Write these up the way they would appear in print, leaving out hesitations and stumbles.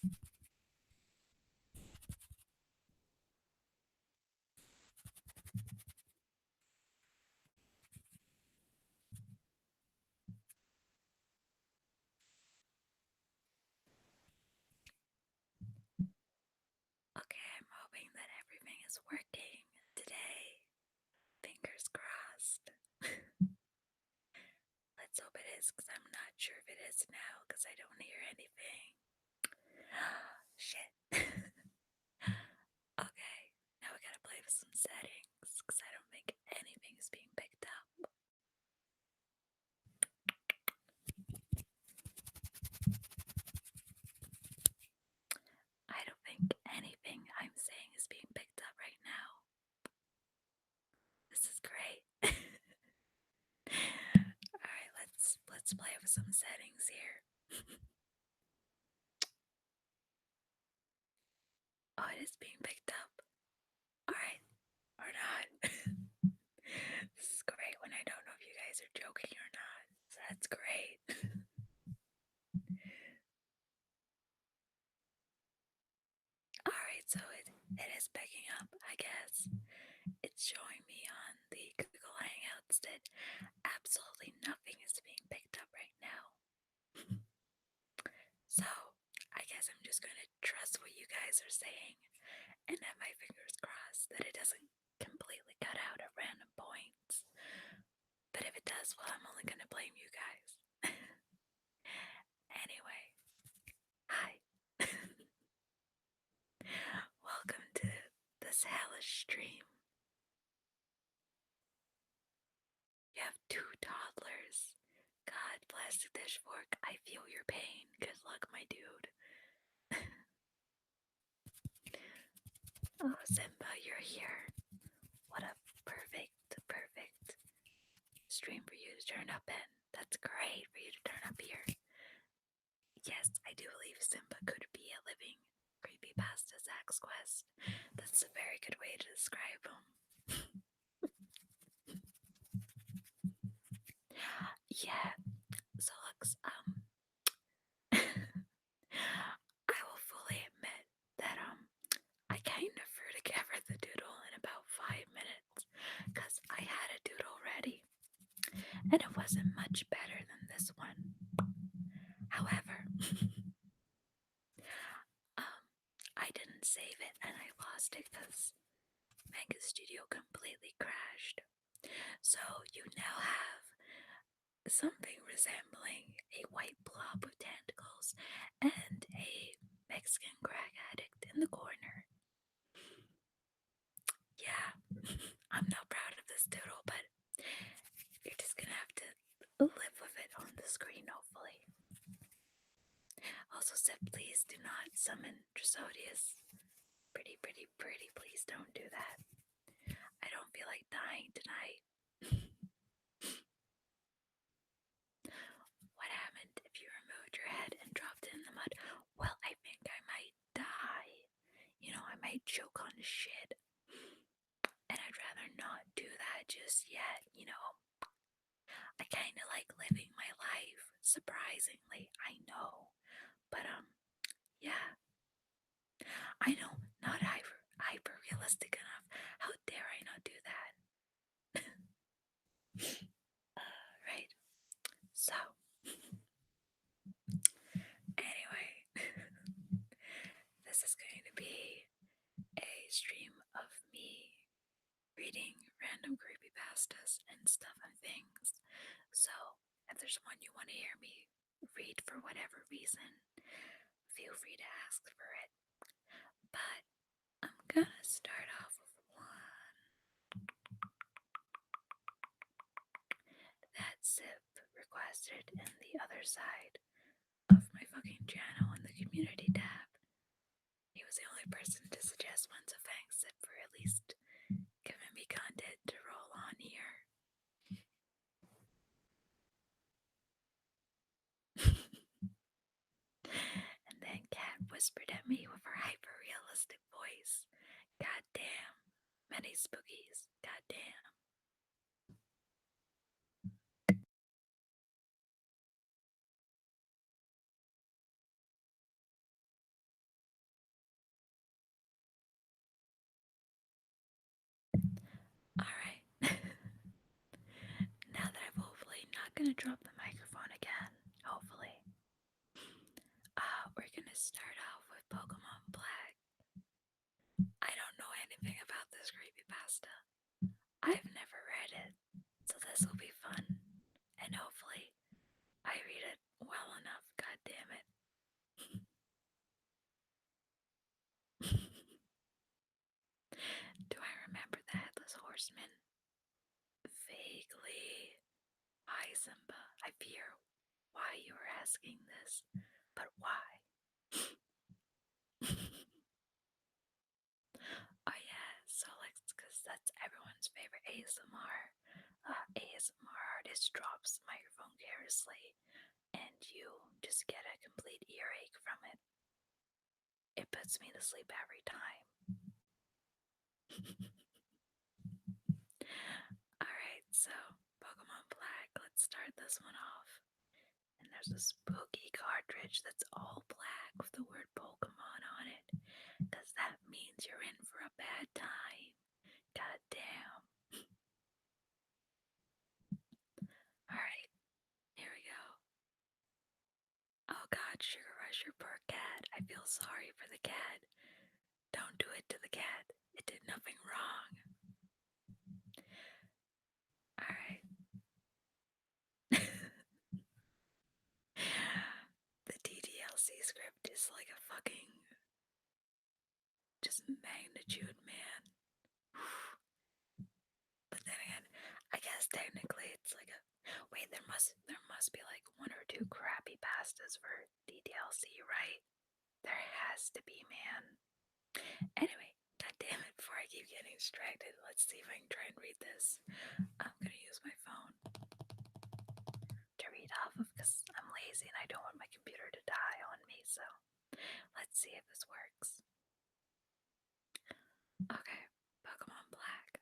Okay, I'm hoping that everything is working today. Fingers crossed. Let's hope it is, because I'm not sure if it is now, because I don't hear anything. Shit. Okay, now we gotta play with some settings, because I don't think anything is being picked up. I don't think anything I'm saying is being picked up right now. This is great. Alright, let's play with some settings here. Oh, it is being picked up. Alright, or not. This is great when I don't know if you guys are joking or not. So that's great. Alright, so it is picking up, I guess. It's showing me on the Google Hangouts that absolutely nothing is being picked up right now. So I guess I'm just going to trust what you guys are saying and have my fingers crossed that it doesn't completely cut out at random points. But if it does, well, I'm only going to blame you guys. Anyway, hi. Welcome to this hellish stream. You have 2 toddlers. God bless the dish fork. I feel your pain. Good luck, my dude. Oh, Simba, you're here. What a perfect stream for you to turn up in. That's great for you to turn up here. Yes, I do believe Simba could be a living creepypasta Zach's Quest. That's a very good way to describe him. Yeah, so Lux, I will fully admit that I kind of threw together the doodle in about 5 minutes because I had a doodle ready and it wasn't much better than this one. However, I didn't save it and I lost it because Manga Studio completely crashed. So you now have something resembling a white blob with tentacles and a Mexican crack addict in the corner. Yeah, I'm not proud of this doodle, but you're just gonna have to live with it on the screen, hopefully. Also said, please do not summon Trisodius. Pretty, please don't do that. I don't feel like dying tonight. What happened if you removed your head and dropped it in the mud? Well, I think I might die. You know, I might choke on shit. And I'd rather not do that just yet, you know. I kinda like living my life, surprisingly, I know. But yeah. I know, not hyper realistic enough. How dare I not do that? Right. So anyway, this is going to be a stream of me reading random creepypastas and stuff and things. So if there's one you want to hear me read for whatever reason, feel free to ask for it. But I'm gonna start off with one that Sip requested in the other side of my fucking channel in the community tab. He was the only person to suggest one, so thanks Sip for at least giving me content to roll on here. And then Kat whispered at me with her hyper realistic voice. God damn, many spookies. God damn. I'm gonna drop the microphone again, hopefully. We're gonna start off with Pokemon Black. I don't know anything about this creepypasta. I've never read it, so this will be fun. And hopefully, I read it well enough, god damn it. Do I remember the Headless Horseman? Vaguely. Hi, Simba. I fear why you are asking this, but why? Oh yeah, so cause that's everyone's favorite ASMR. ASMR artist drops the microphone carelessly, and you just get a complete earache from it. It puts me to sleep every time. Alright, so Pokemon Black, let's start this one off. And there's a spooky cartridge that's all black with the word Pokemon on it. Cause that means you're in for a bad time. God damn. Alright, here we go. Oh god, Sugar Rush, your poor cat. I feel sorry for the cat. Don't do it to the cat. It did nothing wrong. Alright. The DDLC script is like a fucking just magnitude, man. But then again, I guess technically it's like a wait, there must be like one or two crappy pastas for DDLC, right? There has to be, man. Anyway, god damn it, before I keep getting distracted, let's see if I can try and read this. I'm gonna use my phone to read off of because I'm lazy and I don't want my computer to die on me, so let's see if this works. Okay, Pokemon Black.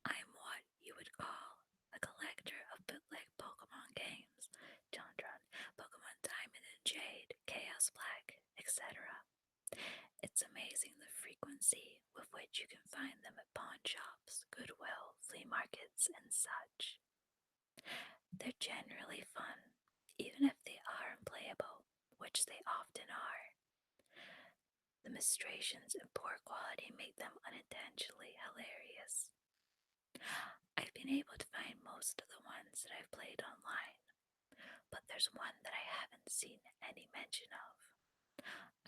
I'm what you would call a collector of bootleg Pokemon games. Dondron, Pokemon Diamond and Jade, Chaos Black, etc. It's amazing the frequency with which you can find them at pawn shops, Goodwill, flea markets, and such. They're generally fun, even if they are unplayable, which they often are. The illustrations and poor quality make them unintentionally hilarious. I've been able to find most of the ones that I've played online, but there's one that I haven't seen any mention of.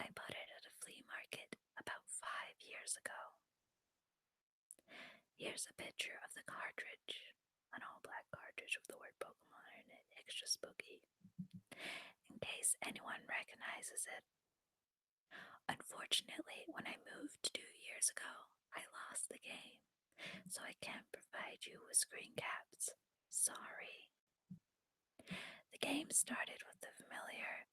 I bought it at a flea market about 5 years ago. Here's a picture of the cartridge, an all black cartridge with the word Pokemon in it, extra spooky, in case anyone recognizes it. Unfortunately, when I moved 2 years ago, I lost the game, so I can't provide you with screen caps. Sorry. The game started with the familiar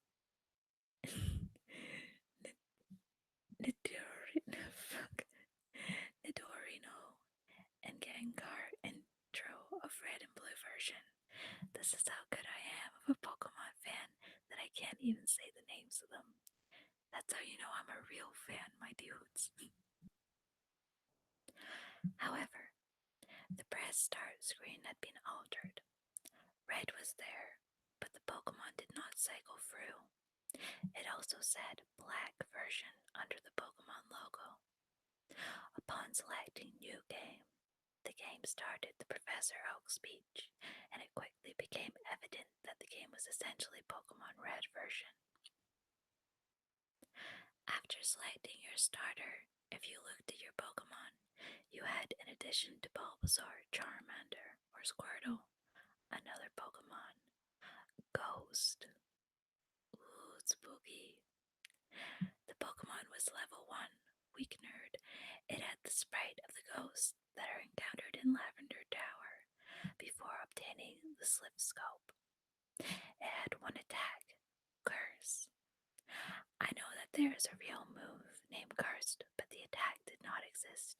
Nidorino and Gengar intro of Red and Blue version. This is how good I am of a Pokemon fan that I can't even say the names of them. That's how you know I'm a real fan, my dudes. However, the press start screen had been altered. Red was there, but the Pokemon did not cycle through. It also said Black version under the Pokemon logo. Upon selecting New Game, the game started the Professor Oak speech, and it quickly became evident that the game was essentially Pokemon Red version. After selecting your starter, if you looked at your Pokemon, you had, in addition to Bulbasaur, Charmander, or Squirtle, another Pokemon, Ghost. Ooh, spooky. The Pokemon was level 1, Weak Nerd. It had the sprite of the ghosts that are encountered in Lavender Tower before obtaining the Slip Scope. It had one attack, Curse. I know that there is a real move named Cursed, but the attack did not exist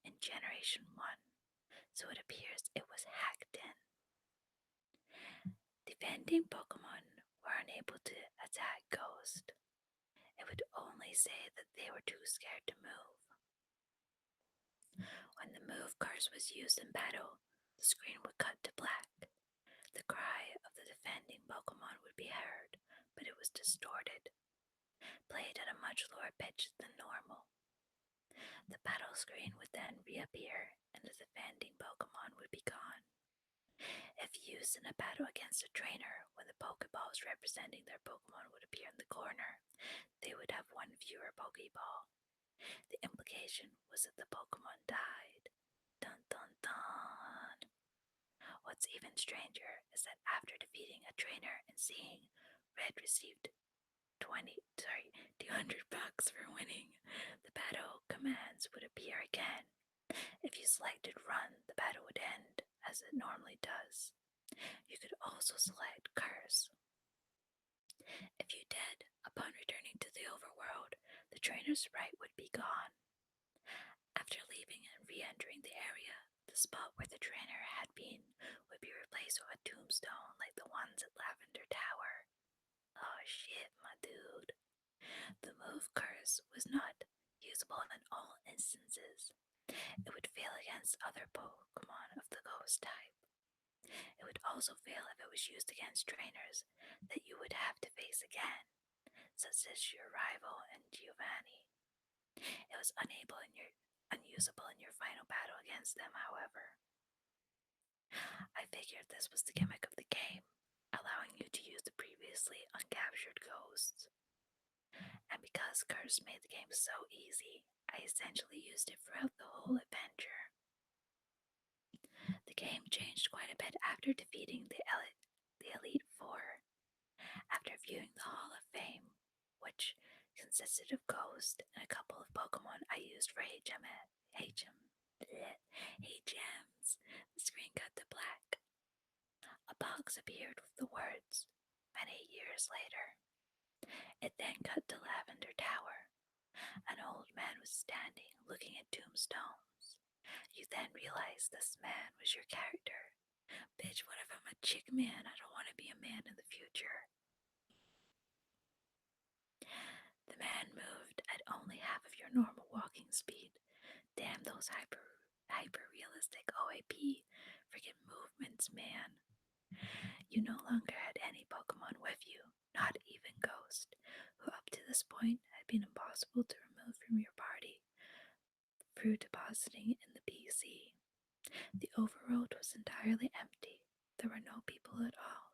in Generation 1, so it appears it was hacked in. Defending Pokemon were unable to attack Ghost. It would only say that they were too scared to move. When the move Curse was used in battle, The screen would cut to black. The cry of the defending Pokemon would be heard, but it was distorted, played at a much lower pitch than normal. The battle screen would then reappear, and the defending Pokemon would be gone. If used in a battle against a trainer, when the Pokeballs representing their Pokemon would appear in the corner, they would have one fewer Pokeball. The implication was that the Pokemon died. Dun dun dun. What's even stranger is that after defeating a trainer and seeing Red received 200 bucks for winning, the battle commands would appear again. If you selected run, the battle would end, as it normally does. You could also select curse. If you did, upon returning to the overworld, the trainer's sprite would be gone. After leaving and re-entering the area, the spot where the trainer had been would be replaced with a tombstone like the ones at Lavender Tower. Oh shit, my dude. The move curse was not usable in all instances. It would fail against other Pokemon of the ghost type. It would also fail if it was used against trainers that you would have to face again, such as your rival and Giovanni. It was unusable in your final battle against them, however. I figured this was the gimmick of the game, allowing you to use the previously uncaptured ghosts. And because Curse made the game so easy, I essentially used it throughout the whole adventure. The game changed quite a bit after defeating the Elite Four. After viewing the Hall of Fame, which consisted of Ghost and a couple of Pokemon I used for HMs, the screen cut to black. A box appeared with the words, "Many years later." It then cut to Lavender Tower. An old man was standing, looking at tombstones. You then realize this man was your character. Bitch, what if I'm a chick man? I don't want to be a man in the future. The man moved at only half of your normal walking speed. Damn those hyper realistic OAP freaking movements, man. You no longer had any Pokemon with you, not even Ghost, who up to this point had been impossible to remove from your party through depositing in the PC. The overworld was entirely empty. There were no people at all.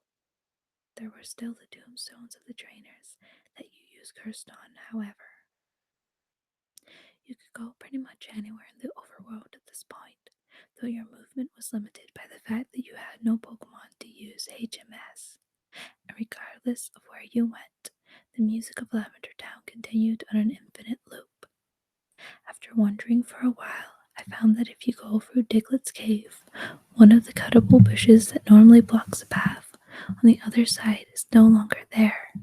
There were still the tombstones of the trainers that you used cursed on, however. You could go pretty much anywhere in the overworld at this point, though your movement was limited by the fact that you had no Pokemon to use HMS. And regardless of where you went, the music of Lavender Town continued on an infinite loop. After wandering for a while, I found that if you go through Diglett's cave, one of the cuttable bushes that normally blocks the path on the other side is no longer there,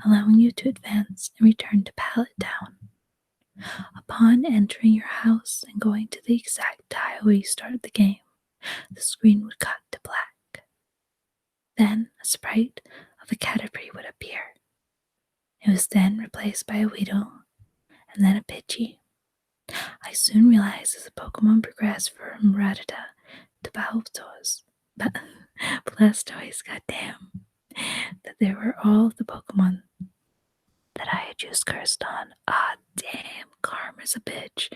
allowing you to advance and return to Pallet Town. Upon entering your house and going to the exact tile where you started the game, the screen would cut to black. Then a sprite of a Caterpie would appear. It was then replaced by a Weedle, and then a Pidgey. I soon realized as the Pokemon progressed from Rattata to Blastoise, goddamn, that they were all of the Pokemon that I had used cursed on. Ah, damn, karma's a bitch.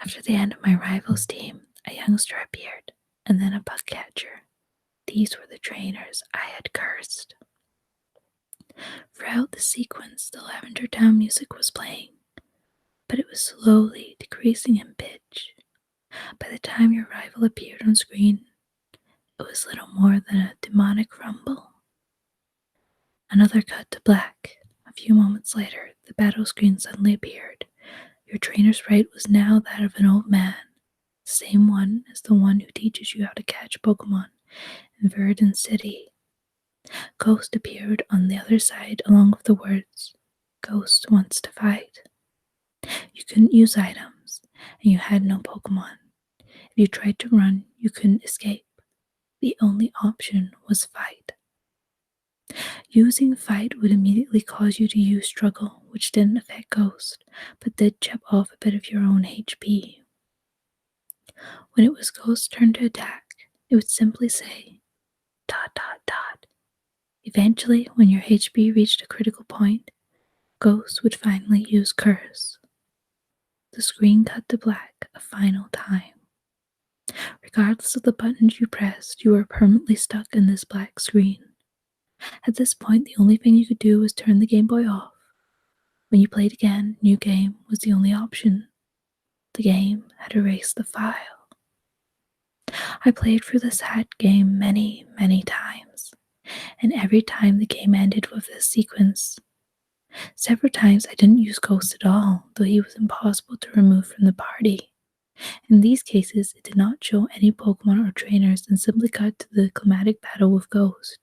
After the end of my rival's team, a youngster appeared, and then a bug catcher. These were the trainers I had cursed. Throughout the sequence, the Lavender Town music was playing, but it was slowly decreasing in pitch. By the time your rival appeared on screen, it was little more than a demonic rumble. Another cut to black. A few moments later, the battle screen suddenly appeared. Your trainer's sprite was now that of an old man, the same one as the one who teaches you how to catch Pokemon in Verdant City. Ghost appeared on the other side along with the words, "Ghost wants to fight." You couldn't use items, and you had no Pokemon. If you tried to run, you couldn't escape. The only option was fight. Using fight would immediately cause you to use struggle, which didn't affect Ghost, but did chip off a bit of your own HP. When it was Ghost's turn to attack, it would simply say dot dot dot. Eventually, when your HP reached a critical point, Ghost would finally use curse. The screen cut to black a final time. Regardless of the buttons you pressed, you were permanently stuck in this black screen. At this point, the only thing you could do was turn the Game Boy off. When you played again, New Game was the only option. The game had erased the file. I played through this hat game many, many times, and every time the game ended with this sequence. Several times I didn't use Ghost at all, though he was impossible to remove from the party. In these cases, it did not show any Pokemon or trainers and simply cut to the climatic battle with Ghost.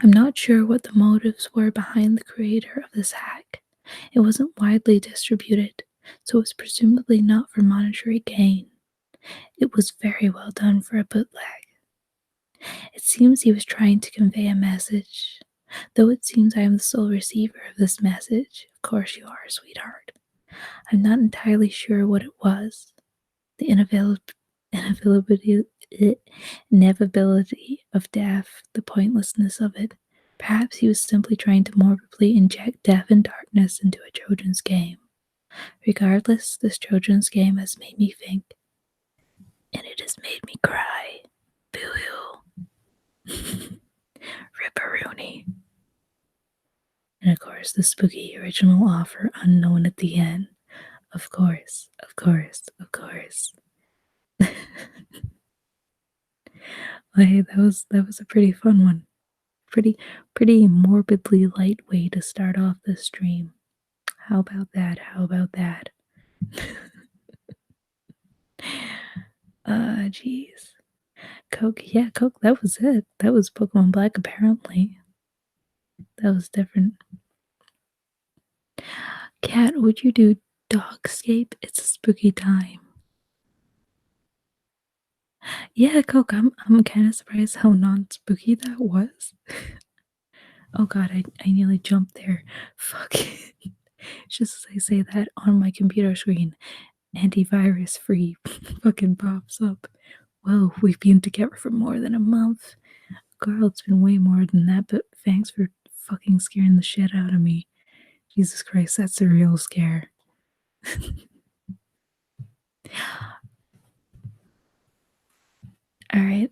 I'm not sure what the motives were behind the creator of this hack. It wasn't widely distributed, so it was presumably not for monetary gain. It was very well done for a bootleg. It seems he was trying to convey a message, though it seems I am the sole receiver of this message. Of course you are, sweetheart. I'm not entirely sure what it was. The inevitability of death, the pointlessness of it. Perhaps he was simply trying to morbidly inject death and darkness into a children's game. Regardless, this children's game has made me think, and it has made me cry. Boo-hoo. Ripperoonie. And of course, the spooky original offer unknown at the end. Of course, of course, of course. Hey, that was a pretty fun one. Pretty morbidly light way to start off this stream. How about that? How about that? Jeez. Coke, yeah, Coke, that was it. That was Pokemon Black, apparently. That was different. Cat, would you do Dogscape? It's a spooky time. Yeah, Coke, I'm kind of surprised how non-spooky that was. Oh god, I nearly jumped there. Fuck. Just as I say that on my computer screen, antivirus free fucking pops up. Whoa, we've been together for more than a month. Girl, it's been way more than that, but thanks for fucking scaring the shit out of me. Jesus Christ, that's a real scare. Alright,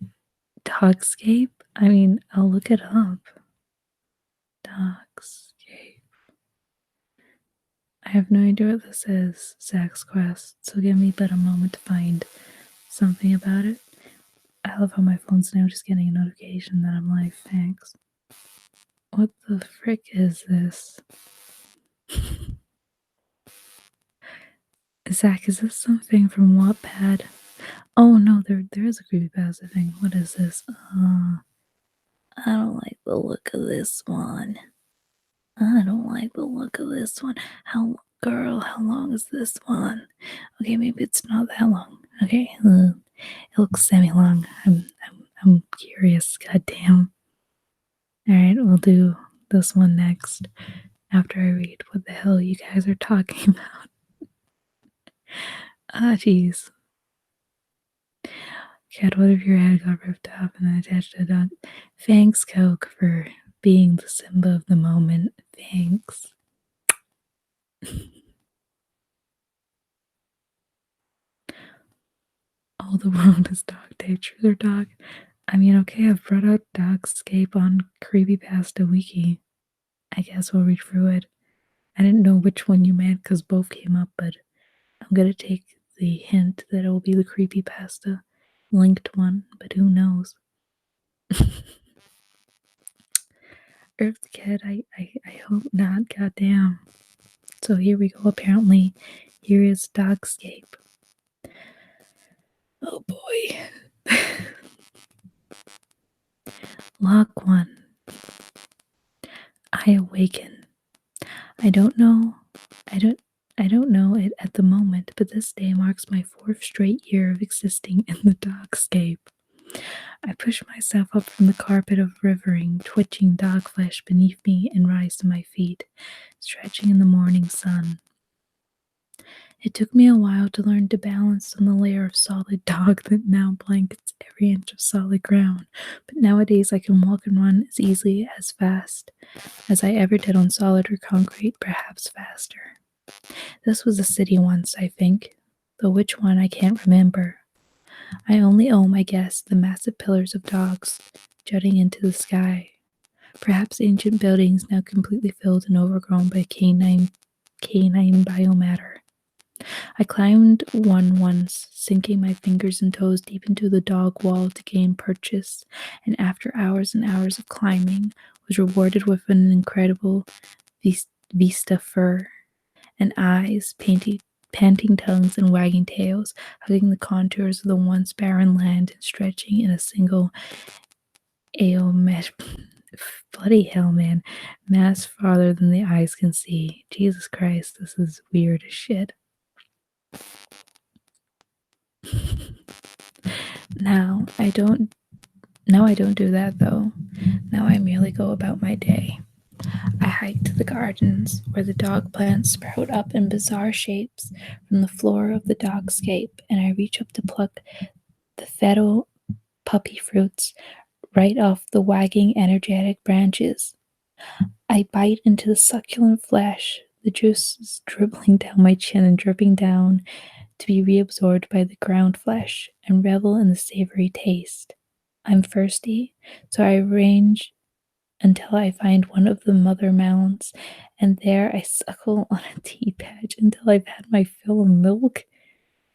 Dogscape? I mean, I'll look it up. Dogscape. I have no idea what this is, Zach's Quest, so give me but a moment to find something about it. I love how my phone's now just getting a notification that I'm live, thanks. What the frick is this? Zach, is this something from Wattpad? Oh no, there is a creepypasta thing. What is this? I don't like the look of this one. I don't like the look of this one. Girl, how long is this one? Okay, maybe it's not that long. Okay, it looks semi-long. I'm curious. Goddamn. All right, we'll do this one next after I read what the hell you guys are talking about. Jeez. Cat, what if your head got ripped off and attached to a dog? Thanks, Coke, for being the Simba of the moment. Thanks. All the world is dog day. Truth or dog? I mean, okay, I've brought out Dogscape on Creepypasta Wiki. I guess we'll read through it. I didn't know which one you meant because both came up, but I'm gonna take the hint that it will be the Creepypasta linked one, but who knows? Earth Kid, I hope not, goddamn. So here we go, apparently. Here is Dogscape. Oh boy. Lock 1. I awaken. I don't know it at the moment, but this day marks my 4th straight year of existing in the Dogscape. I push myself up from the carpet of rivering, twitching dog flesh beneath me and rise to my feet, stretching in the morning sun. It took me a while to learn to balance on the layer of solid dog that now blankets every inch of solid ground, but nowadays I can walk and run as easily as fast as I ever did on solid or concrete, perhaps faster. This was a city once, I think, though which one I can't remember. I only owe my guess the massive pillars of dogs jutting into the sky. Perhaps ancient buildings now completely filled and overgrown by canine biomatter. I climbed one once, sinking my fingers and toes deep into the dog wall to gain purchase, and after hours and hours of climbing, was rewarded with an incredible vista fur and eyes, panting tongues, and wagging tails, hugging the contours of the once barren land and stretching in a single aeomet. Bloody hell, man. Mass farther than the eyes can see. Jesus Christ, this is weird as shit. Now I don't do that though. Now I merely go about my day. I hike to the gardens where the dog plants sprout up in bizarre shapes from the floor of the dogscape, and I reach up to pluck the fatal puppy fruits right off the wagging, energetic branches. I bite into the succulent flesh, the juice dribbling down my chin and dripping down to be reabsorbed by the ground flesh, and revel in the savory taste. I'm thirsty, so I range until I find one of the mother mounds, and there I suckle on a tea patch until I've had my fill of milk.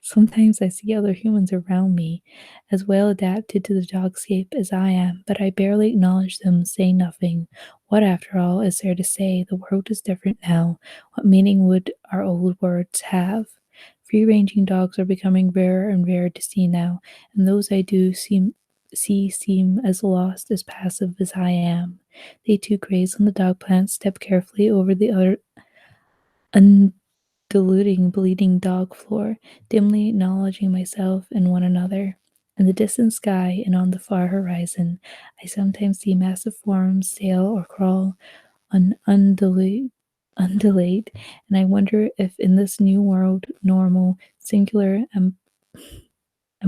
Sometimes I see other humans around me, as well adapted to the dogscape as I am, but I barely acknowledge them, say nothing. What, after all, is there to say? The world is different now. What meaning would our old words have? Free ranging dogs are becoming rarer and rarer to see now, and those I do seem as lost, as passive as I am. They too graze on the dog plant, step carefully over the other undulating, bleeding dog floor, dimly acknowledging myself and one another. In the distant sky and on the far horizon, I sometimes see massive forms sail or crawl on undulate, and I wonder if in this new world, normal, singular, and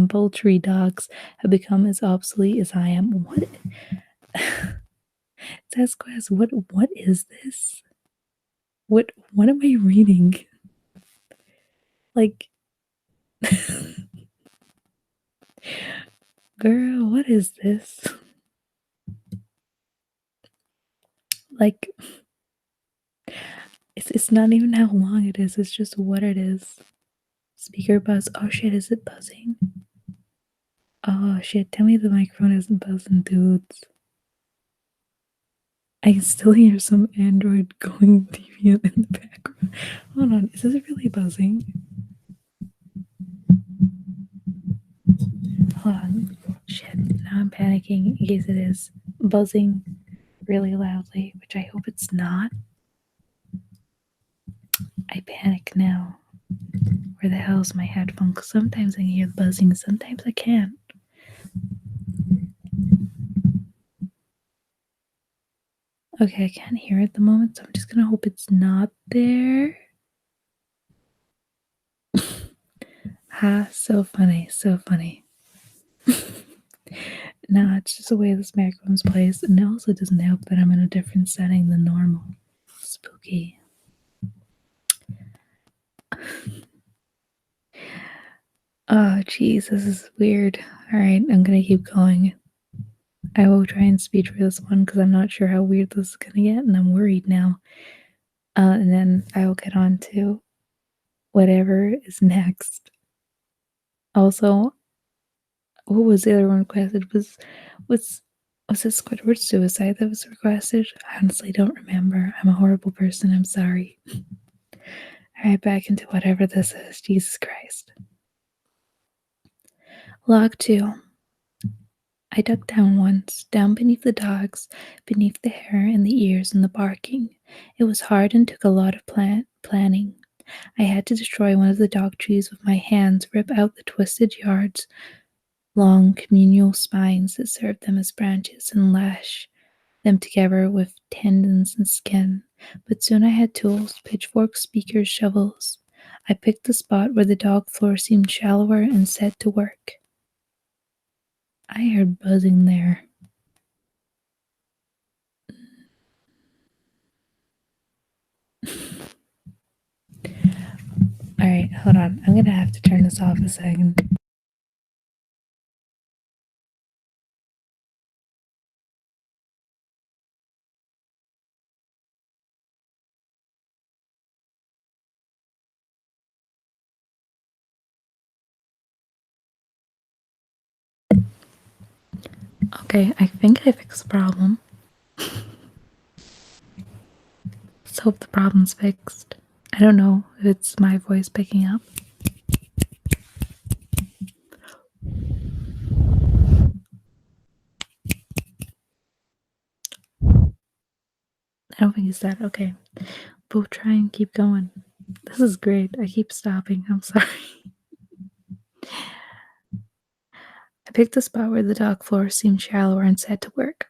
poultry dogs have become as obsolete as I am. What? Sasquatch, what is this? What am I reading? Like, girl, what is this? Like, it's not even how long it is, it's just what it is. Speaker buzz. Oh shit, is it buzzing? Oh shit, tell me the microphone isn't buzzing, dudes. I can still hear some Android going deviant in the background. Hold on, is this really buzzing? Hold on. Shit, now I'm panicking in case it is buzzing really loudly, which I hope it's not. I panic now. Where the hell's my headphone? Because sometimes I can hear the buzzing, sometimes I can't. Okay, I can't hear it at the moment, so I'm just gonna hope it's not there. Ha, so funny, so funny. Nah, it's just the way this microphone's placed, and it also doesn't help that I'm in a different setting than normal. Spooky. Oh, jeez, this is weird. Alright, I'm gonna keep going. I will try and speed for this one because I'm not sure how weird this is gonna get, and I'm worried now. And then I will get on to whatever is next. Also, what was the other one requested? Was it Squidward suicide that was requested? I honestly don't remember. I'm a horrible person. I'm sorry. Alright, back into whatever this is. Jesus Christ. Log 2. I ducked down once, down beneath the dogs, beneath the hair and the ears and the barking. It was hard and took a lot of planning. I had to destroy one of the dog trees with my hands, rip out the twisted yards, long communal spines that served them as branches, and lash them together with tendons and skin. But soon I had tools, pitchforks, speakers, shovels. I picked the spot where the dog floor seemed shallower and set to work. I heard buzzing there. Alright, hold on. I'm gonna have to turn this off a second. Okay, I think I fixed the problem. Let's hope the problem's fixed. I don't know if it's my voice picking up. I don't think it's that. Okay. We'll try and keep going. This is great. I keep stopping. I'm sorry. I picked the spot where the dog floor seemed shallower and set to work.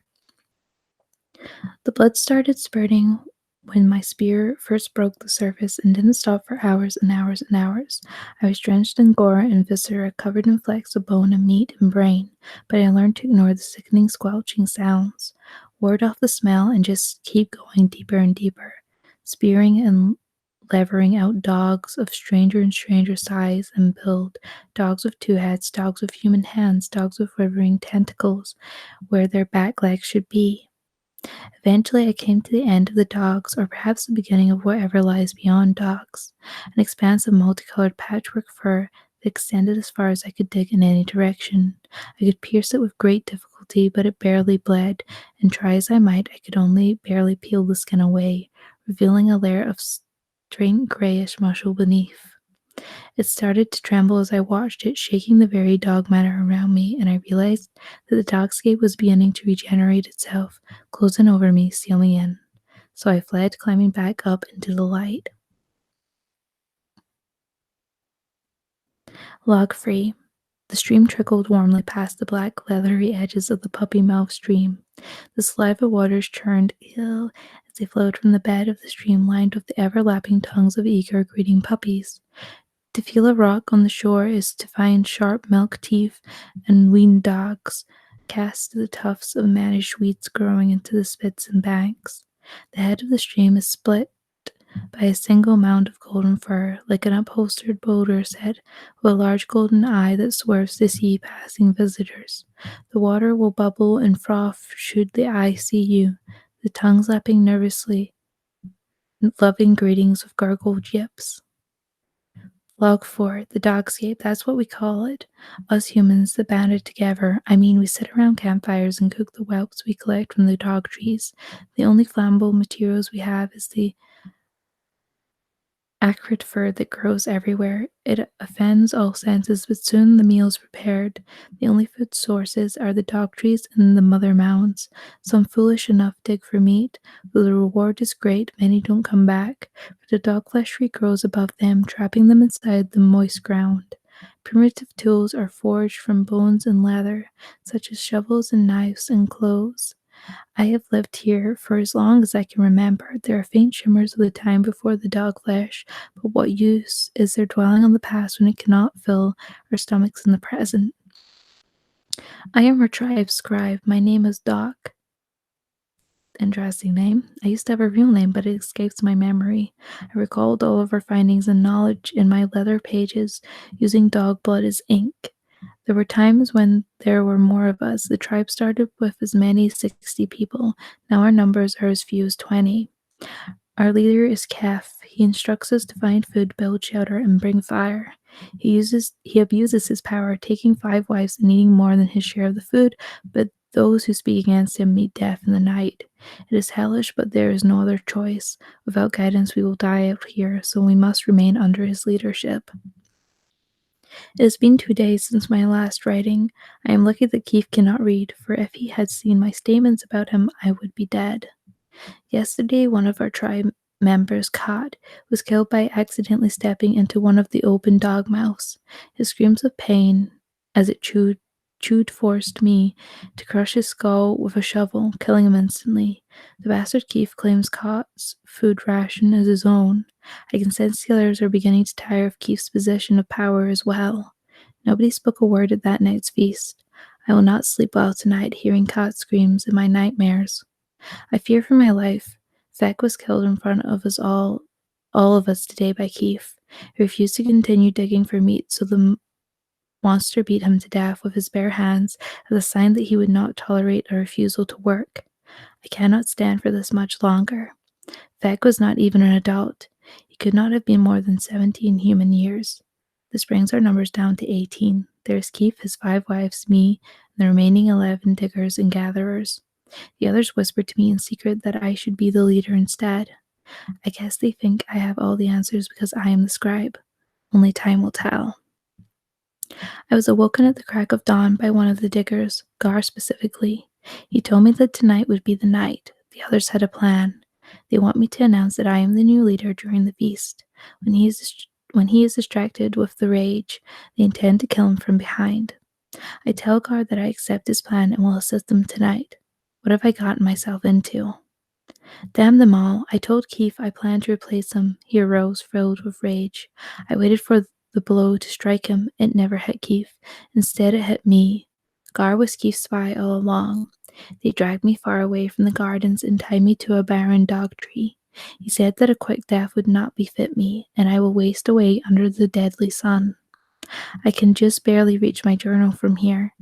The blood started spurting when my spear first broke the surface and didn't stop for hours and hours and hours. I was drenched in gore and viscera, covered in flecks of bone and meat and brain, but I learned to ignore the sickening squelching sounds, ward off the smell, and just keep going deeper and deeper, spearing and levering out dogs of stranger and stranger size and build, dogs with two heads, dogs with human hands, dogs with quivering tentacles where their back legs should be. Eventually, I came to the end of the dogs, or perhaps the beginning of whatever lies beyond dogs, an expanse of multicolored patchwork fur that extended as far as I could dig in any direction. I could pierce it with great difficulty, but it barely bled, and try as I might, I could only barely peel the skin away, revealing a layer of strange grayish muscle beneath. It started to tremble as I watched it, shaking the very dog matter around me, and I realized that the dogscape was beginning to regenerate itself, closing over me, sealing in. So I fled, climbing back up into the light. Log free. The stream trickled warmly past the black, leathery edges of the puppy mouth stream. The saliva waters churned ill as they flowed from the bed of the stream lined with the ever-lapping tongues of eager, greeting puppies. To feel a rock on the shore is to find sharp milk teeth and weaned dogs cast to the tufts of managed weeds growing into the spits and banks. The head of the stream is split by a single mound of golden fur, like an upholstered boulder's head, with a large golden eye that swerves to see passing visitors. The water will bubble and froth should the eye see you, the tongues lapping nervously, loving greetings with gargled yips. Log 4, the dogscape, that's what we call it. Us humans that banded together. I mean, we sit around campfires and cook the whelps we collect from the dog trees. The only flammable materials we have is the acrid fur that grows everywhere. It offends all senses, but soon the meal's prepared. The only food sources are the dog trees and the mother mounds. Some foolish enough dig for meat, though the reward is great, many don't come back, for the dog flesh regrows above them, trapping them inside the moist ground. Primitive tools are forged from bones and leather, such as shovels and knives and clothes. I have lived here for as long as I can remember. There are faint shimmers of the time before the dog flesh, but what use is there dwelling on the past when it cannot fill our stomachs in the present? I am our tribe's scribe. My name is Doc. Interesting name. I used to have a real name, but it escapes my memory. I recalled all of our findings and knowledge in my leather pages, using dog blood as ink. There were times when there were more of us. The tribe started with as many as 60 people. Now our numbers are as few as 20. Our leader is Kef. He instructs us to find food, build shelter, and bring fire. He abuses his power, taking 5 wives and eating more than his share of the food, but those who speak against him meet death in the night. It is hellish, but there is no other choice. Without guidance, we will die out here, so we must remain under his leadership. It has been 2 days since my last writing. I am lucky that Keith cannot read, for if he had seen my statements about him, I would be dead. Yesterday, one of our tribe members, Cod, was killed by accidentally stepping into one of the open dog mouths. His screams of pain as it chewed chewed forced me to crush his skull with a shovel, killing him instantly. The bastard Keith claims Cott's food ration as his own. I can sense the others are beginning to tire of Keith's position of power as well. Nobody spoke a word at that night's feast. I will not sleep well tonight, hearing Cott screams in my nightmares. I fear for my life. Feck was killed in front of us all of us today by Keith. He refused to continue digging for meat, so the monster beat him to death with his bare hands as a sign that he would not tolerate a refusal to work. I cannot stand for this much longer. Feck was not even an adult. He could not have been more than 17 human years. This brings our numbers down to 18. There is Keith, his 5 wives, me, and the remaining 11 diggers and gatherers. The others whispered to me in secret that I should be the leader instead. I guess they think I have all the answers because I am the scribe. Only time will tell. I was awoken at the crack of dawn by one of the diggers, Gar specifically. He told me that tonight would be the night. The others had a plan. They want me to announce that I am the new leader during the feast. When he is distracted with the rage, they intend to kill him from behind. I tell Gar that I accept his plan and will assist them tonight. What have I gotten myself into? Damn them all. I told Keith I planned to replace him. He arose, filled with rage. I waited for the blow to strike him. It never hit Keith. Instead, it hit me. Gar was Keith's spy all along. They dragged me far away from the gardens and tied me to a barren dog tree. He said that a quick death would not befit me, and I will waste away under the deadly sun. I can just barely reach my journal from here.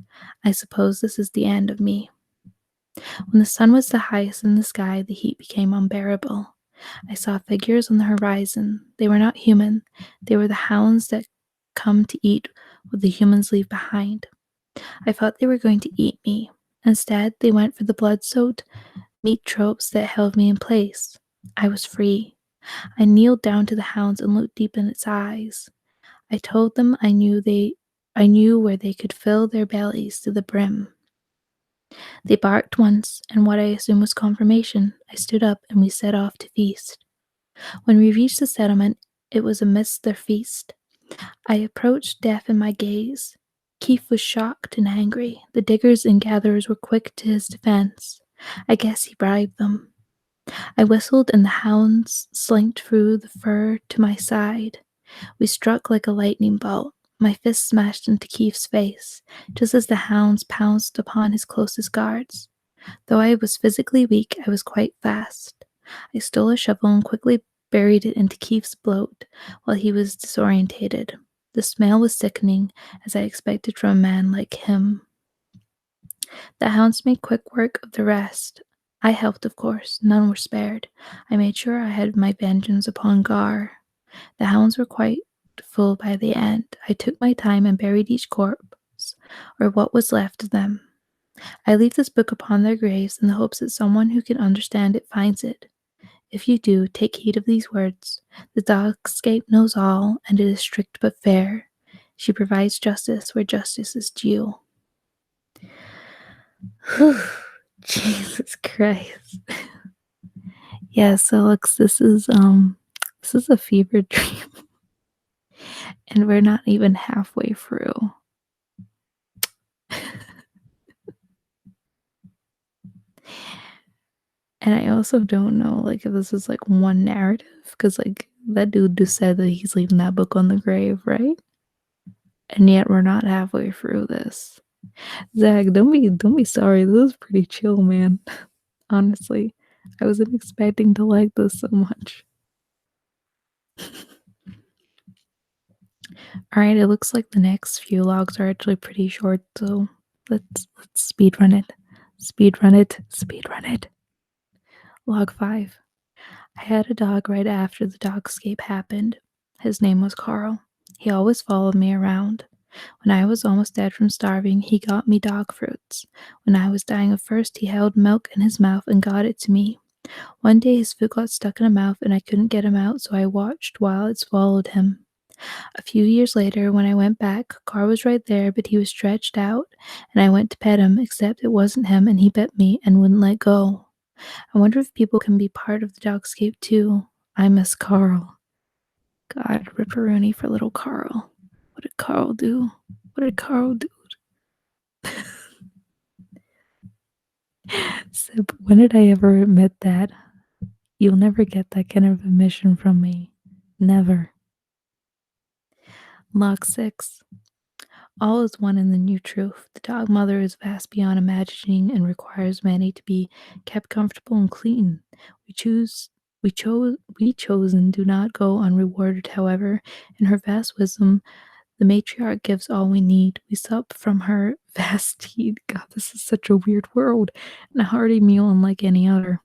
I suppose this is the end of me. When the sun was the highest in the sky, the heat became unbearable. I saw figures on the horizon. They were not human. They were the hounds that come to eat what the humans leave behind. I thought they were going to eat me. Instead, they went for the blood-soaked meat tropes that held me in place. I was free. I kneeled down to the hounds and looked deep in its eyes. I told them I knew where they could fill their bellies to the brim. They barked once, and what I assumed was confirmation. I stood up and we set off to feast. When we reached the settlement, it was amidst their feast. I approached death in my gaze. Keith was shocked and angry. The diggers and gatherers were quick to his defense. I guess he bribed them. I whistled and the hounds slinked through the fur to my side. We struck like a lightning bolt. My fist smashed into Keith's face, just as the hounds pounced upon his closest guards. Though I was physically weak, I was quite fast. I stole a shovel and quickly buried it into Keith's bloat while he was disorientated. The smell was sickening, as I expected from a man like him. The hounds made quick work of the rest. I helped, of course. None were spared. I made sure I had my vengeance upon Gar. The hounds were quite full by the end. I took my time and buried each corpse, or what was left of them. I leave this book upon their graves in the hopes that someone who can understand it finds it. If you do, take heed of these words. The dogscape knows all, and it is strict but fair. She provides justice where justice is due. Jesus Christ. Yeah, so Alex, this is a fever dream. And we're not even halfway through. And I also don't know, like, if this is, like, one narrative, because, like, that dude just said that he's leaving that book on the grave, right? And yet we're not halfway through this. Zach, don't be sorry. This is pretty chill, man. Honestly, I wasn't expecting to like this so much. All right, it looks like the next few logs are actually pretty short, so let's speed run it. Speed run it. Speed run it. Log 5. I had a dog right after the dogscape happened. His name was Carl. He always followed me around. When I was almost dead from starving, he got me dog fruits. When I was dying of thirst, he held milk in his mouth and got it to me. One day his foot got stuck in a mouth and I couldn't get him out, so I watched while it swallowed him. A few years later, when I went back, Carl was right there, but he was stretched out, and I went to pet him, except it wasn't him, and he bit me and wouldn't let go. I wonder if people can be part of the dogscape too. I miss Carl. God, ripperoonie for little Carl. What did Carl do? What did Carl do? Sip, when did I ever admit that? You'll never get that kind of admission from me. Never. Log 6. All is one in the new truth. The dog mother is vast beyond imagining and requires many to be kept comfortable and clean. We choose we chosen do not go unrewarded, however. In her vast wisdom, the matriarch gives all we need. We sup from her vast teat. God, this is such a weird world, and a hearty meal unlike any other.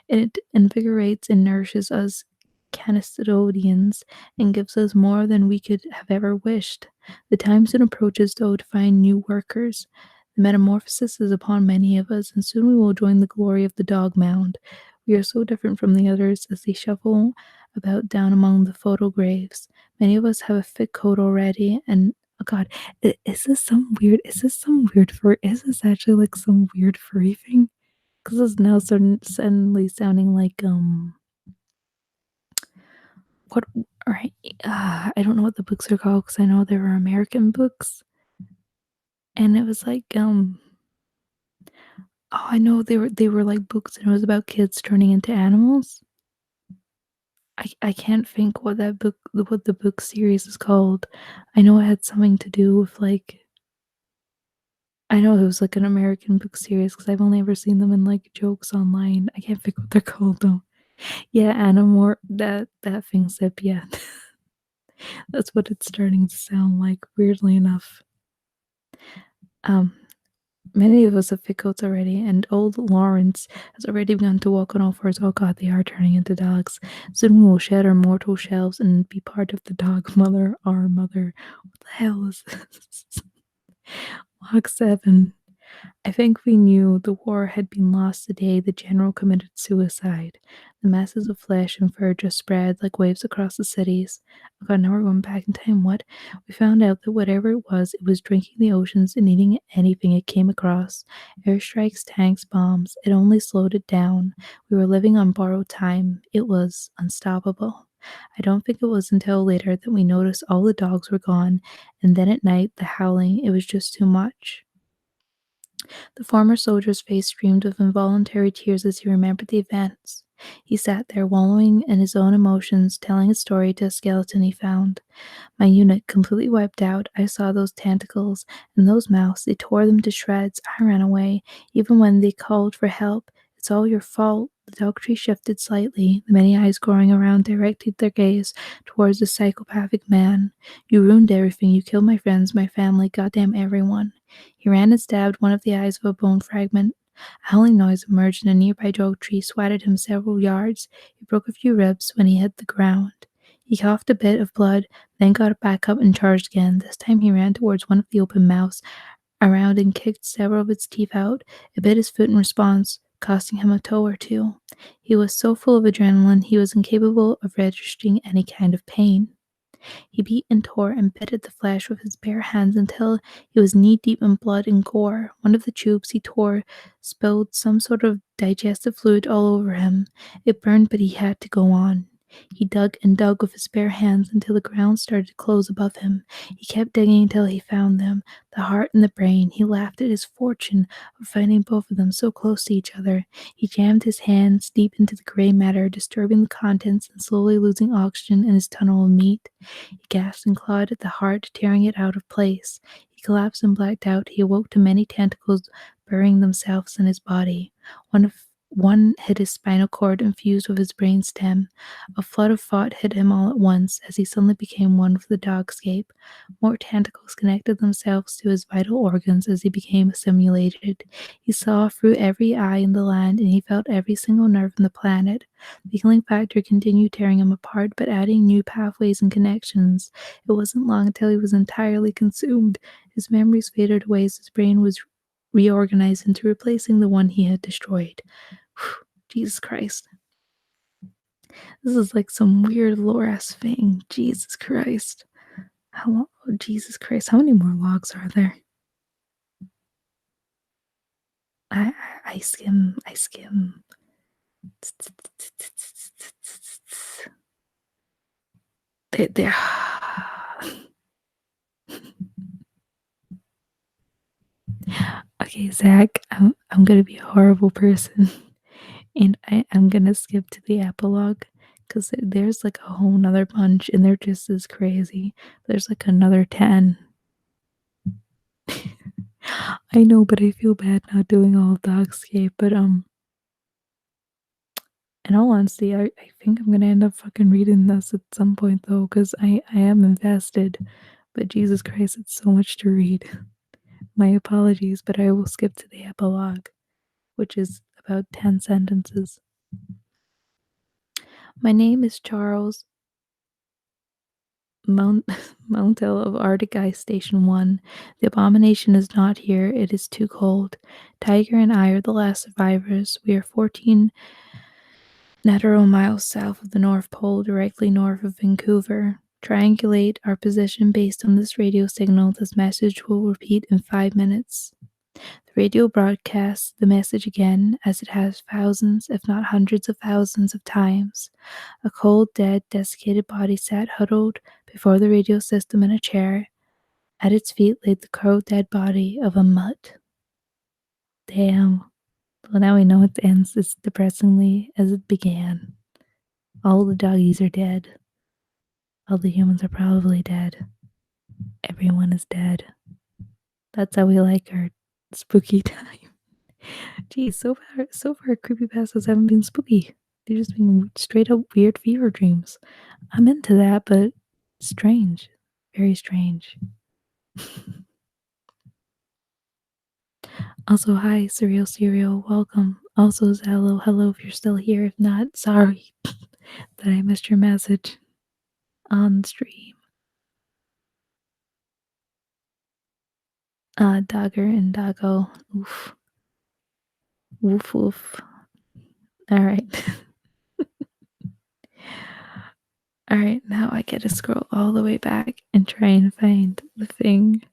It invigorates and nourishes us Canistodians and gives us more than we could have ever wished. The time soon approaches, though, to find new workers. The metamorphosis is upon many of us, and soon we will join the glory of the dog mound. We are so different from the others as they shuffle about down among the photo graves. Many of us have a thick coat already, and oh God, is this some weird fur? Is this actually like some weird furry thing? Because it's now suddenly sounding like what? Right? I don't know what the books are called because I know they were American books, and it was like oh, I know they were like books, and it was about kids turning into animals. I can't think what the book series is called. I know it had something to do with like I know it was like an American book series because I've only ever seen them in like jokes online. I can't think what they're called though. Yeah, Animor that thing Zip, yeah. That's what it's starting to sound like, weirdly enough. Um, Many of us have fit coats already, and old Lawrence has already begun to walk on all fours. Oh god, they are turning into dogs. Soon we will shed our mortal shells and be part of the dog mother, our mother. What the hell is this? Log 7. I think we knew the war had been lost the day the general committed suicide. The masses of flesh and fur just spread like waves across the cities. Oh god, now we're going back in time. What? We found out that whatever it was drinking the oceans and eating anything it came across. Airstrikes, tanks, bombs. It only slowed it down. We were living on borrowed time. It was unstoppable. I don't think it was until later that we noticed all the dogs were gone, and then at night, the howling, it was just too much. The former soldier's face streamed with involuntary tears as he remembered the events. He sat there, wallowing in his own emotions, telling his story to a skeleton he found. My unit completely wiped out. I saw those tentacles and those mouths. They tore them to shreds. I ran away, even when they called for help. It's all your fault. The dog tree shifted slightly, the many eyes growing around directed their gaze towards the psychopathic man. You ruined everything. You killed my friends, my family, goddamn everyone. He ran and stabbed one of the eyes of a bone fragment. A howling noise emerged, and a nearby dog tree swatted him several yards. He broke a few ribs when he hit the ground. He coughed a bit of blood, then got back up and charged again. This time he ran towards one of the open mouths around and kicked several of its teeth out. It bit his foot in response, costing him a toe or two. He was so full of adrenaline he was incapable of registering any kind of pain. He beat and tore and bit at the flesh with his bare hands until he was knee-deep in blood and gore. One of the tubes he tore spilled some sort of digestive fluid all over him. It burned, but he had to go on. He dug and dug with his bare hands until the ground started to close above him. He kept digging until he found them, the heart and the brain. He laughed at his fortune of finding both of them so close to each other. He jammed his hands deep into the gray matter, disturbing the contents and slowly losing oxygen in his tunnel of meat. He gasped and clawed at the heart, tearing it out of place. He collapsed and blacked out. He awoke to many tentacles burying themselves in his body. One hit his spinal cord and fused with his brain stem. A flood of thought hit him all at once as he suddenly became one with the dogscape. More tentacles connected themselves to his vital organs as he became assimilated. He saw through every eye in the land, and he felt every single nerve in the planet. The healing factor continued tearing him apart, but adding new pathways and connections. It wasn't long until he was entirely consumed. His memories faded away as his brain was reorganized into replacing the one he had destroyed. Jesus Christ. This is like some weird lore ass thing. Jesus Christ. How long? Oh, Jesus Christ. How many more logs are there? I skim. I skim. There. Okay, Zach, I'm gonna be a horrible person, and I'm gonna skip to the epilogue because there's like a whole nother bunch, and they're just as crazy. There's like another 10. I know, but I feel bad not doing all of Dogscape. But in all honesty, I think I'm gonna end up fucking reading this at some point though, because I am invested. But Jesus Christ, it's so much to read. My apologies, but I will skip to the epilogue, which is about 10 sentences. My name is Charles Mount Mountel of Arctic Ice Station 1. The abomination is not here. It is too cold. Tiger and I are the last survivors. We are 14 Netero miles south of the North Pole, directly north of Vancouver. Triangulate our position based on this radio signal. This message will repeat in 5 minutes. The radio broadcasts the message again, as it has thousands, if not hundreds of thousands of times. A cold, dead, desiccated body sat huddled before the radio system in a chair. At its feet lay the cold, dead body of a mutt. Damn. Well, now we know it ends as depressingly as it began. All the doggies are dead. All the humans are probably dead. Everyone is dead. That's how we like our spooky time. Geez, so far, creepypastas haven't been spooky. They've just been straight up weird fever dreams. I'm into that, but strange. Very strange. Also, hi, Cereal. Welcome. Also, Zalo, hello if you're still here. If not, sorry that I missed your message on stream. Dogger and Doggo. Oof. Woof woof. Alright. Alright, now I get to scroll all the way back and try and find the thing.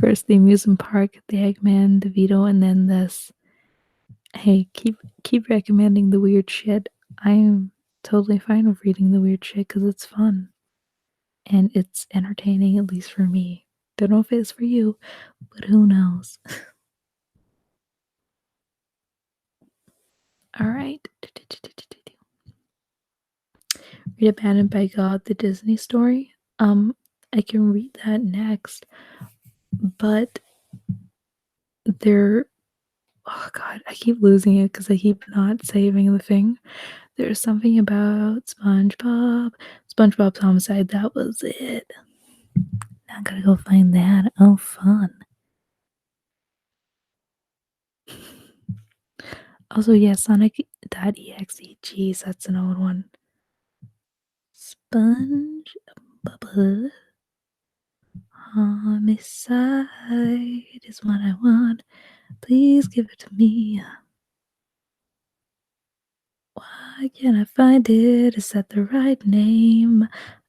First the amusement park, the Eggman, the Vito, and then this. Hey, keep recommending the weird shit. I am totally fine with reading the weird shit because it's fun. And it's entertaining, at least for me. Don't know if it's for you, but who knows? Alright. Read Abandoned by God, the Disney story. I can read that next, but there. Oh god, I keep losing it because I keep not saving the thing. There's something about SpongeBob. SpongeBob's homicide, that was it. Now I gotta go find that. Oh, fun. Also, yeah, Sonic.exe. Jeez, that's an old one. SpongeBob homicide is what I want. Please give it to me. Why can't I find it? Is that the right name?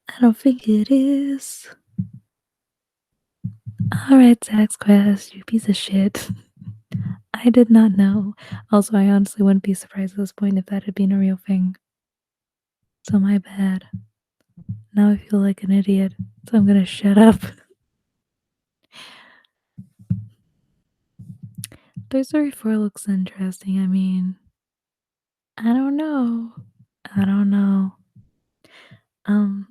I don't think it is. Alright, Zach's Quest, you piece of shit. I did not know. Also, I honestly wouldn't be surprised at this point if that had been a real thing. So my bad. Now I feel like an idiot, so I'm gonna shut up. Toy Story 4 looks interesting. I mean, I don't know. I don't know. Um,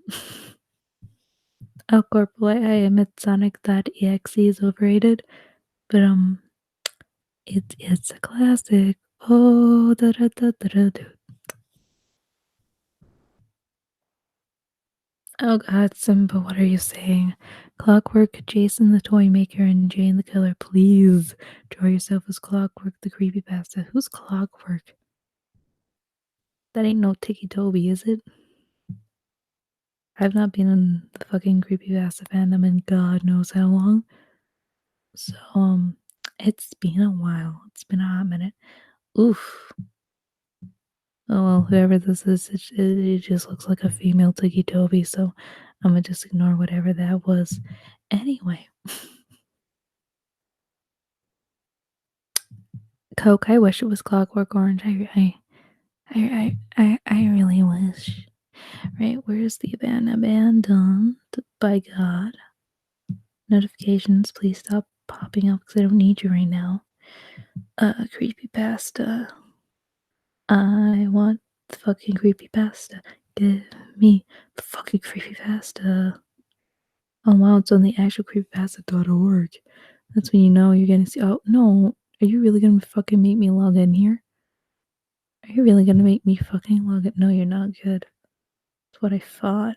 oh, Corporal, I admit Sonic.exe is overrated, but it's a classic. Oh, da da da da da. Da. Oh God, Simba, what are you saying? Clockwork, Jason the Toy Maker, and Jane the Killer. Please draw yourself as Clockwork, the creepypasta. Who's Clockwork? That ain't no Ticky Toby, is it? I've not been in the fucking creepypasta fandom in God knows how long. So, it's been a while. It's been a hot minute. Oof. Oh well, whoever this is, it just looks like a female Ticky Toby, so I'm gonna just ignore whatever that was. Anyway. Coke, I wish it was Clockwork Orange. I really wish. Right, where's the abandoned by God? Notifications, please stop popping up because I don't need you right now. Creepypasta. I want the fucking creepypasta. Give me the fucking creepypasta. Oh wow, it's on the actual creepypasta.org. That's when you know you're gonna see. Oh no, are you really gonna fucking make me log in here? Are you really gonna make me fucking log in? No, you're not good. That's what I thought.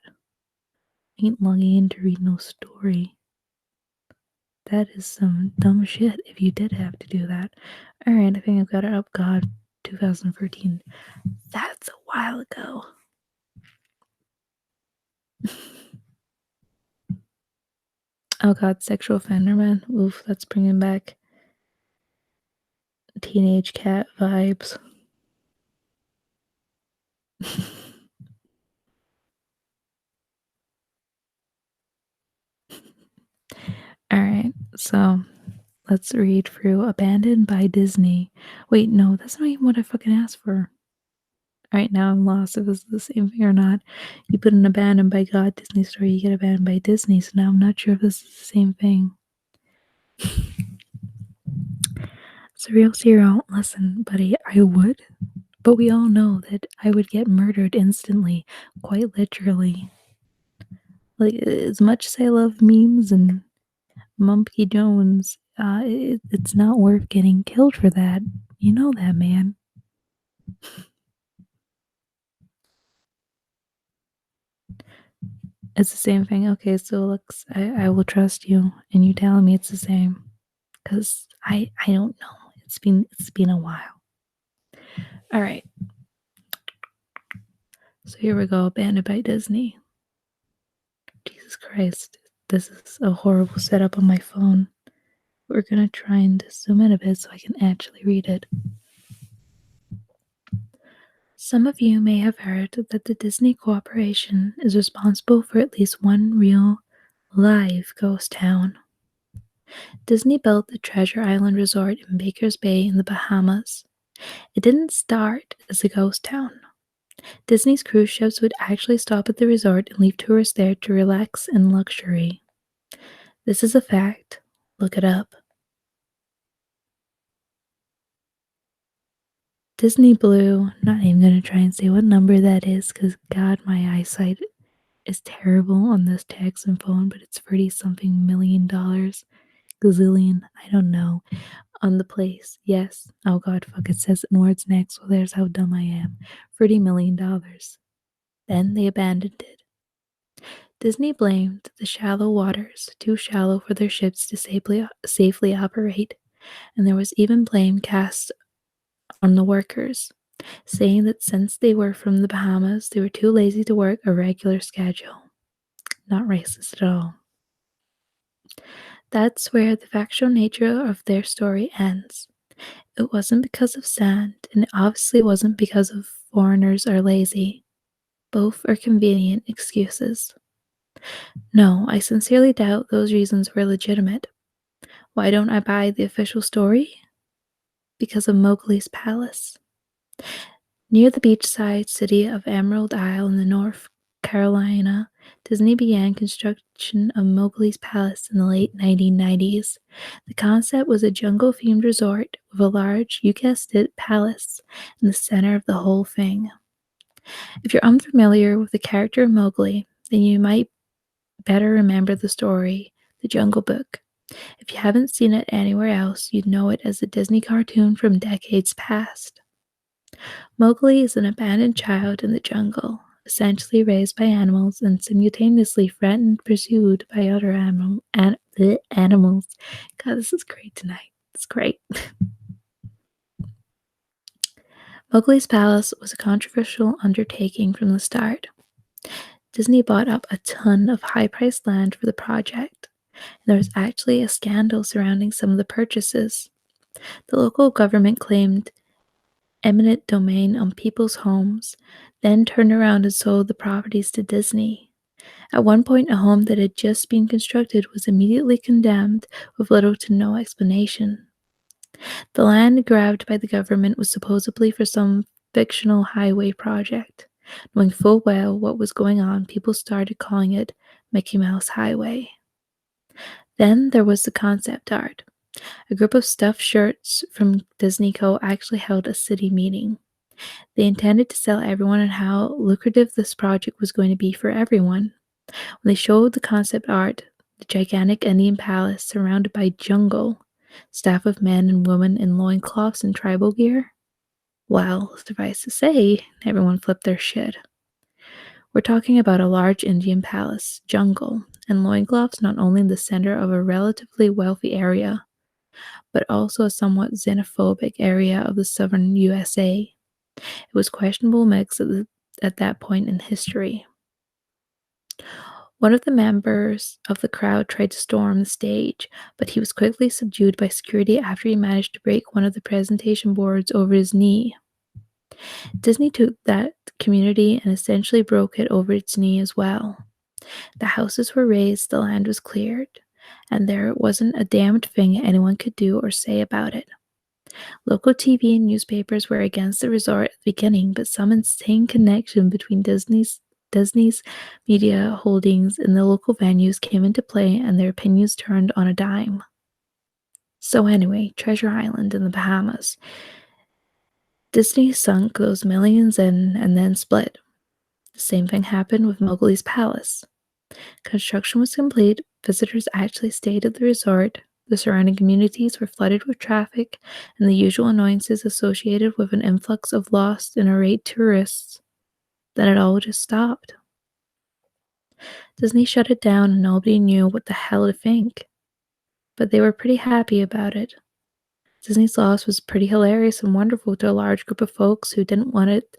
Ain't logging in to read no story. That is some dumb shit if you did have to do that. Alright, I think I've got it up. God, 2013. That's a while ago. Oh god, sexual offender man. Oof, that's bringing back teenage cat vibes. Alright, so let's read through Abandoned by Disney. Wait, no, that's not even what I fucking asked for. Alright, now I'm lost if this is the same thing or not. You put an Abandoned by God Disney story, you get Abandoned by Disney, so now I'm not sure if this is the same thing. Surreal Zero, listen, buddy, I would, but we all know that I would get murdered instantly, quite literally. Like, as much as I love memes and Mumpy Jones, it's not worth getting killed for that. You know that, man. It's the same thing. Okay, so looks, I will trust you, and you telling me it's the same, cause I don't know. It's been a while. All right, so here we go. Abandoned by Disney. Jesus Christ, this is a horrible setup on my phone. We're gonna try and zoom in a bit so I can actually read it. Some of you may have heard that the Disney Corporation is responsible for at least one real, live ghost town. Disney built the Treasure Island Resort in Baker's Bay in the Bahamas. It didn't start as a ghost town. Disney's cruise ships would actually stop at the resort and leave tourists there to relax in luxury. This is a fact. Look it up. Disney Blue, not even going to try and say what number that is because, God, my eyesight is terrible on this text and phone, but it's 30 something million dollars. Gazillion, I don't know. On the place, yes. Oh God, fuck, it says in words next. Well, there's how dumb I am. $30 million. Then they abandoned it. Disney blamed the shallow waters, too shallow for their ships to safely operate, and there was even blame cast on the workers, saying that since they were from the Bahamas, they were too lazy to work a regular schedule. Not racist at all. That's where the factual nature of their story ends. It wasn't because of sand, and it obviously wasn't because of foreigners are lazy. Both are convenient excuses. No, I sincerely doubt those reasons were legitimate. Why don't I buy the official story? Because of Mowgli's palace. Near the beachside city of Emerald Isle in the North Carolina, Disney began construction of Mowgli's Palace in the late 1990s. The concept was a jungle-themed resort with a large, you guessed it, palace in the center of the whole thing. If you're unfamiliar with the character of Mowgli, then you might better remember the story, The Jungle Book. If you haven't seen it anywhere else, you'd know it as a Disney cartoon from decades past. Mowgli is an abandoned child in the jungle, essentially raised by animals and simultaneously threatened and pursued by other animals. God, this is great tonight. It's great. Mowgli's palace was a controversial undertaking from the start. Disney bought up a ton of high-priced land for the project, and there was actually a scandal surrounding some of the purchases. The local government claimed eminent domain on people's homes, then turned around and sold the properties to Disney. At one point, a home that had just been constructed was immediately condemned with little to no explanation. The land grabbed by the government was supposedly for some fictional highway project. Knowing full well what was going on, people started calling it Mickey Mouse Highway. Then there was the concept art. A group of stuffed shirts from Disney Co. actually held a city meeting. They intended to sell everyone on how lucrative this project was going to be for everyone. When they showed the concept art, the gigantic Indian palace surrounded by jungle, staff of men and women in loincloths and tribal gear, well, suffice to say, everyone flipped their shit. We're talking about a large Indian palace, jungle, and loincloths not only in the center of a relatively wealthy area, but also a somewhat xenophobic area of the southern USA. It was questionable mix at that point in history. One of the members of the crowd tried to storm the stage, but he was quickly subdued by security after he managed to break one of the presentation boards over his knee. Disney took that community and essentially broke it over its knee as well. The houses were razed, the land was cleared, and there wasn't a damned thing anyone could do or say about it. Local TV and newspapers were against the resort at the beginning, but some insane connection between Disney's media holdings and the local venues came into play and their opinions turned on a dime. So anyway, Treasure Island in the Bahamas. Disney sunk those millions in and then split. The same thing happened with Mowgli's Palace. Construction was complete, visitors actually stayed at the resort, the surrounding communities were flooded with traffic, and the usual annoyances associated with an influx of lost and irate tourists. Then it all just stopped. Disney shut it down and nobody knew what the hell to think. But they were pretty happy about it. Disney's loss was pretty hilarious and wonderful to a large group of folks who didn't want it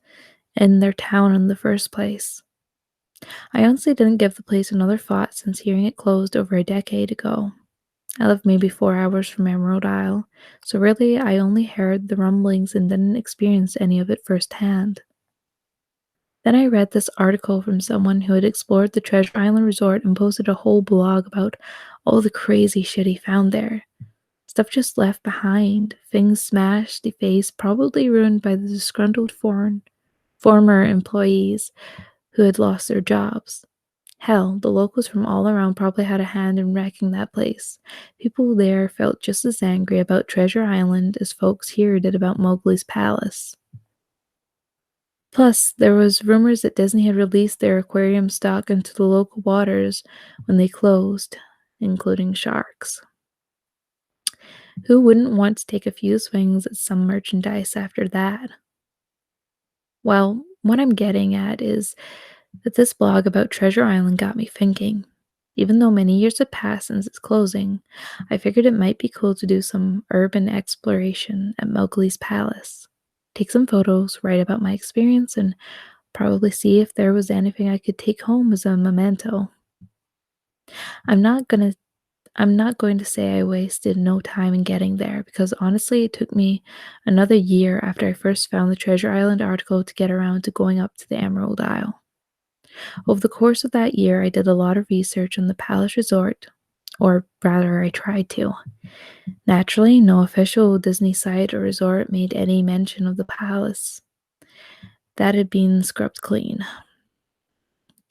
in their town in the first place. I honestly didn't give the place another thought since hearing it closed over a decade ago. I live maybe 4 hours from Emerald Isle, so really I only heard the rumblings and didn't experience any of it firsthand. Then I read this article from someone who had explored the Treasure Island resort and posted a whole blog about all the crazy shit he found there. Stuff just left behind, things smashed, defaced, probably ruined by the disgruntled former employees who had lost their jobs. Hell, the locals from all around probably had a hand in wrecking that place. People there felt just as angry about Treasure Island as folks here did about Mowgli's Palace. Plus, there was rumors that Disney had released their aquarium stock into the local waters when they closed, including sharks. Who wouldn't want to take a few swings at some merchandise after that? Well, what I'm getting at is that this blog about Treasure Island got me thinking. Even though many years have passed since its closing, I figured it might be cool to do some urban exploration at Mowgli's Palace. Take some photos, write about my experience, and probably see if there was anything I could take home as a memento. I'm not gonna I'm not going to say I wasted no time in getting there because honestly it took me another year after I first found the Treasure Island article to get around to going up to the Emerald Isle. Over the course of that year, I did a lot of research on the Palace Resort, or rather, I tried to. Naturally, no official Disney site or resort made any mention of the palace. That had been scrubbed clean.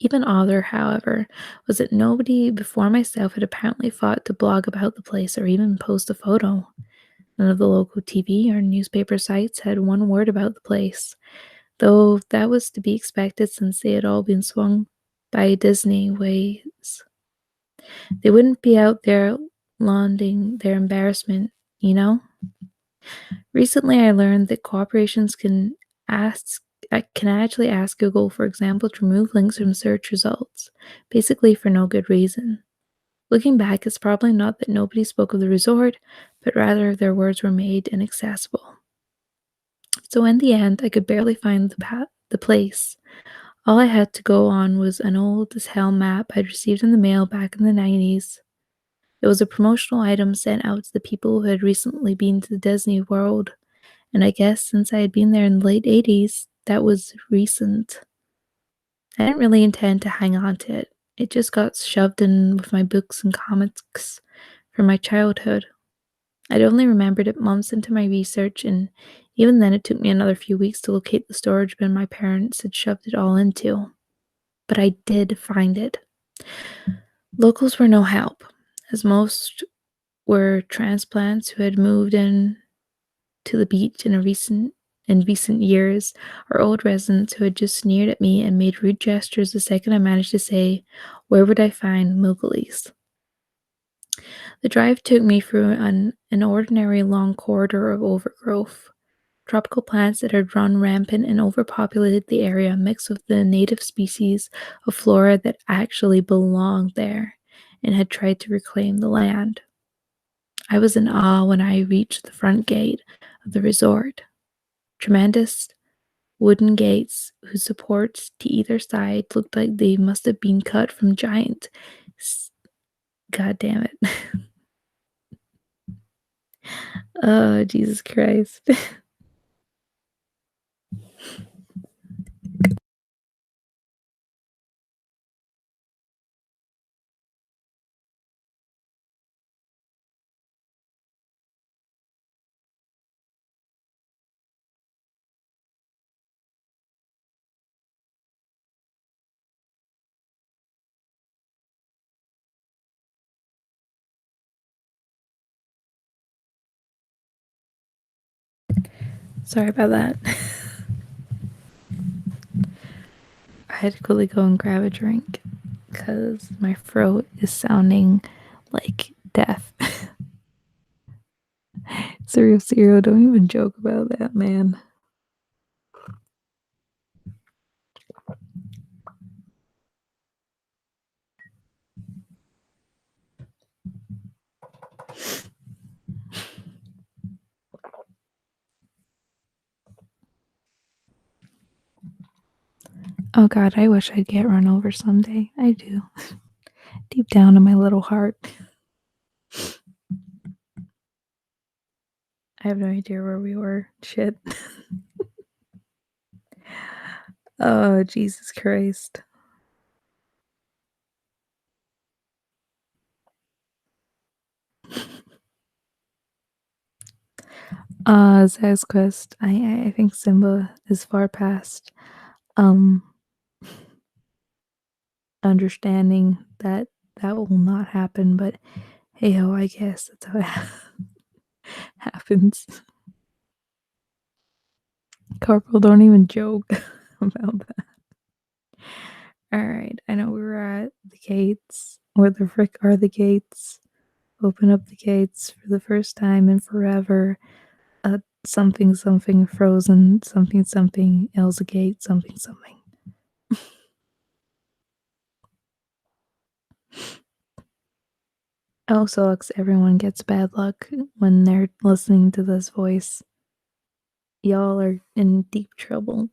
Even odder, however, was that nobody before myself had apparently thought to blog about the place or even post a photo. None of the local TV or newspaper sites had one word about the place, though that was to be expected since they had all been swung by Disney ways. They wouldn't be out there lauding their embarrassment, you know? Recently, I learned that corporations can actually ask Google, for example, to remove links from search results, basically for no good reason. Looking back, it's probably not that nobody spoke of the resort, but rather their words were made inaccessible. So in the end, I could barely find the place. All I had to go on was an old as hell map I'd received in the mail back in the 90s. It was a promotional item sent out to the people who had recently been to the Disney World, and I guess since I had been there in the late 80s, that was recent. I didn't really intend to hang on to it. It just got shoved in with my books and comics from my childhood. I'd only remembered it months into my research, and even then it took me another few weeks to locate the storage bin my parents had shoved it all into. But I did find it. Locals were no help. as most were transplants who had moved in to the beach in recent years, or old residents who had just sneered at me and made rude gestures the second I managed to say, "Where would I find Moogalies?" The drive took me through an ordinary long corridor of overgrowth. Tropical plants that had run rampant and overpopulated the area mixed with the native species of flora that actually belonged there and had tried to reclaim the land. I was in awe when I reached the front gate of the resort. Tremendous wooden gates whose supports to either side looked like they must have been cut from giant. God damn it. Oh, Jesus Christ. Sorry about that. I had to quickly go and grab a drink because my throat is sounding like death. Cereal, don't even joke about that, man. Oh god, I wish I'd get run over someday. I do. Deep down in my little heart. I have no idea where we were. Shit. Oh, Jesus Christ. Zag's Quest. I think Simba is far past um understanding that that will not happen, but hey ho, I guess that's how it happens. Corporal, don't even joke about that. Alright, I know we were at the gates. Where the frick are the gates? Open up the gates for the first time in forever. Something something frozen, something something, Elsa Gate, something something. Oh, sucks. Everyone gets bad luck when they're listening to this voice. Y'all are in deep trouble.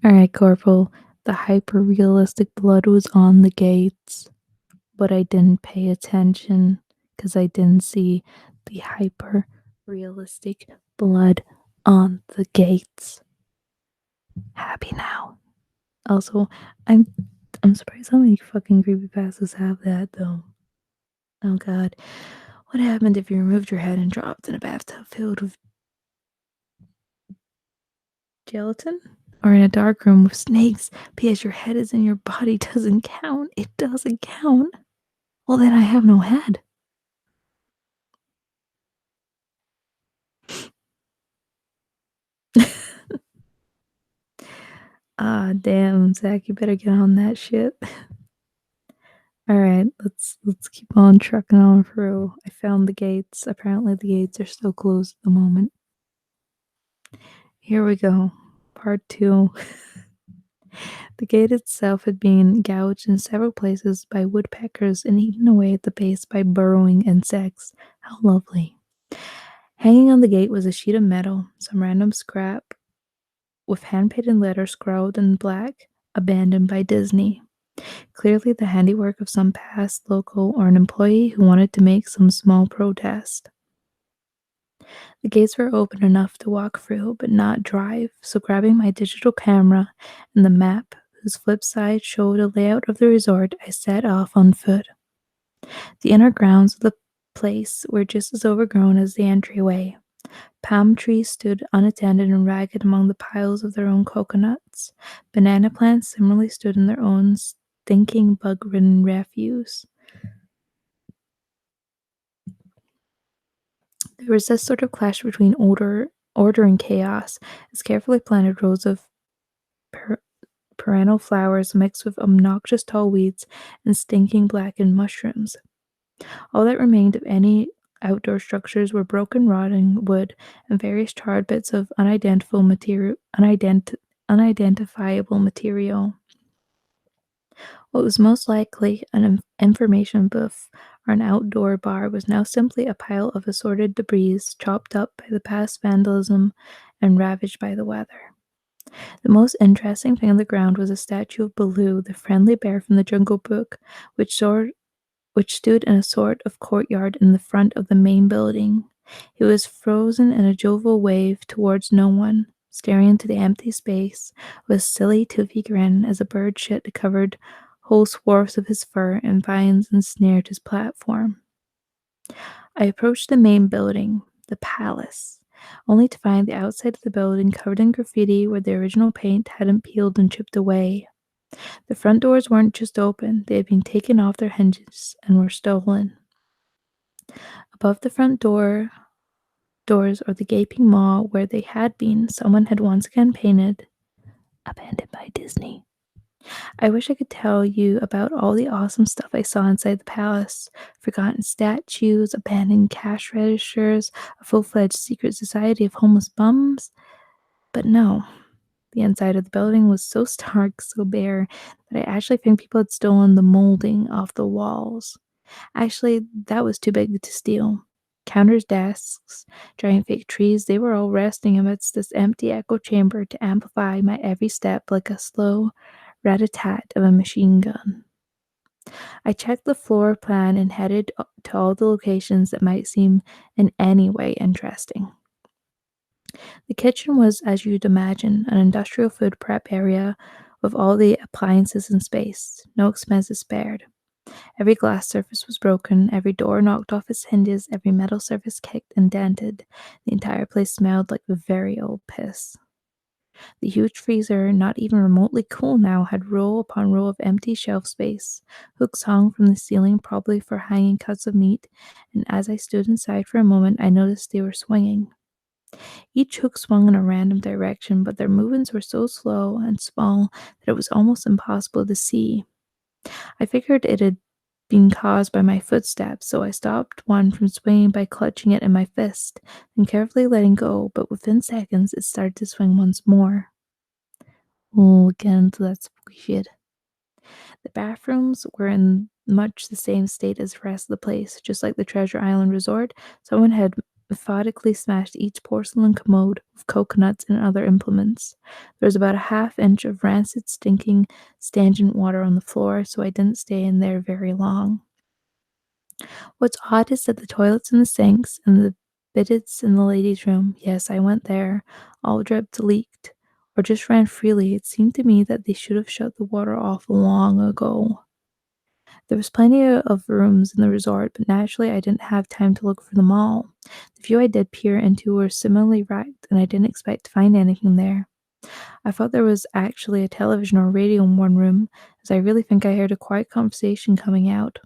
Alright, Corporal. The hyper realistic blood was on the gates, but I didn't pay attention because I didn't see the hyper realistic blood on the gates. Happy now. Also, I'm surprised how many fucking creepypastas have that though. Oh god. What happened if you removed your head and dropped in a bathtub filled with gelatin? Or in a dark room with snakes? P.S. Your head is in your body doesn't count. It doesn't count. Well, then I have no head. Ah, damn, Zach, you better get on that shit. Alright, let's keep on trucking on through. I found the gates. Apparently the gates are still closed at the moment. Here we go. Part 2. The gate itself had been gouged in several places by woodpeckers and eaten away at the base by burrowing insects. How lovely. Hanging on the gate was a sheet of metal, some random scrap, with hand-painted letters scrawled in black, abandoned by Disney. Clearly the handiwork of some past local or an employee who wanted to make some small protest. The gates were open enough to walk through, but not drive, so grabbing my digital camera and the map, whose flip side showed a layout of the resort, I set off on foot. The inner grounds of the place were just as overgrown as the entryway. Palm trees stood unattended and ragged among the piles of their own coconuts. Banana plants similarly stood in their own stinking bug ridden refuse. There was this sort of clash between order and chaos, as carefully planted rows of per- perennial flowers mixed with obnoxious tall weeds and stinking blackened mushrooms. All that remained of any outdoor structures were broken, rotting wood and various charred bits of unidentifiable material. What was most likely an information booth or an outdoor bar was now simply a pile of assorted debris chopped up by the past vandalism and ravaged by the weather. The most interesting thing on the ground was a statue of Baloo, the friendly bear from the Jungle Book, which stood in a sort of courtyard in the front of the main building. He was frozen in a jovial wave towards no one, staring into the empty space with a silly toothy grin as a bird shit covered whole swaths of his fur and vines and snared his platform. I approached the main building, the palace, only to find the outside of the building covered in graffiti where the original paint hadn't peeled and chipped away. The front doors weren't just open, they had been taken off their hinges and were stolen. Above the front doors or the gaping maw where they had been, someone had once again painted abandoned by Disney. I wish I could tell you about all the awesome stuff I saw inside the palace. Forgotten statues, abandoned cash registers, a full-fledged secret society of homeless bums. But no, the inside of the building was so stark, so bare, that I actually think people had stolen the molding off the walls. Actually, that was too big to steal. Counters, desks, giant fake trees, they were all resting amidst this empty echo chamber to amplify my every step like a slow rat-a-tat of a machine gun. I checked the floor plan and headed to all the locations that might seem in any way interesting. The kitchen was, as you'd imagine, an industrial food prep area with all the appliances in space, no expenses spared. Every glass surface was broken, every door knocked off its hinges, every metal surface kicked and dented. The entire place smelled like very old piss. The huge freezer, not even remotely cool now, had row upon row of empty shelf space. Hooks hung from the ceiling, probably for hanging cuts of meat, and as I stood inside for a moment, I noticed they were swinging. Each hook swung in a random direction, but their movements were so slow and small that it was almost impossible to see. I figured it had been caused by my footsteps, so I stopped one from swinging by clutching it in my fist and carefully letting go, but within seconds it started to swing once more. Oh, again into that spooky shit. The bathrooms were in much the same state as the rest of the place. Just like the Treasure Island resort, someone had methodically smashed each porcelain commode with coconuts and other implements. There was about a half-inch of rancid, stinking, stagnant water on the floor, so I didn't stay in there very long. What's odd is that the toilets and the sinks and the bidets in the ladies' room, yes, I went there, all dripped, leaked, or just ran freely. It seemed to me that they should have shut the water off long ago. There was plenty of rooms in the resort, but naturally I didn't have time to look for them all. The few I did peer into were similarly wrecked, and I didn't expect to find anything there. I thought there was actually a television or radio in one room, as I really think I heard a quiet conversation coming out,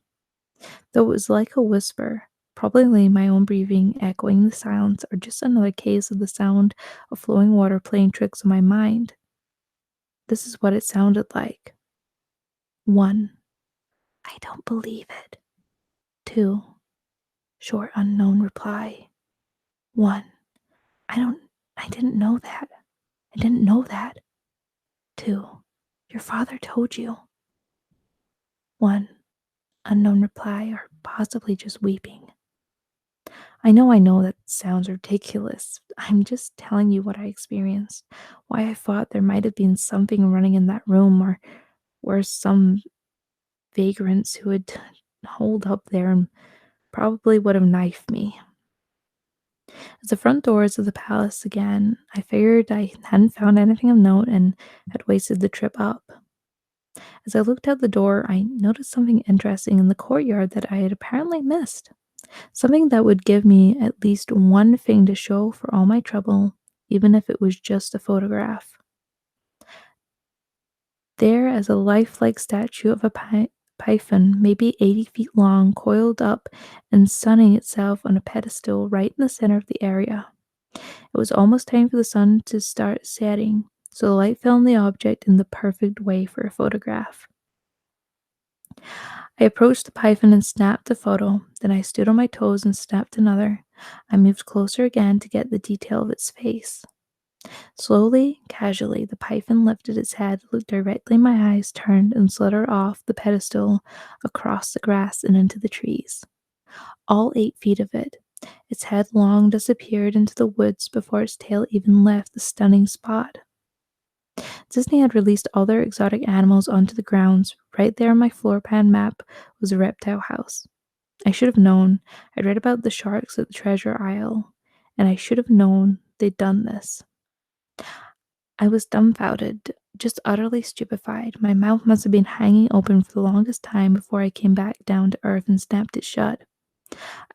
though it was like a whisper, probably my own breathing echoing the silence, or just another case of the sound of flowing water playing tricks on my mind. This is what it sounded like. 1. I don't believe it. 2. Short unknown reply. 1. I don't I didn't know that. I didn't know that. 2. Your father told you. 1. Unknown reply, or possibly just weeping. I know that sounds ridiculous. I'm just telling you what I experienced. Why I thought there might have been something running in that room, or were some vagrants who had holed up there and probably would have knifed me. As the front doors of the palace again, I figured I hadn't found anything of note and had wasted the trip up. As I looked out the door, I noticed something interesting in the courtyard that I had apparently missed. Something that would give me at least one thing to show for all my trouble, even if it was just a photograph. There, as a lifelike statue of a python, maybe 80 feet long, coiled up and sunning itself on a pedestal right in the center of the area. It was almost time for the sun to start setting, so the light fell on the object in the perfect way for a photograph. I approached the python and snapped a photo. Then I stood on my toes and snapped another. I moved closer again to get the detail of its face. Slowly, casually, the python lifted its head, looked directly in my eyes, turned, and slithered off the pedestal across the grass and into the trees. All 8 feet of it. Its head long disappeared into the woods before its tail even left the stunning spot. Disney had released all their exotic animals onto the grounds. Right there on my floor plan map was a reptile house. I should have known. I'd read about the sharks at the treasure isle, and I should have known they'd done this. I was dumbfounded, just utterly stupefied. My mouth must have been hanging open for the longest time before I came back down to earth and snapped it shut.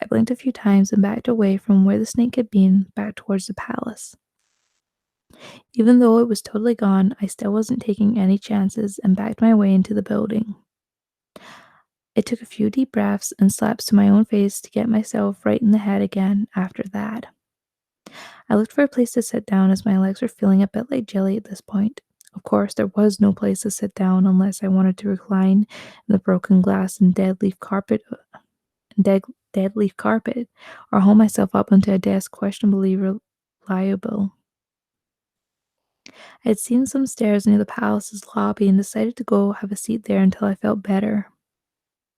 I blinked a few times and backed away from where the snake had been, back towards the palace. Even though it was totally gone, I still wasn't taking any chances and backed my way into the building. I took a few deep breaths and slaps to my own face to get myself right in the head again after that. I looked for a place to sit down as my legs were feeling a bit like jelly at this point. Of course, there was no place to sit down unless I wanted to recline in the broken glass and dead leaf carpet, or haul myself up onto a desk questionably reliable. I had seen some stairs near the palace's lobby and decided to go have a seat there until I felt better.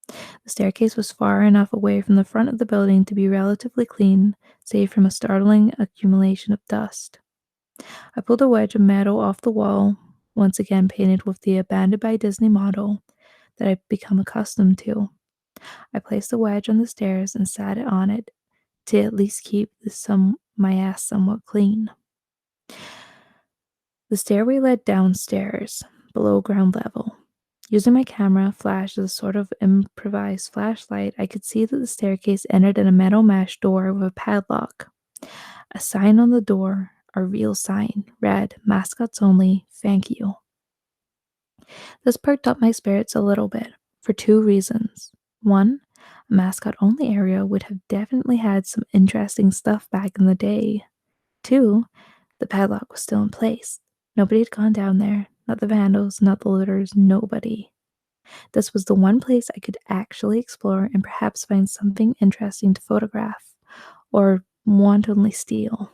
The staircase was far enough away from the front of the building to be relatively clean, save from a startling accumulation of dust. I pulled a wedge of metal off the wall, once again painted with the abandoned by Disney model that I'd become accustomed to. I placed the wedge on the stairs and sat it on it to at least keep my ass somewhat clean. The stairway led downstairs, below ground level. Using my camera flash as a sort of improvised flashlight, I could see that the staircase ended in a metal mesh door with a padlock. A sign on the door, a real sign, read, "Mascots only, thank you." This perked up my spirits a little bit, for two reasons. One, a mascot only area would have definitely had some interesting stuff back in the day. Two, the padlock was still in place. Nobody had gone down there, not the vandals, not the looters, nobody. This was the one place I could actually explore and perhaps find something interesting to photograph, or wantonly steal.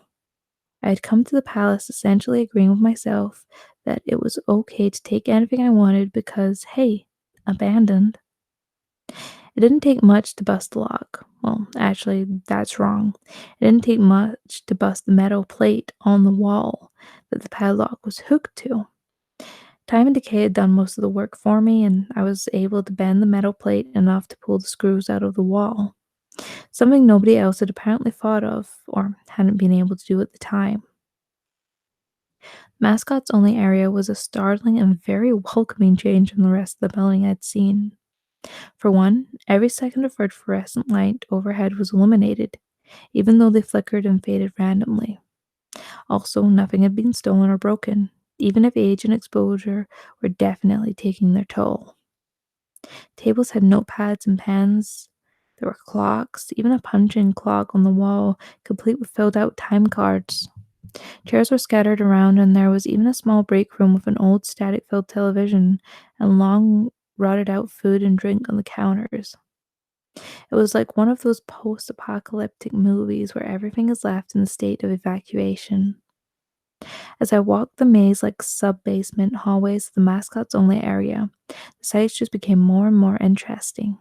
I had come to the palace essentially agreeing with myself that it was okay to take anything I wanted because, hey, abandoned. It didn't take much to bust the lock. Well, actually, that's wrong. It didn't take much to bust the metal plate on the wall that the padlock was hooked to. Time and decay had done most of the work for me, and I was able to bend the metal plate enough to pull the screws out of the wall, something nobody else had apparently thought of or hadn't been able to do at the time. Mascots only area was a startling and very welcoming change from the rest of the building I'd seen. For one, every second of red fluorescent light overhead was illuminated, even though they flickered and faded randomly. Also, nothing had been stolen or broken, even if age and exposure were definitely taking their toll. Tables had notepads and pens. There were clocks, even a punching clock on the wall, complete with filled out time cards. Chairs were scattered around, and there was even a small break room with an old static filled television and long rotted out food and drink on the counters. It was like one of those post apocalyptic movies where everything is left in a state of evacuation. As I walked the maze like sub basement hallways of the mascots only area, the sights just became more and more interesting.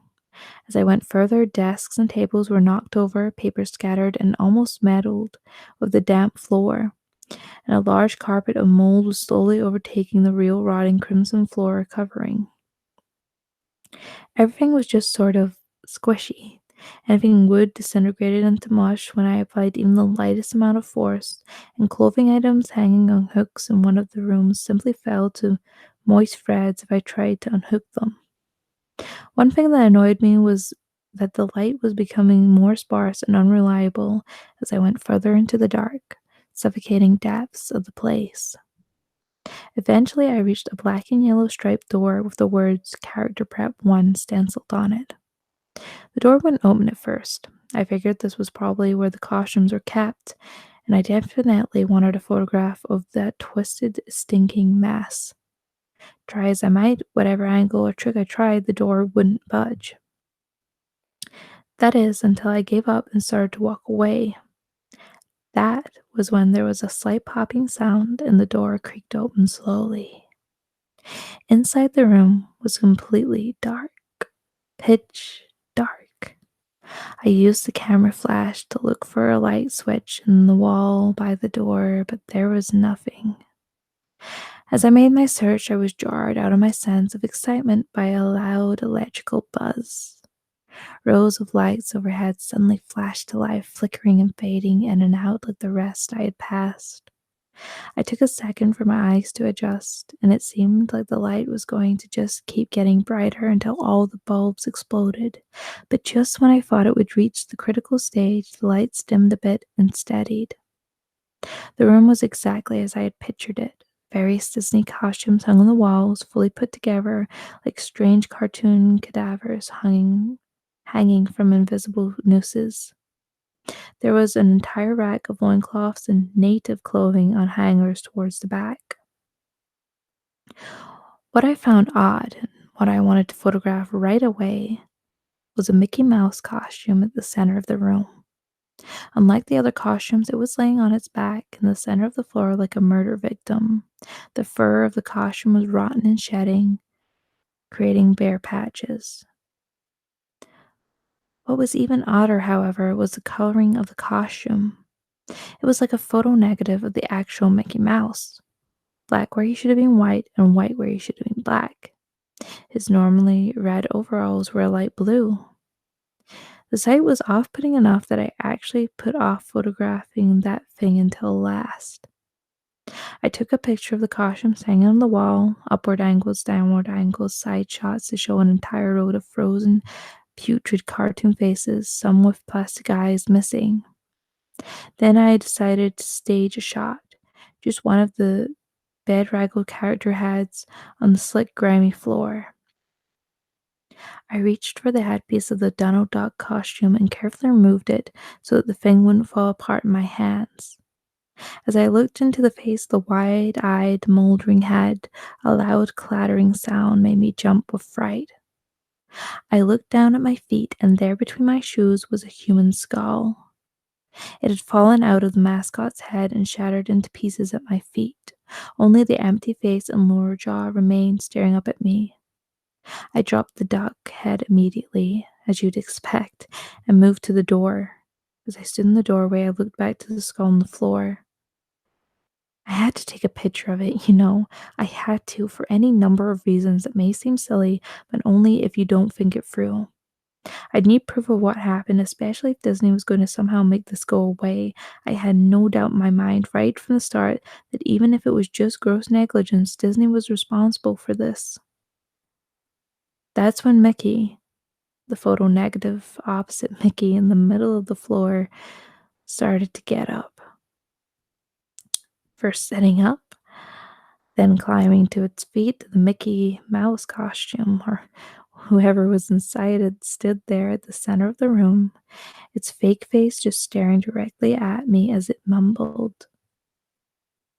As I went further, desks and tables were knocked over, papers scattered and almost meddled with the damp floor, and a large carpet of mold was slowly overtaking the real rotting crimson floor covering. Everything was just sort of squishy. Anything wood disintegrated into mush when I applied even the lightest amount of force, and clothing items hanging on hooks in one of the rooms simply fell to moist threads if I tried to unhook them. One thing that annoyed me was that the light was becoming more sparse and unreliable as I went further into the dark, suffocating depths of the place. Eventually, I reached a black and yellow striped door with the words Character Prep 1 stenciled on it. The door wouldn't open at first. I figured this was probably where the costumes were kept, and I definitely wanted a photograph of that twisted, stinking mess. Try as I might, whatever angle or trick I tried, the door wouldn't budge. That is, until I gave up and started to walk away. That was when there was a slight popping sound and the door creaked open slowly. Inside the room was completely dark, pitch dark. I used the camera flash to look for a light switch in the wall by the door, but there was nothing. As I made my search, I was jarred out of my sense of excitement by a loud electrical buzz. Rows of lights overhead suddenly flashed to life, flickering and fading in and out like the rest I had passed. I took a second for my eyes to adjust, and it seemed like the light was going to just keep getting brighter until all the bulbs exploded. But just when I thought it would reach the critical stage, the lights dimmed a bit and steadied. The room was exactly as I had pictured it. Various Disney costumes hung on the walls, fully put together, like strange cartoon cadavers hanging from invisible nooses. There was an entire rack of loincloths and native clothing on hangers towards the back. What I found odd, and what I wanted to photograph right away, was a Mickey Mouse costume at the center of the room. Unlike the other costumes, it was laying on its back in the center of the floor like a murder victim. The fur of the costume was rotten and shedding, creating bare patches. What was even odder, however, was the coloring of the costume. It was like a photo negative of the actual Mickey Mouse. Black where he should have been white, and white where he should have been black. His normally red overalls were a light blue. The sight was off putting enough that I actually put off photographing that thing until last. I took a picture of the costumes hanging on the wall, upward angles, downward angles, side shots to show an entire row of frozen, putrid cartoon faces, some with plastic eyes missing. Then I decided to stage a shot, just one of the bedraggled character heads on the slick, grimy floor. I reached for the headpiece of the Donald Duck costume and carefully removed it so that the thing wouldn't fall apart in my hands. As I looked into the face of the wide-eyed, moldering head, a loud clattering sound made me jump with fright. I looked down at my feet, and there between my shoes was a human skull. It had fallen out of the mascot's head and shattered into pieces at my feet. Only the empty face and lower jaw remained staring up at me. I dropped the duck head immediately, as you'd expect, and moved to the door. As I stood in the doorway, I looked back to the skull on the floor. I had to take a picture of it, you know. I had to, for any number of reasons that may seem silly, but only if you don't think it through. I'd need proof of what happened, especially if Disney was going to somehow make this go away. I had no doubt in my mind right from the start that even if it was just gross negligence, Disney was responsible for this. That's when Mickey, the photo negative opposite Mickey in the middle of the floor, started to get up. First sitting up, then climbing to its feet, the Mickey Mouse costume, or whoever was inside it, stood there at the center of the room, its fake face just staring directly at me as it mumbled.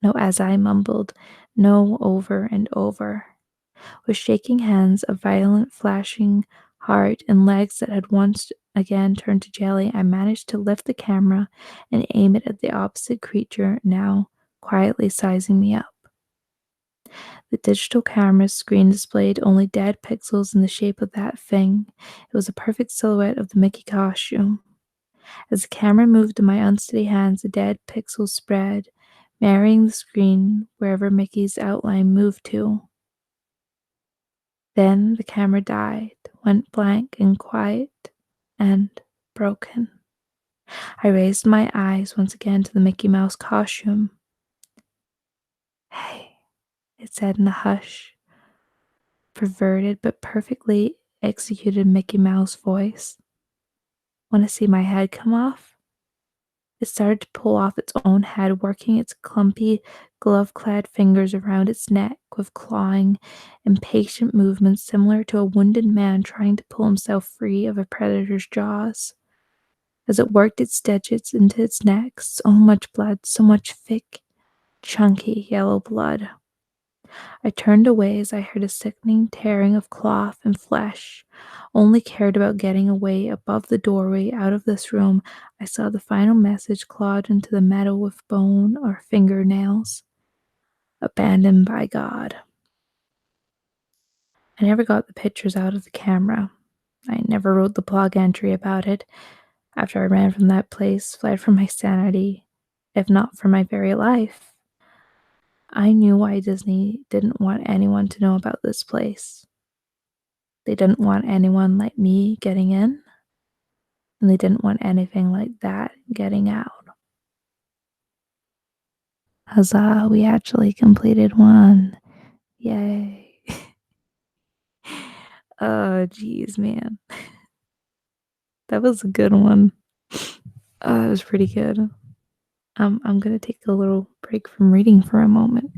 No, as I mumbled, no, over and over. With shaking hands, a violent flashing heart, and legs that had once again turned to jelly, I managed to lift the camera and aim it at the opposite creature, now quietly sizing me up. The digital camera's screen displayed only dead pixels in the shape of that thing. It was a perfect silhouette of the Mickey costume. As the camera moved in my unsteady hands, the dead pixels spread, marrying the screen wherever Mickey's outline moved to. Then the camera died, went blank and quiet and broken. I raised my eyes once again to the Mickey Mouse costume. Hey, it said in a hush, perverted but perfectly executed Mickey Mouse voice. Want to see my head come off? It started to pull off its own head, working its clumpy, glove clad fingers around its neck with clawing, impatient movements similar to a wounded man trying to pull himself free of a predator's jaws. As it worked its digits into its neck, so much blood, so much thick, chunky yellow blood. I turned away as I heard a sickening tearing of cloth and flesh. Only cared about getting away above the doorway out of this room. I saw the final message clawed into the metal with bone or fingernails. Abandoned by God. I never got the pictures out of the camera. I never wrote the blog entry about it. After I ran from that place, fled for my sanity, if not for my very life. I knew why Disney didn't want anyone to know about this place. They didn't want anyone like me getting in, and they didn't want anything like that getting out. Huzzah, we actually completed one. Yay. Oh, jeez, man. That was a good one. That was pretty good. I'm gonna take a little break from reading for a moment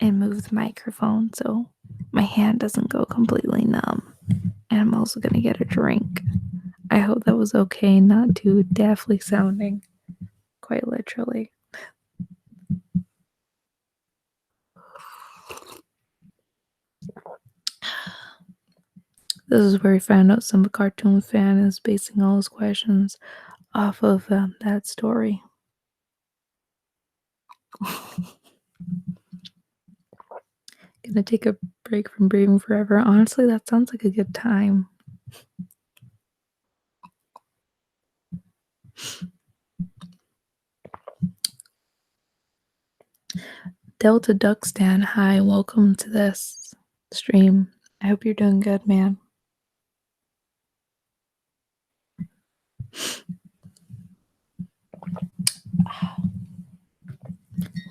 and move the microphone so my hand doesn't go completely numb. And I'm also gonna get a drink. I hope that was okay, not too deathly sounding, quite literally. This is where we found out some cartoon fan is basing all his questions off of that story. Gonna take a break from breathing forever. Honestly, that sounds like a good time. Delta Duckstan, hi, welcome to this stream. I hope you're doing good, man.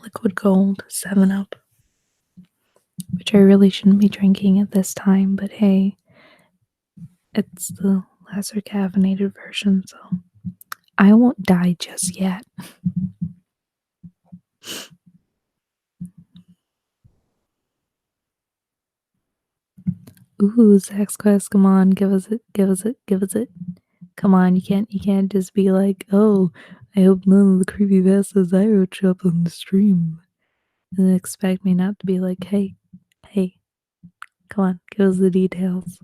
Liquid Gold, 7 Up, which I really shouldn't be drinking at this time, but hey, it's the lesser caffeinated version, so I won't die just yet. Ooh, Sex Quest, come on, give us it, give us it, give us it. Come on, you can't just be like, oh, I hope none of the creepypastas I wrote show up on the stream. And then expect me not to be like, hey, come on, give us the details.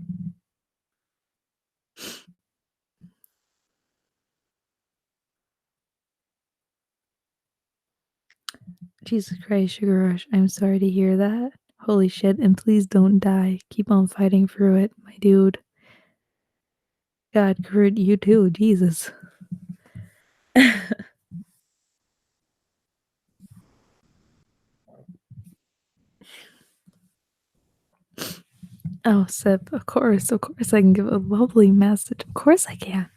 Jesus Christ, Sugar Rush, I'm sorry to hear that. Holy shit, and please don't die. Keep on fighting through it, my dude. God, Kurt, you too, Jesus. Oh, Sip, of course I can give a lovely message. Of course I can.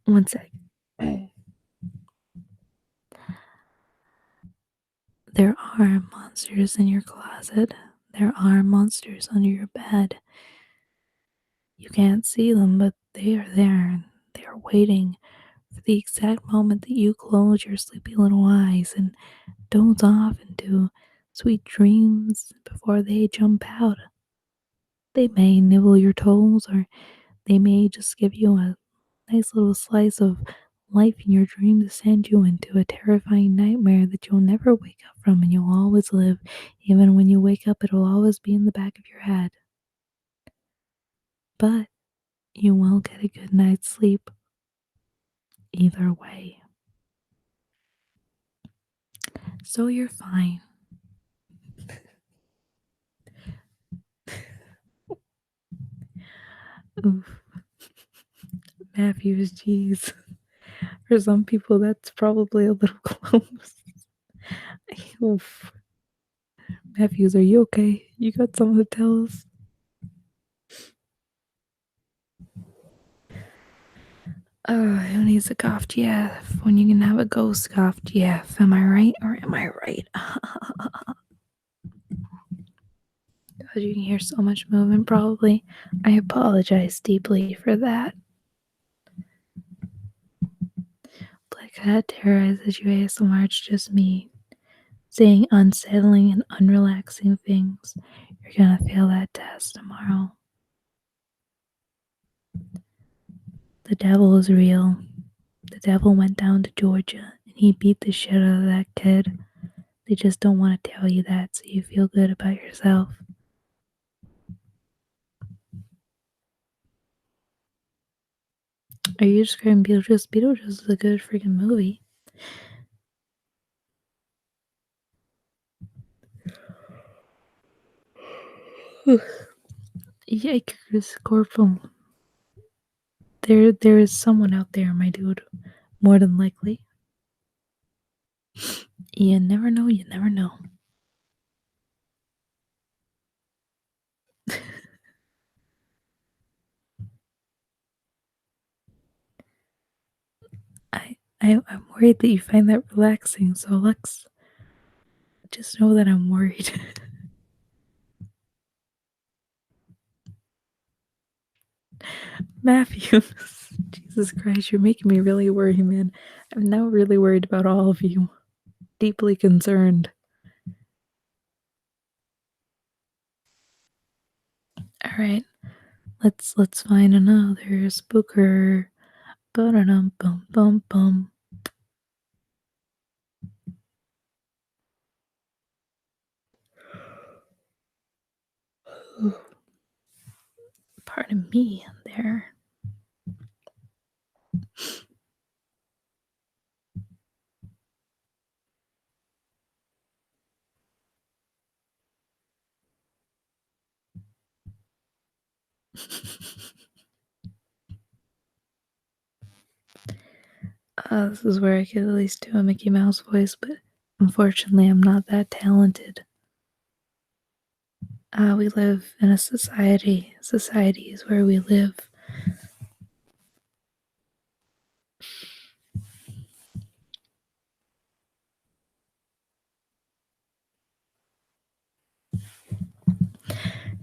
1 sec. There are monsters in your closet. There are monsters under your bed. You can't see them, but they are there and they are waiting for the exact moment that you close your sleepy little eyes and doze off into sweet dreams before they jump out. They may nibble your toes or they may just give you a nice little slice of life in your dream to send you into a terrifying nightmare that you'll never wake up from and you'll always live. Even when you wake up, it'll always be in the back of your head. But you will get a good night's sleep either way. So you're fine. Oof. Matthews, jeez. For some people, that's probably a little close. Oof. Matthews, are you okay? You got something to tell us? Who needs a cough GF when you can have a ghost cough GF? Am I right or am I right? God, you can hear so much movement, probably. I apologize deeply for that. cat terrorizes you ASMR, it's just me saying unsettling and unrelaxing things. You're gonna fail that test tomorrow. The devil is real. The devil went down to Georgia and he beat the shit out of that kid. They just don't want to tell you that so you feel good about yourself. Are you describing Beetlejuice? Beetlejuice is a good freaking movie. Yikers, Corporal. There is someone out there, my dude. More than likely. You never know, you never know. I'm worried that you find that relaxing, so let's just know that I'm worried. Matthews. Jesus Christ, you're making me really worry, man. I'm now really worried about all of you. Deeply concerned. Alright, let's find another spooker. Ba-da-dum bum bum bum. Pardon me there. This is where I could at least do a Mickey Mouse voice, but unfortunately I'm not that talented. We live in a society. Society is where we live.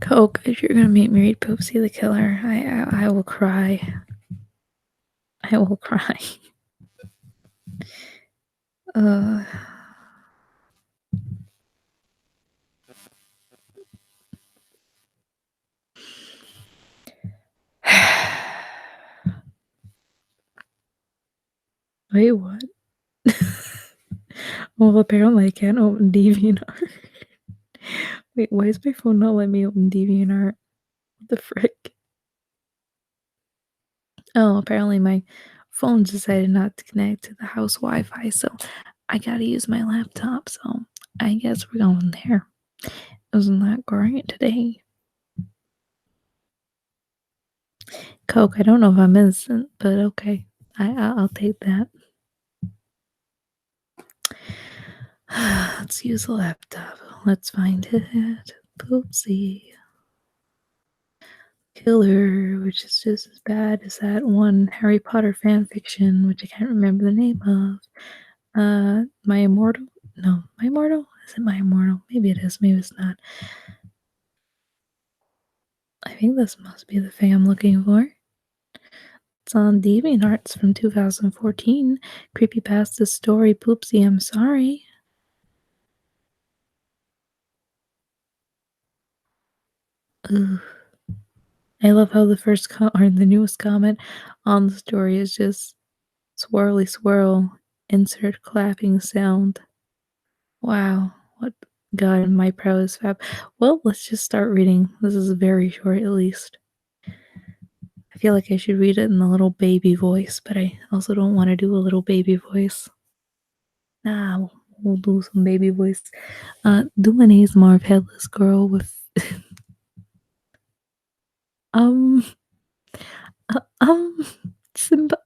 Coke, if you're gonna make me read Poopsie the Killer, I will cry. I will cry. Uh. Wait, what? Well, apparently I can't open DeviantArt. Wait, why is my phone not letting me open DeviantArt? What the frick? Oh, apparently my phone decided not to connect to the house Wi-Fi, so I gotta use my laptop, so I guess we're going there. Isn't that great today? Coke, I don't know if I'm innocent, but okay. I'll take that. Let's use the laptop. Let's find it. Poopsie. Killer, which is just as bad as that one Harry Potter fan fiction, which I can't remember the name of. My Immortal? No, My Immortal? Is it My Immortal? Maybe it is, maybe it's not. I think this must be the thing I'm looking for. It's on DeviantArt from 2014. Creepypasta story Poopsie, I'm sorry. Ugh. I love how the first or the newest comment on the story is just swirly swirl, insert clapping sound. Wow, what God, my pro is fab. Well, let's just start reading. This is very short, at least. I feel like I should read it in a little baby voice, but I also don't want to do a little baby voice. Nah, we'll do some baby voice. Do an ASMR of Headless Girl with um um Simba.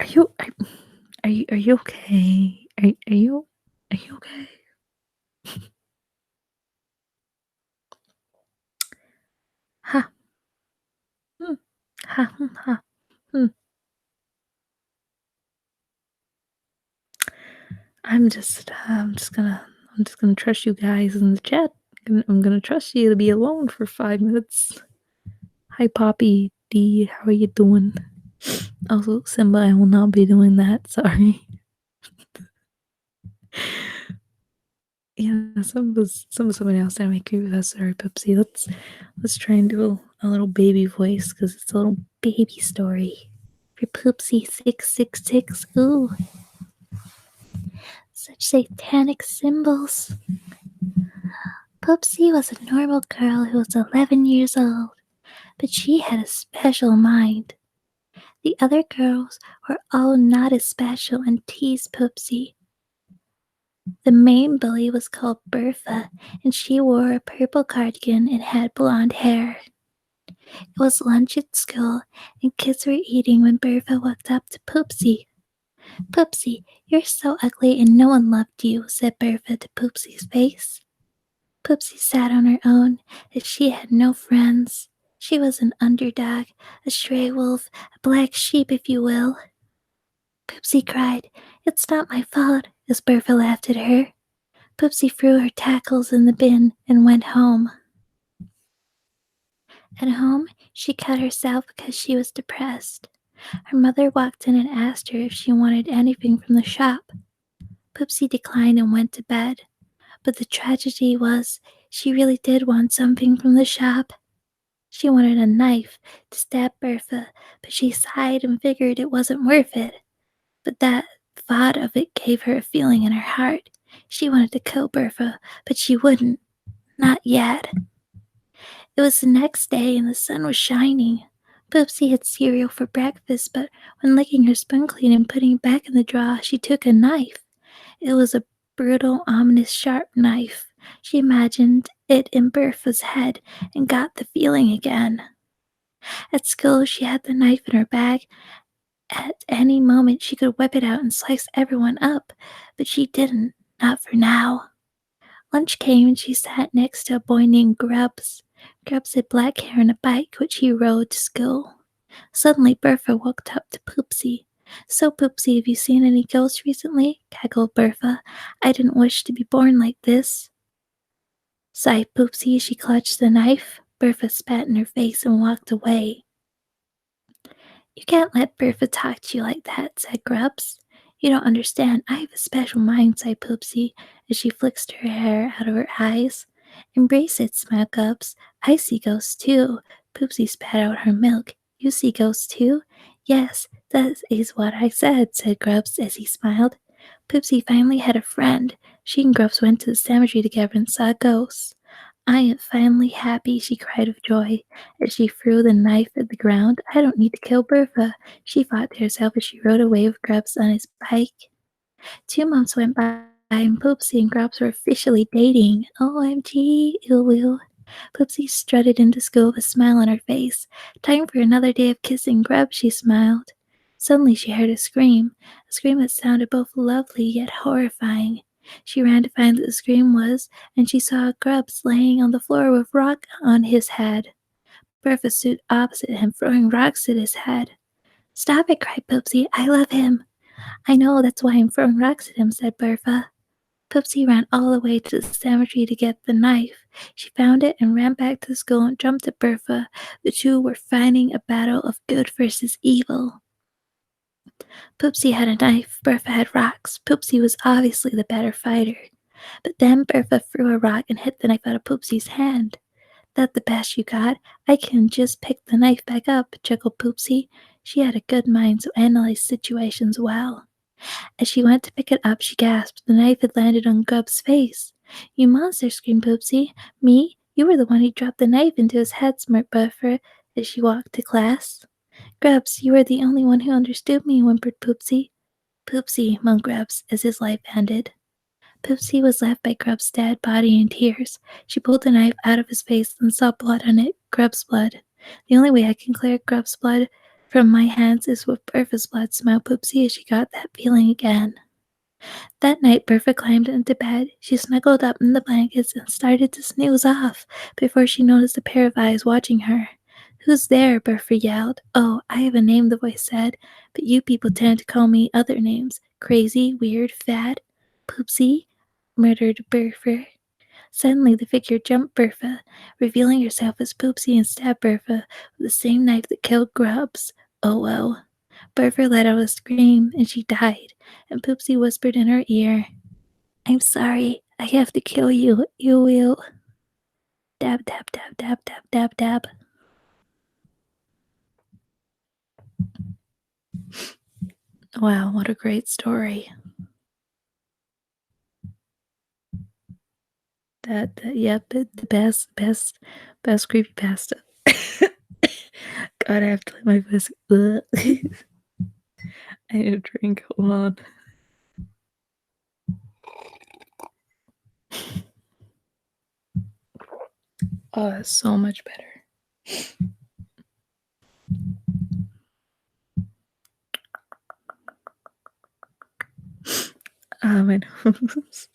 Are you are you okay? Are you okay? Ha. Hmm. Ha. Ha. Hmm. I'm just gonna trust you guys in the chat. I'm gonna trust you to be alone for 5 minutes. Hi, Poppy. D, how are you doing? Also, Simba, I will not be doing that. Sorry. Yeah, Simba's someone else that make creepypasta. Sorry, Poopsie. Let's try and do a little baby voice because it's a little baby story for Poopsie 666. Ooh, such satanic symbols. Poopsie was a normal girl who was 11 years old, but she had a special mind. The other girls were all not as special and teased Poopsie. The main bully was called Bertha, and she wore a purple cardigan and had blonde hair. It was lunch at school, and kids were eating when Bertha walked up to Poopsie. Poopsie, you're so ugly and no one loved you, said Bertha to Poopsie's face. Poopsie sat on her own, as she had no friends. She was an underdog, a stray wolf, a black sheep, if you will. Poopsie cried, "It's not my fault," as Bertha laughed at her. Poopsie threw her tackles in the bin and went home. At home, she cut herself because she was depressed. Her mother walked in and asked her if she wanted anything from the shop. Poopsie declined and went to bed. But the tragedy was, she really did want something from the shop. She wanted a knife to stab Bertha, but she sighed and figured it wasn't worth it. But that thought of it gave her a feeling in her heart. She wanted to kill Bertha, but she wouldn't. Not yet. It was the next day and the sun was shining. Poopsie had cereal for breakfast, but when licking her spoon clean and putting it back in the drawer, she took a knife. It was a brutal, ominous, sharp knife. She imagined it in Bertha's head and got the feeling again. At school, she had the knife in her bag. At any moment, she could whip it out and slice everyone up, but she didn't, not for now. Lunch came and she sat next to a boy named Grubs. Grubs had black hair and a bike which he rode to school. Suddenly Bertha walked up to Poopsie. "So, Poopsie, have you seen any ghosts recently?" cackled Bertha. "I didn't wish to be born like this." Sighed Poopsie as she clutched the knife. Bertha spat in her face and walked away. "You can't let Bertha talk to you like that," said Grubs. "You don't understand. I have a special mind," sighed Poopsie as she flicked her hair out of her eyes. "Embrace it," smiled Grubs. "I see ghosts too." Poopsie spat out her milk. "You see ghosts too?" "Yes, that is what I said Grubs as he smiled. Poopsie finally had a friend. She and Grubs went to the cemetery together and saw ghosts. "I am finally happy," she cried with joy as she threw the knife at the ground. "I don't need to kill Bertha," she thought to herself as she rode away with Grubs on his bike. 2 months went by and Poopsie and Grubs were officially dating. OMG, ew. Poopsie strutted into school with a smile on her face. "Time for another day of kissing Grubs," she smiled. Suddenly she heard a scream that sounded both lovely yet horrifying. She ran to find what the scream was, and she saw Grubs laying on the floor with rock on his head. Bertha stood opposite him, throwing rocks at his head. "Stop it," cried Poopsie. "I love him." "I know, that's why I'm throwing rocks at him," said Bertha. Poopsie ran all the way to the cemetery to get the knife. She found it and ran back to school and jumped at Bertha. The two were fighting a battle of good versus evil. Poopsie had a knife, Bertha had rocks. Poopsie was obviously the better fighter. But then Bertha threw a rock and hit the knife out of Poopsie's hand. "That the best you got? I can just pick the knife back up," chuckled Poopsie. She had a good mind to analyze situations well. As she went to pick it up, she gasped. The knife had landed on Grub's face. "You monster!" screamed Poopsie. "Me? You were the one who dropped the knife into his head," smirked Bertha as she walked to class. "Grubs, you are the only one who understood me," whimpered Poopsie. "Poopsie," moaned Grubs as his life ended. Poopsie was left by Grub's dead body in tears. She pulled the knife out of his face and saw blood on it, Grub's blood. "The only way I can clear Grub's blood from my hands is with Bertha's blood," smiled Poopsie as she got that feeling again. That night, Bertha climbed into bed. She snuggled up in the blankets and started to snooze off before she noticed a pair of eyes watching her. "Who's there?" Bertha yelled. "Oh, I have a name," the voice said, "but you people tend to call me other names. Crazy, weird, fat." "Poopsie," murmured Bertha. Suddenly, the figure jumped Bertha, revealing herself as Poopsie and stabbed Bertha with the same knife that killed Grubs. Oh well. Bertha let out a scream, and she died, and Poopsie whispered in her ear, I'm sorry, I have to kill you. You will. Dab, dab, dab, dab, dab, dab, dab. Wow, what a great story. Yep, the best creepypasta. God, I have to let my voice. I need a drink. Hold on. Oh, that's so much better. My nose.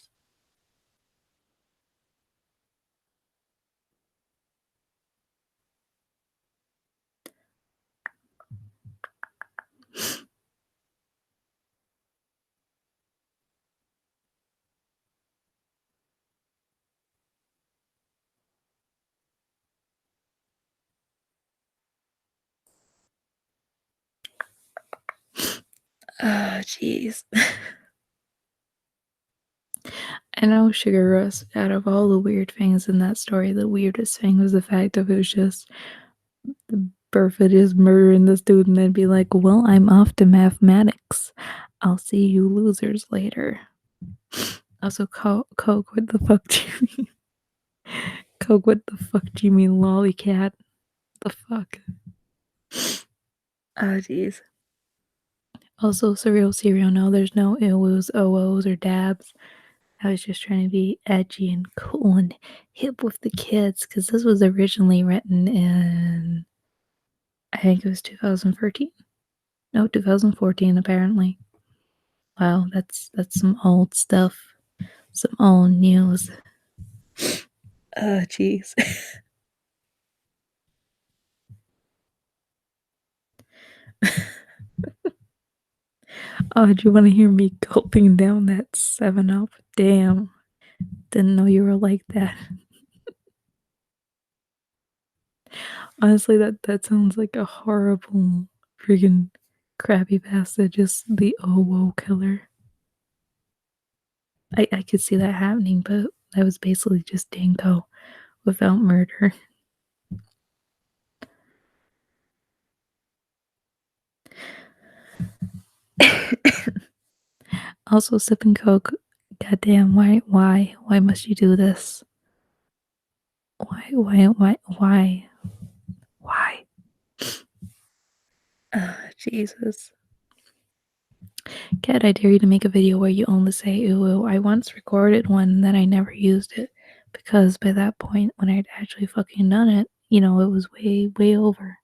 Oh, jeez. I know Sugar Rush, out of all the weird things in that story, the weirdest thing was the fact of it was just the Bertha just murdering this dude and then be like, well, I'm off to mathematics. I'll see you losers later. Also, Coke, what the fuck do you mean? Coke, what the fuck do you mean, lollycat? The fuck? Oh, jeez. Also, cereal, no, there's no iwos, owos, or dabs. I was just trying to be edgy and cool and hip with the kids because this was originally written in, I think it was 2013. No, 2014 apparently. Wow, that's some old stuff, some old news. Oh, jeez. Oh, do you want to hear me gulping down that 7 Up? Damn, didn't know you were like that. Honestly, that sounds like a horrible freaking crappy pasta, just the owo killer. I could see that happening, but that was basically just Danko without murder. Also, sipping Coke. Goddamn, why must you do this? Why? Jesus. Cat, I dare you to make a video where you only say ooh ooh. I once recorded one and then I never used it because by that point, when I'd actually fucking done it, you know, it was way over.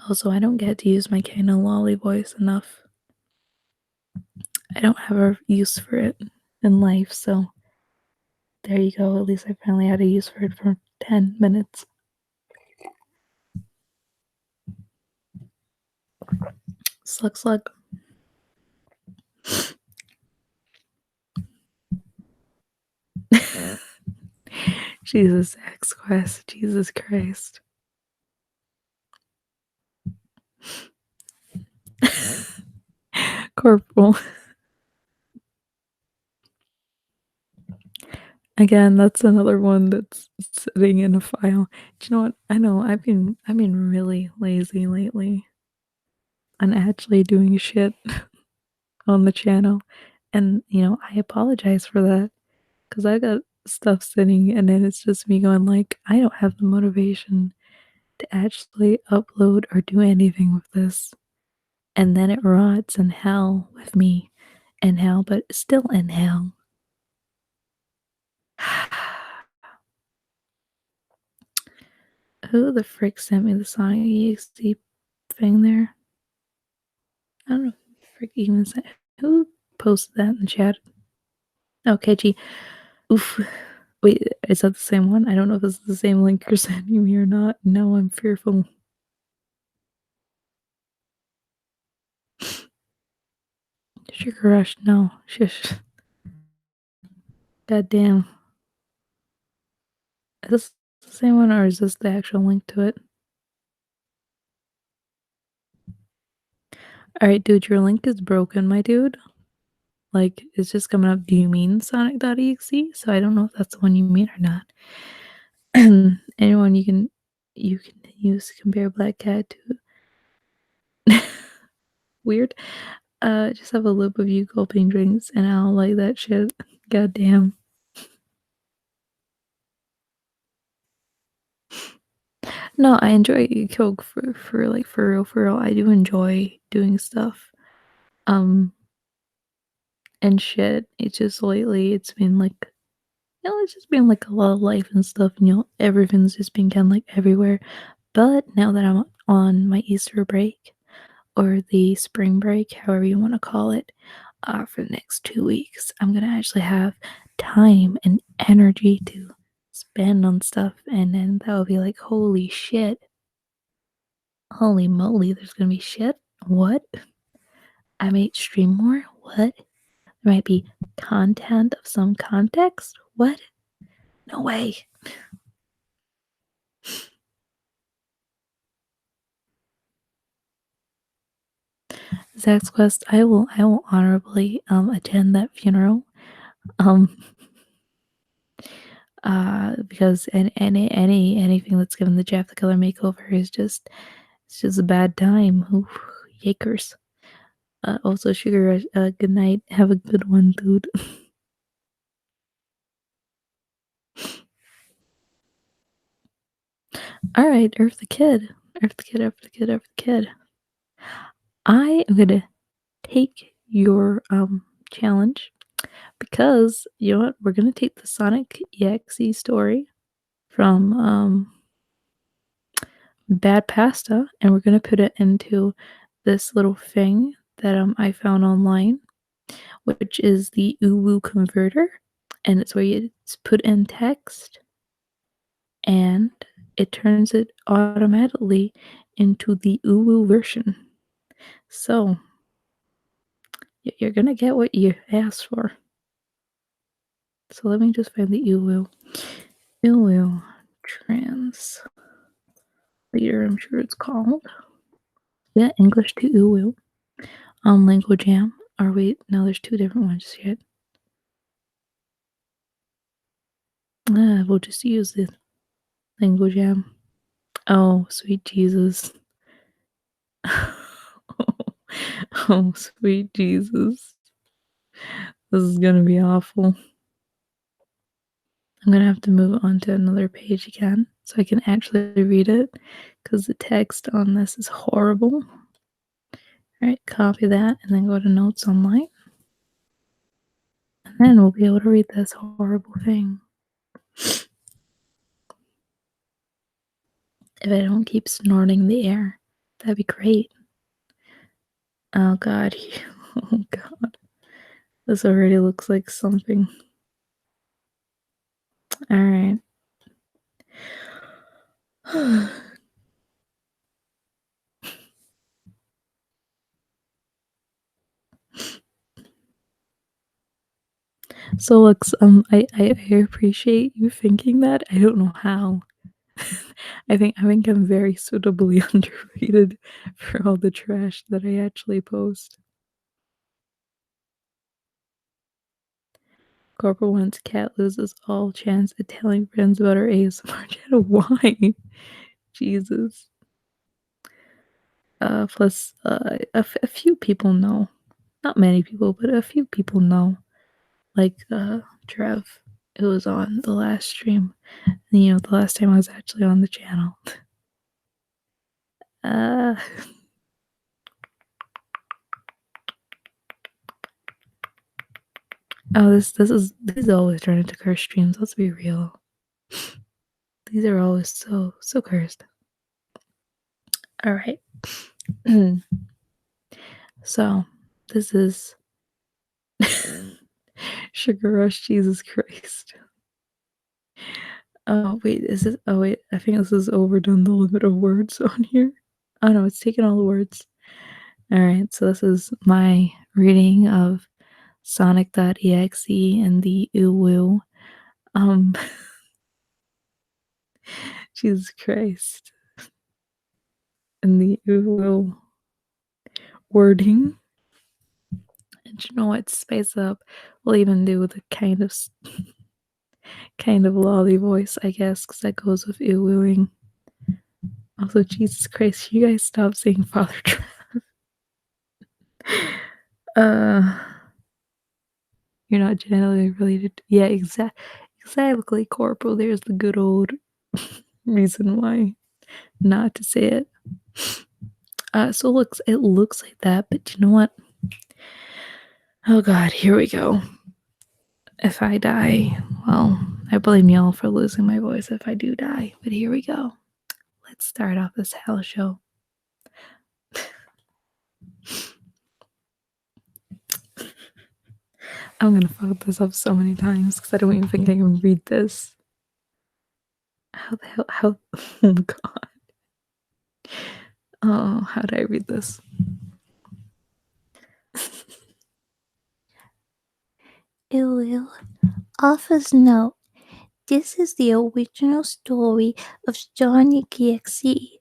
Also, I don't get to use my kind of lolly voice enough. I don't have a use for it in life, so there you go. At least I finally had a use for it for 10 minutes. Slug slug. Jesus, X Quest. Jesus Christ. Corporal. Again, that's another one that's sitting in a file. Do you know what? I know I've been really lazy lately on actually doing shit on the channel. And you know, I apologize for that because I got stuff sitting and then it's just me going like, I don't have the motivation to actually upload or do anything with this. And then it rots in hell with me in hell, but still in hell. Who the frick sent me the Sonic EXT thing there? I don't know who the frick even sent. Who posted that in the chat? Okay, gee. Oof. Wait, is that the same one? I don't know if it's the same link you're sending me or not. No, I'm fearful. Sugar Rush, no. Shush. God damn. Is this the same one or is this the actual link to it? Alright, dude, your link is broken, my dude. Like, it's just coming up, do you mean Sonic.exe? So I don't know if that's the one you mean or not. Anyone you can use to compare Black Cat to weird. Just have a loop of you gulping drinks and I'll like that shit. God damn. No, I enjoy Coke for like for real. I do enjoy doing stuff. Um and shit. It's just lately it's been like it's just been like a lot of life and stuff, and everything's just been kinda like everywhere. But now that I'm on my Easter break or the spring break, however you want to call it, for the next 2 weeks, I'm gonna actually have time and energy to spend on stuff, and then that will be like, holy shit, holy moly, there's gonna be shit. What? I might stream more. What? There might be content of some context. What? No way. Zach's Quest, I will honorably attend that funeral. Um because anything that's given the Jeff the Killer makeover is just it's just a bad time. Oof, yakers. Also Sugar Rush, good night. Have a good one, dude. Alright, Earth the Kid. Earth the Kid, Earth the Kid, Earth the Kid. I am gonna take your challenge because you know what? We're gonna take the Sonic EXE story from Bad Pasta and we're gonna put it into this little thing that I found online, which is the uwu converter, and it's where you put in text and it turns it automatically into the uwu version. So you're gonna get what you asked for. So let me just find the uwu. Uwu translator, I'm sure it's called. Yeah, English to uwu. On Language Jam. Or wait, no, there's two different ones yet. We'll just use the Language Jam. Oh, sweet Jesus. Oh, sweet Jesus. This is gonna be awful. I'm gonna have to move on to another page again so I can actually read it because the text on this is horrible. Alright, copy that and then go to notes online. And then we'll be able to read this horrible thing. If I don't keep snorting the air, that'd be great. Oh god. Oh god. This already looks like something. Alright. So Lux, I appreciate you thinking that. I don't know how. I think I'm very suitably underrated for all the trash that I actually post. Corporal One's cat loses all chance at telling friends about her ASMR channel. Why? Jesus. Plus, a few people know. Not many people, but a few people know. Like, Trev, who was on the last stream. And, the last time I was actually on the channel. Uh, oh, these always turn into cursed streams. Let's be real. These are always so cursed. All right. So this is Sugar Rush. Jesus Christ. Oh wait, is it? Oh wait, I think this is overdone the limit of words on here. Oh no, it's taking all the words. Alright, so this is my reading of Sonic.exe and the Uwu. Um, Jesus Christ. And the Uwu wording. And you know what? Spice up. We'll even do the kind of lolly voice, I guess, because that goes with Uwuing. Also, Jesus Christ, you guys stop saying Father Trav. uh, you're not genetically related. Yeah, exactly, Corporal. There's the good old reason why not to say it. So it looks like that, but you know what? Oh God, here we go. If I die, well, I blame y'all for losing my voice if I do die. But here we go. Let's start off this hell show. I'm gonna fuck this up so many times because I don't even think I can read this. How the hell? How? Oh God. Oh, how did I read this? Ew. Author's note. This is the original story of Sonic EXE.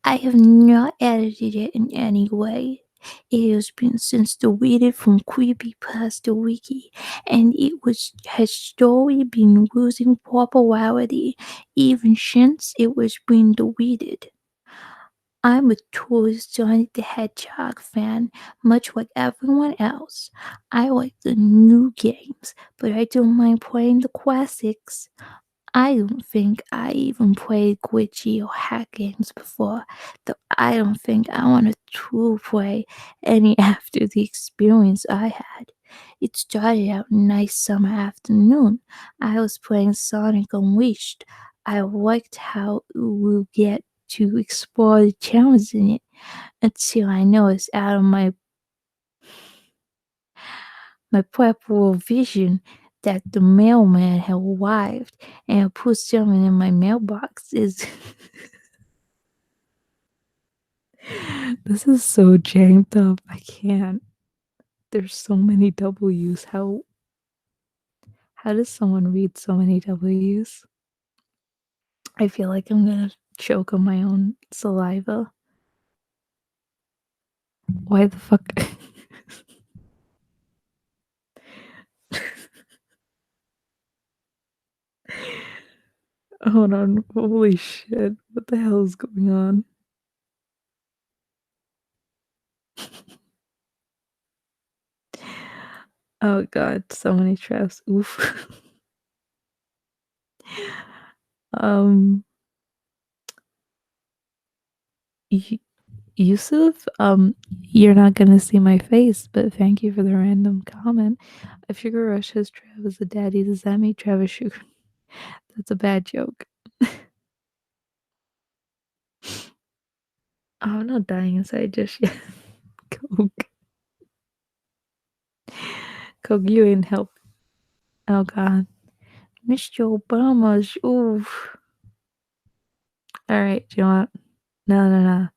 I have not edited it in any way. It has been since deleted from creepypasta wiki, and has story been losing popularity even since it was being deleted. I'm a true Sonic the Hedgehog fan, much like everyone else. I like the new games, but I don't mind playing the classics. I don't think I even played glitchy or hack games before, though I don't think I want to true play any after the experience I had. It started out a nice summer afternoon. I was playing Sonic Unleashed. I liked how we get to explore the challenges in it until I noticed out of my peripheral vision that the mailman had arrived and put something in my mailboxes. This is so janked up. I can't. There's so many W's. How does someone read so many W's? I feel like I'm gonna choke on my own saliva. Why the fuck? Hold on. Holy shit. What the hell is going on? Oh god, so many traps. Oof. um Yusuf, you're not gonna see my face, but thank you for the random comment. If Sugar Rush has Trav as a daddy, does that make Travis Sugar? That's a bad joke. Oh, I'm not dying inside just yet. Coke. Coke, you ain't help. Oh god. Mr. Obama's. Oof. Alright, do you know what? No.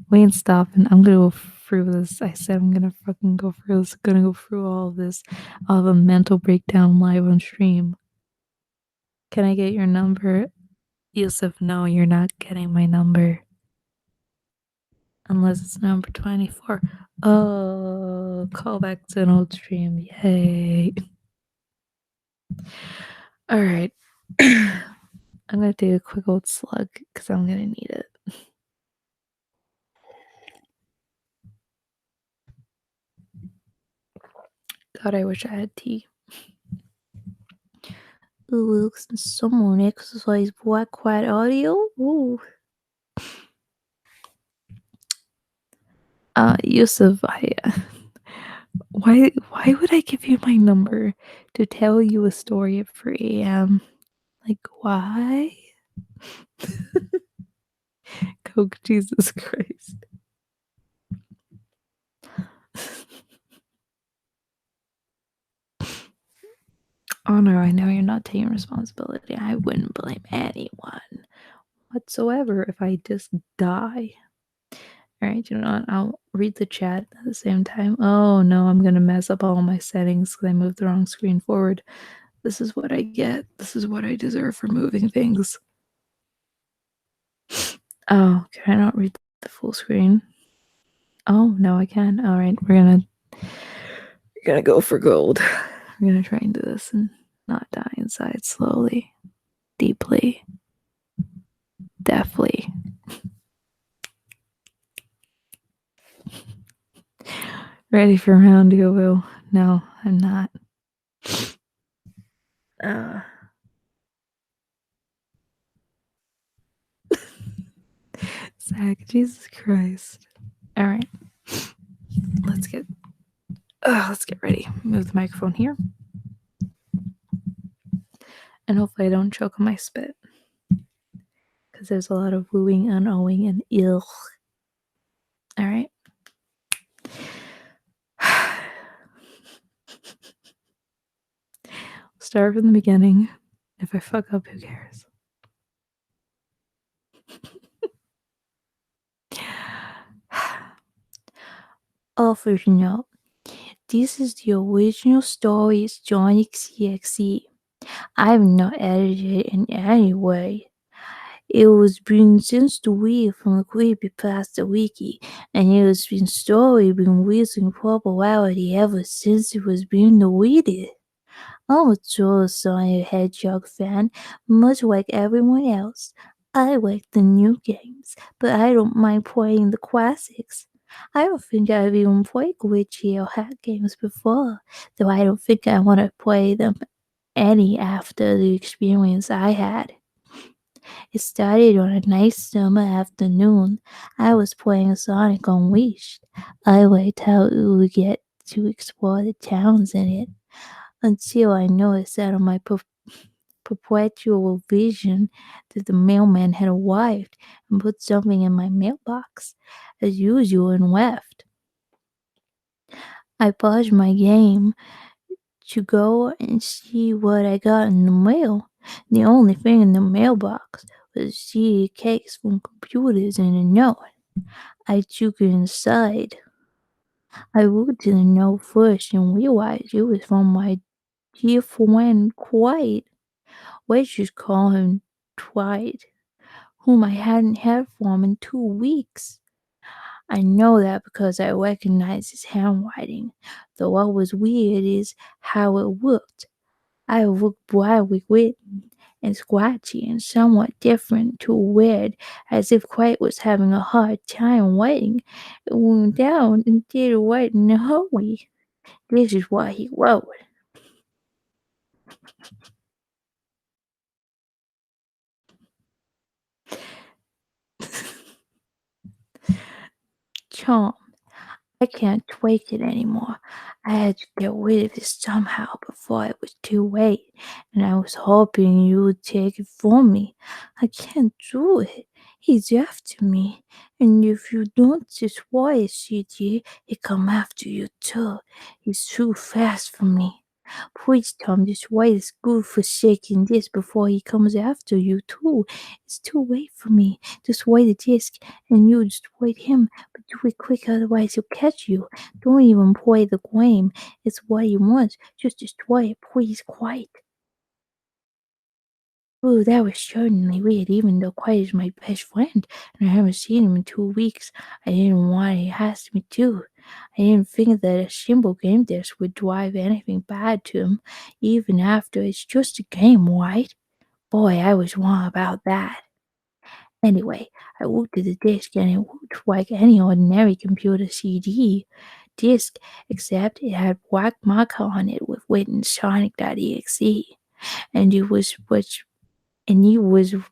We ain't stopping. I'm gonna go through this. I said I'm gonna fucking go through this. Gonna go through all of this. I'll have a mental breakdown live on stream. Can I get your number? Yusuf, no, you're not getting my number. Unless it's number 24. Oh, call back to an old stream. Yay. Alright. I'm gonna take a quick old slug because I'm gonna need it. God, I wish I had tea. Ooh, someone exercise black quiet audio? Ooh. Yusuf, why would I give you my number to tell you a story at 3 a.m.? Like, why? Coke, Jesus Christ. Oh no, I know you're not taking responsibility. I wouldn't blame anyone whatsoever if I just die. Alright, you know what? I'll read the chat at the same time. Oh no, I'm gonna mess up all my settings because I moved the wrong screen forward. This is what I get. This is what I deserve for moving things. Oh, can I not read the full screen? Oh no, I can. Alright, we're gonna go for gold. We're gonna try and do this and not die inside slowly, deeply, deftly. Ready for round two, Will? No, I'm not. Uh, Zach, Jesus Christ. Alright, let's get let's get ready. Move the microphone here. And hopefully I don't choke on my spit. Because there's a lot of wooing and owing and ill. Alright. Start from the beginning. If I fuck up, who cares? Author's note. This is the original story. It's Johnny XCXE. I've not edited it in any way. It was been since the week from the creepypasta wiki, and it has been story been losing popularity ever since it was being deleted. I'm a total Sonic Hedgehog fan, much like everyone else. I like the new games, but I don't mind playing the classics. I don't think I've even played glitchy or hack games before, though I don't think I want to play them any after the experience I had. It started on a nice summer afternoon. I was playing Sonic Unleashed. I liked how it would get to explore the towns in it until I noticed out of my perpetual vision that the mailman had arrived and put something in my mailbox, as usual, and left. I paused my game to go and see what I got in the mail. The only thing in the mailbox was CD cakes from computers and a note. I took it inside. I looked at the note first and realized it was from my dear friend Quiet. Let's just call him Dwight, whom I hadn't heard from in 2 weeks. I know that because I recognized his handwriting, though what was weird is how it looked. I looked badly written and scratchy and somewhat different to weird, as if Quite was having a hard time writing. It went down and did write in a hurry. This is what he wrote. Charm. I can't take it anymore. I had to get rid of it somehow before it was too late, and I was hoping you would take it from me. I can't do it. He's after me, and if you don't destroy it, CD, he'll come after you too. He's too fast for me. Please tell him this white is good for shaking this before he comes after you too. It's too late for me. Just wait the disc, and you just wait him, but do it quick, otherwise he'll catch you. Don't even play the game. It's what he wants. Just destroy it, please, quiet. Oh, that was certainly weird, even though Quiet is my best friend, and I haven't seen him in 2 weeks. I didn't want he asked me to. I didn't think that a simple game disc would drive anything bad to him, even after it's just a game, right? Boy, I was wrong about that. Anyway, I looked at the disc and it looked like any ordinary computer CD disc, except it had black marker on it with written Sonic.exe, and it was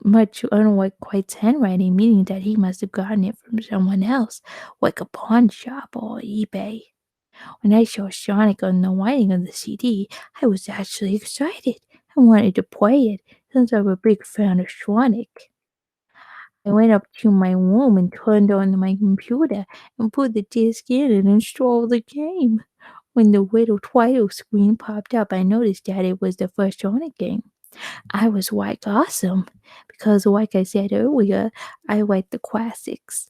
much unlike Quite's handwriting, meaning that he must have gotten it from someone else, like a pawn shop or eBay. When I saw Sonic on the writing of the CD, I was actually excited. I wanted to play it, since I'm a big fan of Sonic. I went up to my room and turned on my computer and put the disc in and installed the game. When the little title screen popped up, I noticed that it was the first Sonic game. I was like, awesome, because like I said earlier, I like the classics.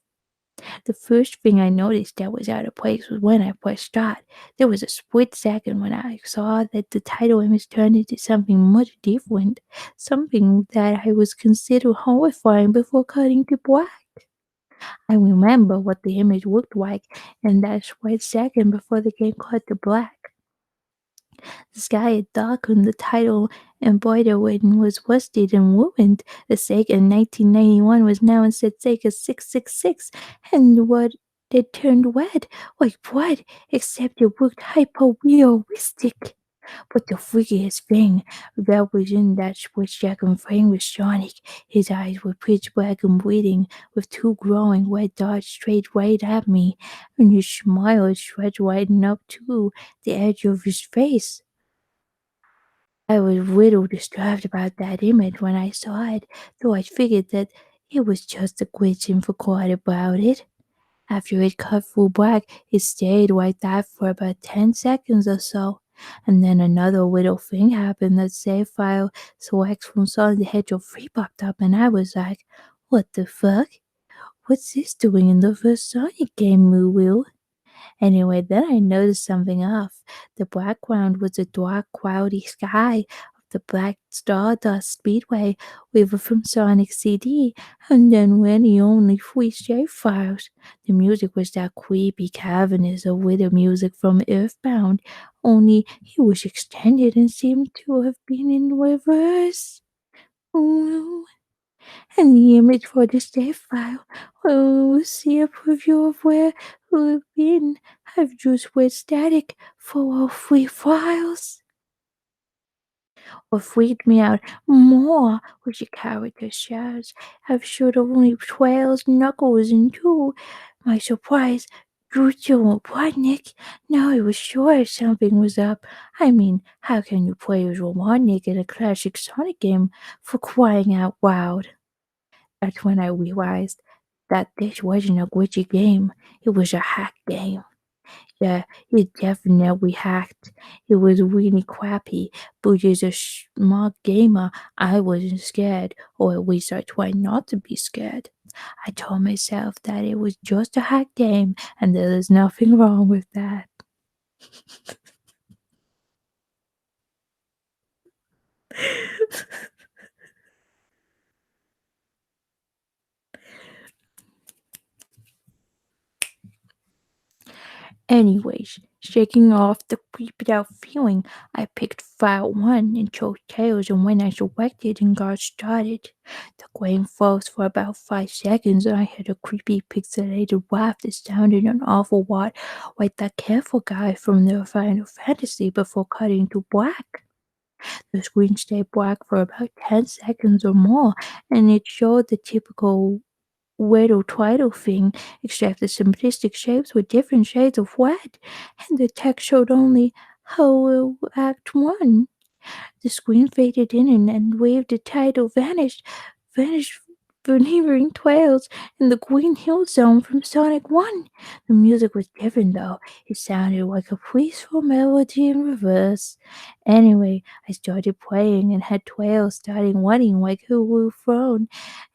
The first thing I noticed that was out of place was when I pressed start. There was a split second when I saw that the title image turned into something much different, something that I was considered horrifying before cutting to black. I remember what the image looked like in that split second before the game cut to black. The sky had darkened, the title embroidered was rusted and ruined. The Sega in 1991 was now instead Sega 666, and what it turned red like blood, except it looked hyper realistic. But the freakiest thing that was in that split second frame was Sonic. His eyes were pitch black and bleeding, with two glowing red dots straight right at me, and his smile stretched right up to the edge of his face. I was little disturbed about that image when I saw it, though I figured that it was just a glitch and forgot about it. After it cut full black, it stayed like that for about 10 seconds or so. And then another little thing happened. That save file selects from Sonic the Hedgehog 3 popped up, and I was like, what the fuck? What's this doing in the first Sonic game, Moo? Anyway, then I noticed something off. The background was a dark, cloudy sky of the black Stardust Speedway river from Sonic CD, and then really only three shape files. The music was that creepy cavernous of widow music from Earthbound, only it was extended and seemed to have been in reverse. Ooh. And the image for the save file will see a preview of where we've been. I've just read static for all three files. What freaked me out more was the character shots. I've showed only Tails, Knuckles, and two. My surprise, Drucho Robotnik. Now I was sure something was up. I mean, how can you play as Robotnik in a classic Sonic game for crying out loud? That's when I realized that this wasn't a glitchy game. It was a hack game. Yeah, it definitely hacked. It was really crappy, but as a smart gamer, I wasn't scared, or at least I tried not to be scared. I told myself that it was just a hack game, and there is nothing wrong with that. Anyways, shaking off the creeped out feeling, I picked file 1 and chose Tails, and when I selected and got started, the game froze for about 5 seconds and I had a creepy pixelated laugh that sounded an awful lot like that careful guy from the Final Fantasy before cutting to black. The screen stayed black for about 10 seconds or more, and it showed the typical Weddle twiddle thing, except the simplistic shapes were different shades of red, and the text showed only Hello Act 1. The screen faded in and waved the title vanished for neighboring trails in the Green Hill Zone from Sonic 1. The music was different though. It sounded like a peaceful melody in reverse. Anyway, I started playing and had trails starting running like Hulu Throne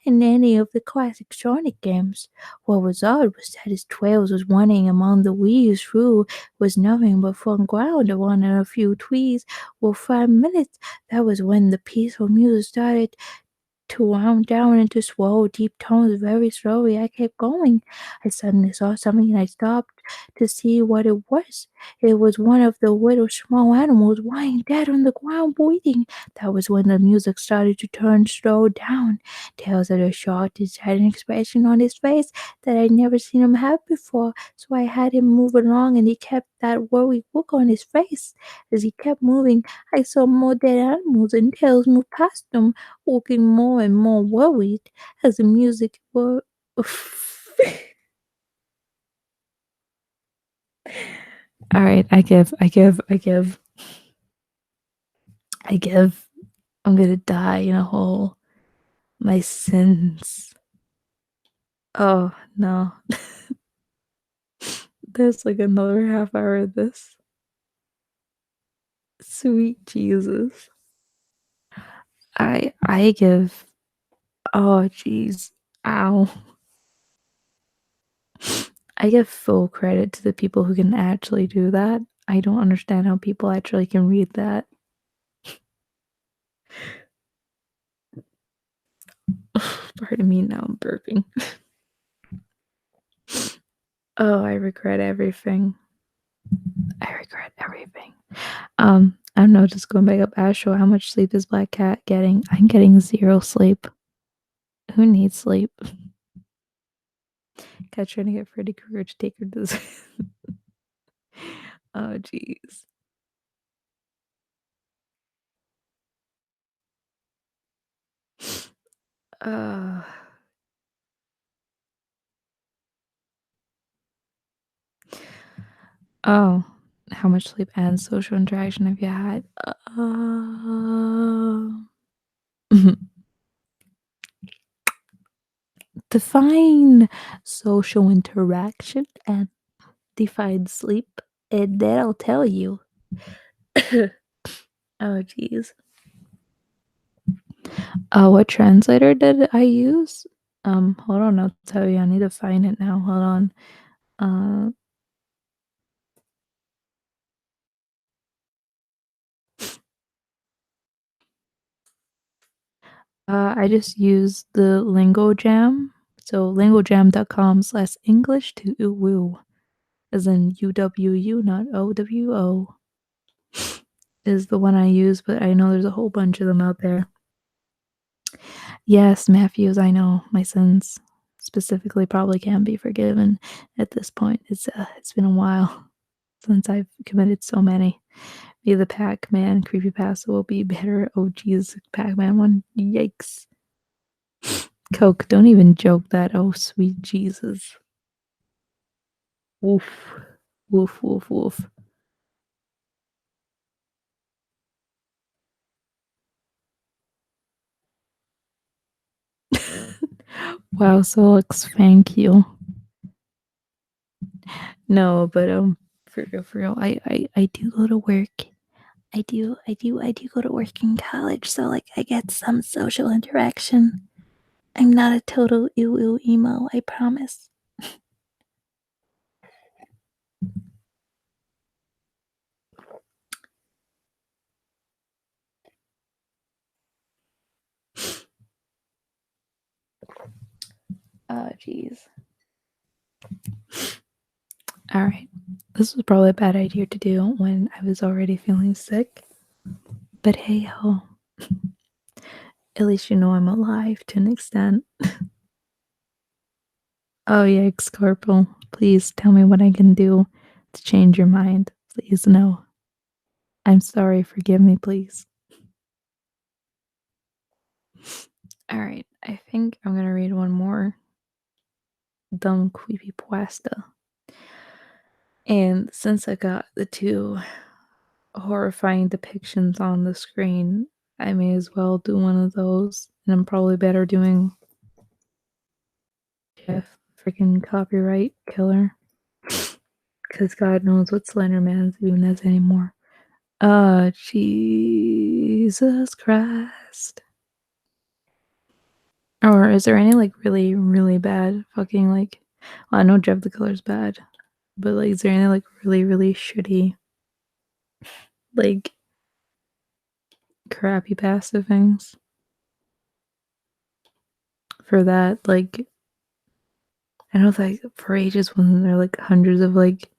in any of the classic Sonic games. What was odd was that his trails was running among the leaves through was nothing but fun ground around a few trees. For 5 minutes, that was when the peaceful music started to wound down into slow, deep tones very slowly. I kept going. I suddenly saw something and I stopped to see what it was. It was one of the little small animals lying dead on the ground bleeding. That was when the music started to turn slow down. Tails had a shocked and sad expression on his face that I'd never seen him have before, so I had him move along and he kept that worried look on his face. As he kept moving, I saw more dead animals and Tails move past them, looking more and more worried as the music were. All right, I give. I'm gonna die in a hole. My sins. Oh no, there's like another half hour of this. Sweet Jesus. I give. Oh jeez. Ow. I give full credit to the people who can actually do that. I don't understand how people actually can read that. Pardon me, now I'm burping. Oh, I regret everything. I regret everything. I don't know, just going back up Astro, how much sleep is Black Cat getting? I'm getting 0 sleep. Who needs sleep? Cat trying to get Freddy Krueger to take her to the Oh, jeez. Uh, oh, how much sleep and social interaction have you had? Define social interaction and define sleep, and that'll tell you. Oh, jeez. What translator did I use? Hold on, I'll tell you. I need to find it now. Hold on. Uh, I just used the Lingo Jam. So lingojam.com/English to woo, as in UWU, not OWO, is the one I use, but I know there's a whole bunch of them out there. Yes, Matthews, I know my sins specifically probably can't be forgiven at this point. It's been a while since I've committed so many. Maybe the Pac-Man creepypasta will be better. Oh geez, Pac-Man one. Yikes. Coke, don't even joke that. Oh sweet Jesus. Woof. Woof woof woof. Wow, Solix, thank you. No, but for real, I do go to work. I do go to work in college, so like I get some social interaction. I'm not a total emo, I promise. Oh jeez. All right. This was probably a bad idea to do when I was already feeling sick. But hey ho. At least you know I'm alive to an extent. Oh yeah, Scorpio. Please tell me what I can do to change your mind. Please no. I'm sorry, forgive me, please. Alright, I think I'm gonna read one more dumb creepypasta. And since I got the two horrifying depictions on the screen, I may as well do one of those. And I'm probably better doing Jeff freaking copyright killer. Because God knows what Slenderman even is anymore. Jesus Christ. Or is there any like really, really bad fucking like well, I know Jeff the Killer's bad, but like is there any like really, really shitty like crappy passive things for that? Like I know like for ages when there are like hundreds of like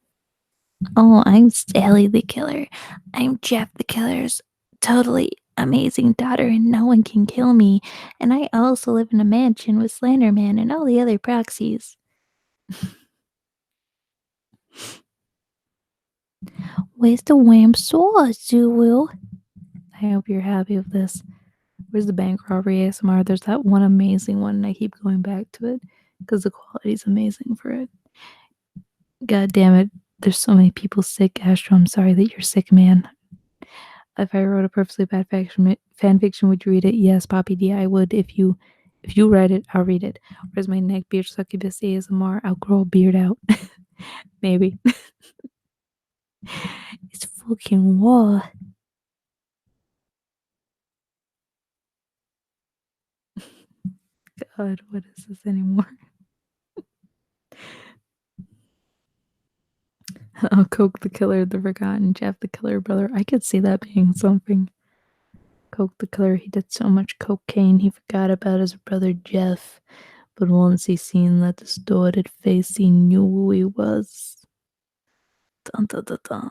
oh, I'm Sally the Killer. I'm Jeff the Killer's totally amazing daughter, and no one can kill me. And I also live in a mansion with Slenderman and all the other proxies. Where's the wham sauce, Zulu? I hope you're happy with this. Where's the bank robbery ASMR? There's that one amazing one, and I keep going back to it because the quality's amazing for it. God damn it. There's so many people sick, Astro. I'm sorry that you're sick, man. If I wrote a perfectly bad fan fiction, would you read it? Yes, Poppy D, I would. If you read it, I'll read it. Where's my neck beard succubus ASMR? I'll grow a beard out. Maybe. It's fucking war. God, what is this anymore? Oh, Coke the Killer, the Forgotten, Jeff the Killer brother. I could see that being something. Coke the Killer, he did so much cocaine he forgot about his brother Jeff. But once he seen that distorted face, he knew who he was. Dun, dun, dun, dun.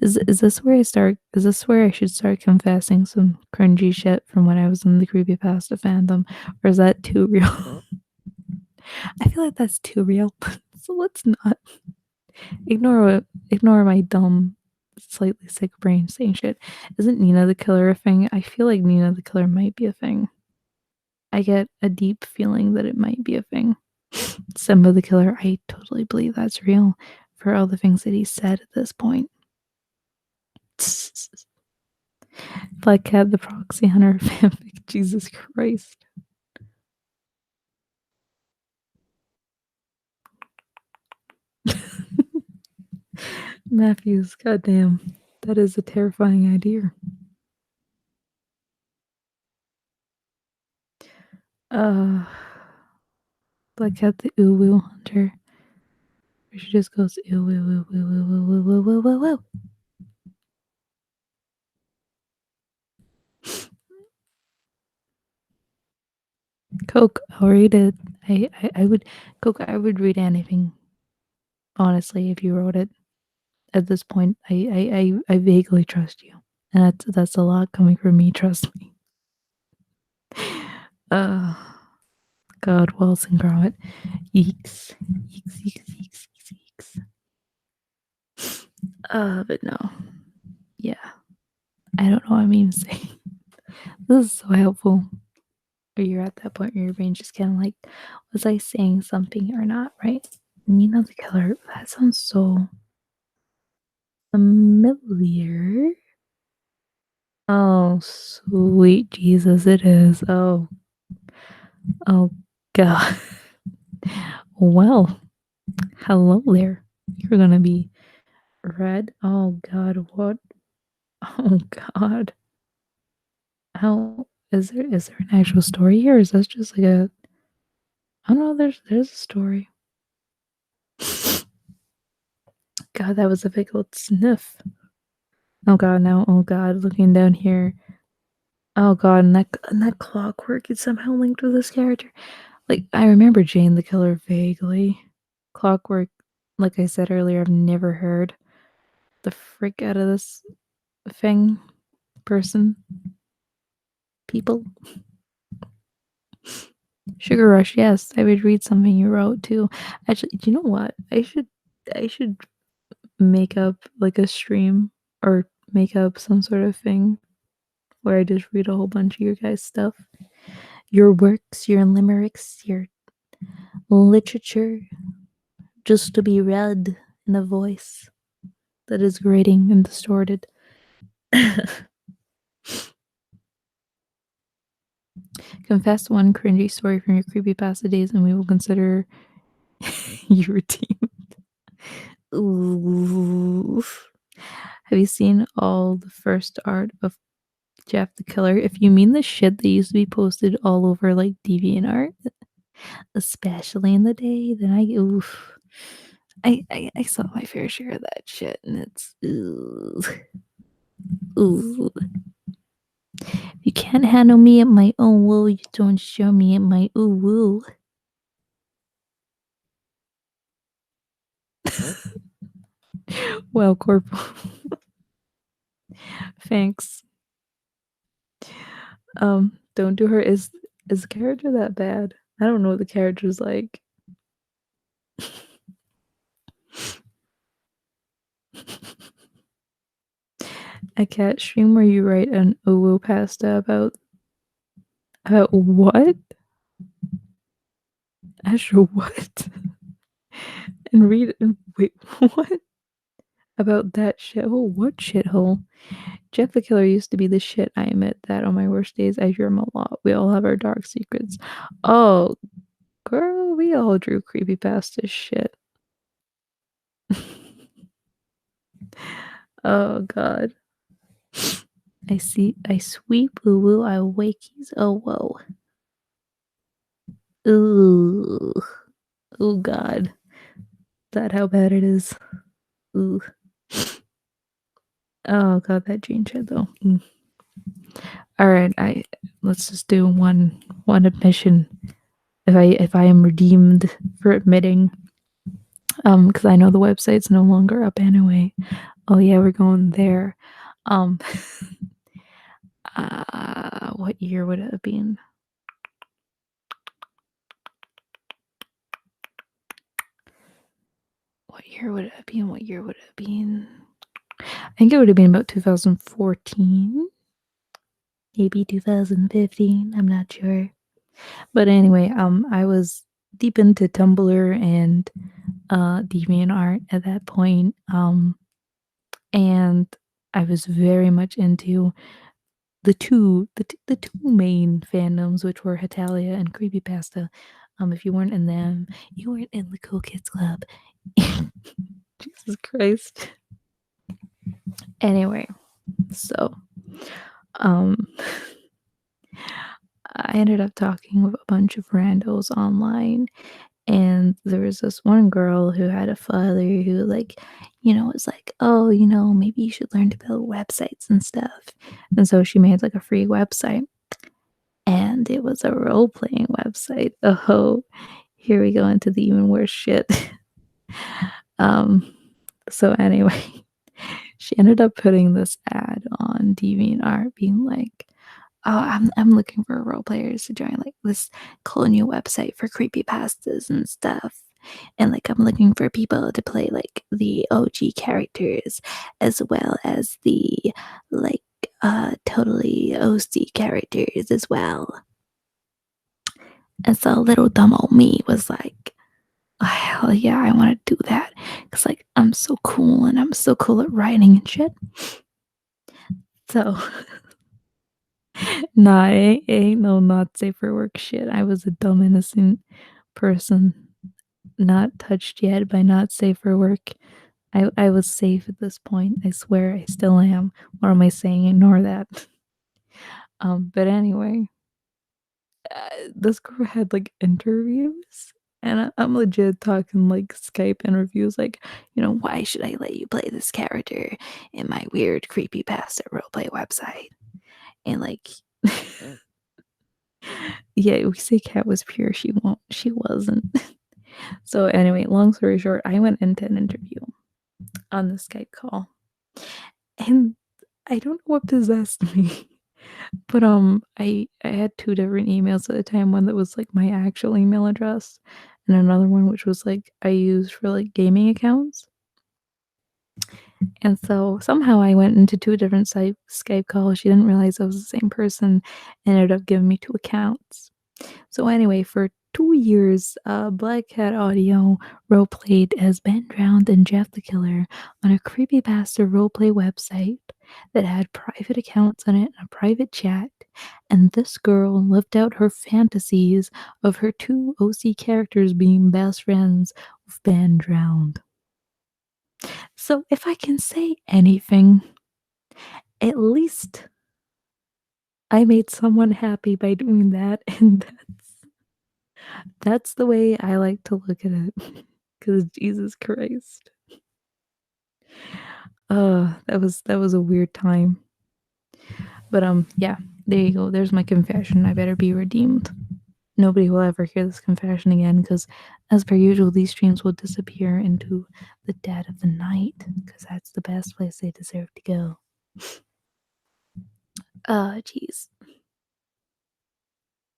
Is this where I start? Is this where I should start confessing some cringy shit from when I was in the creepypasta fandom, or is that too real? I feel like that's too real. So let's not ignore it. Ignore my dumb, slightly sick brain saying shit. Isn't Nina the Killer a thing? I feel like Nina the Killer might be a thing. I get a deep feeling that it might be a thing. Simba the Killer, I totally believe that's real for all the things that he said at this point. Black Cat the Proxy Hunter fanfic, Jesus Christ. Matthews, goddamn. That is a terrifying idea. Uh, Black Cat the Uwu Hunter. Where she just goes, ew, woo, woo, woo, woo, woo, woo, woo, woo, woo. Coke, I'll read it. I would, Coke, I would read anything, honestly, if you wrote it. At this point, I vaguely trust you. And that's a lot coming from me, trust me. Uh, God, Wallace and Gromit. Yeeks. Yeeks, yeeks, yeeks, yeeks, yeeks. But no. Yeah. I don't know what I mean to say. This is so helpful. Or you're at that point where your brain just kind of like, was I saying something or not, right? Nina the Killer. That sounds so familiar. Oh, sweet Jesus, it is. Oh, God. Well, hello there. You're gonna be red. Oh, God, what? Oh, God. How is there an actual story here? Or is that just like a? I don't know. There's a story. God, that was a big old sniff. Oh God, now, oh God, looking down here. Oh God, and that clockwork is somehow linked with this character. Like I remember Jane the Killer vaguely. Clockwork, like I said earlier, I've never heard the frick out of this thing, person, people. Sugar Rush, yes, I would read something you wrote too. Actually, do you know what? I should make up like a stream or make up some sort of thing where I just read a whole bunch of your guys' stuff. Your works, your limericks, your literature, just to be read in a voice that is grating and distorted. Confess one cringy story from your creepypasta days and we will consider you redeemed. Ooh. Have you seen all the first art of Jeff the Killer? If you mean the shit that used to be posted all over like DeviantArt, especially in the day, then oof. I saw my fair share of that shit and it's ooh. Ooh. You can't handle me at my own will, you don't show me at my ooh woo. Well, Corporal. Thanks. Don't do her. Is the character that bad? I don't know what the character's like. A cat stream where you write an owo pasta about what? Astro what? And read and wait, what? About that shithole? What shithole? Jeff the Killer used to be the shit. I admit that on my worst days I dream a lot. We all have our dark secrets. Oh, girl, we all drew creepypasta shit. Oh God. I sweep woo woo, I wakies, oh whoa. Ooh. Oh God. Is that how bad it is? Ooh. Oh god, that jean shed though. All right, I let's just do one admission. If I am redeemed for admitting, because I know the website's no longer up anyway. Oh yeah, we're going there. Um, what year would it have been? What year would it have been? What year would it have been? I think it would have been about 2014, maybe 2015. I'm not sure. But anyway, I was deep into Tumblr and DeviantArt at that point. And I was very much into the two main fandoms, which were Hetalia and creepypasta. If you weren't in them, you weren't in the cool kids club. Jesus Christ. Anyway, so um I ended up talking with a bunch of randos online, and there was this one girl who had a father who, like, was like, oh, maybe you should learn to build websites and stuff. And so she made like a free website, and it was a role-playing website. Oh, here we go into the even worse shit. um so anyway, she ended up putting this ad on DeviantArt being like, oh, I'm looking for role players to join like this cool new website for creepypastas and stuff. And like I'm looking for people to play like the OG characters as well as the like totally OC characters as well. And so little dumb old me was like, oh, hell yeah, I want to do that. Cause like I'm so cool and I'm so cool at writing and shit. So nah, it ain't no not safe for work shit. I was a dumb innocent person, not touched yet by not safe for work. I was safe at this point. I swear I still am. What am I saying? Ignore that. But anyway, this girl had like interviews, and I'm legit talking like Skype interviews, like, why should I let you play this character in my weird creepypasta roleplay website? And like, yeah, we say Cat was pure. She wasn't. So anyway, long story short, I went into an interview on the Skype call, and I don't know what possessed me, but I had two different emails at the time. One that was like my actual email address, and another one which was like I used for like gaming accounts. And so somehow I went into two different Skype calls. She didn't realize I was the same person, and ended up giving me two accounts. So anyway, for 2 years, Black Cat Audio roleplayed as Ben Drowned and Jeff the Killer on a creepypasta roleplay website that had private accounts on it and a private chat. And this girl lived out her fantasies of her two OC characters being best friends with Ben Drowned. So if I can say anything, at least I made someone happy by doing that, and that's the way I like to look at it. Cause Jesus Christ. That was a weird time. But yeah, there you go. There's my confession. I better be redeemed. Nobody will ever hear this confession again, because as per usual, these streams will disappear into the dead of the night, because that's the best place they deserve to go. Jeez.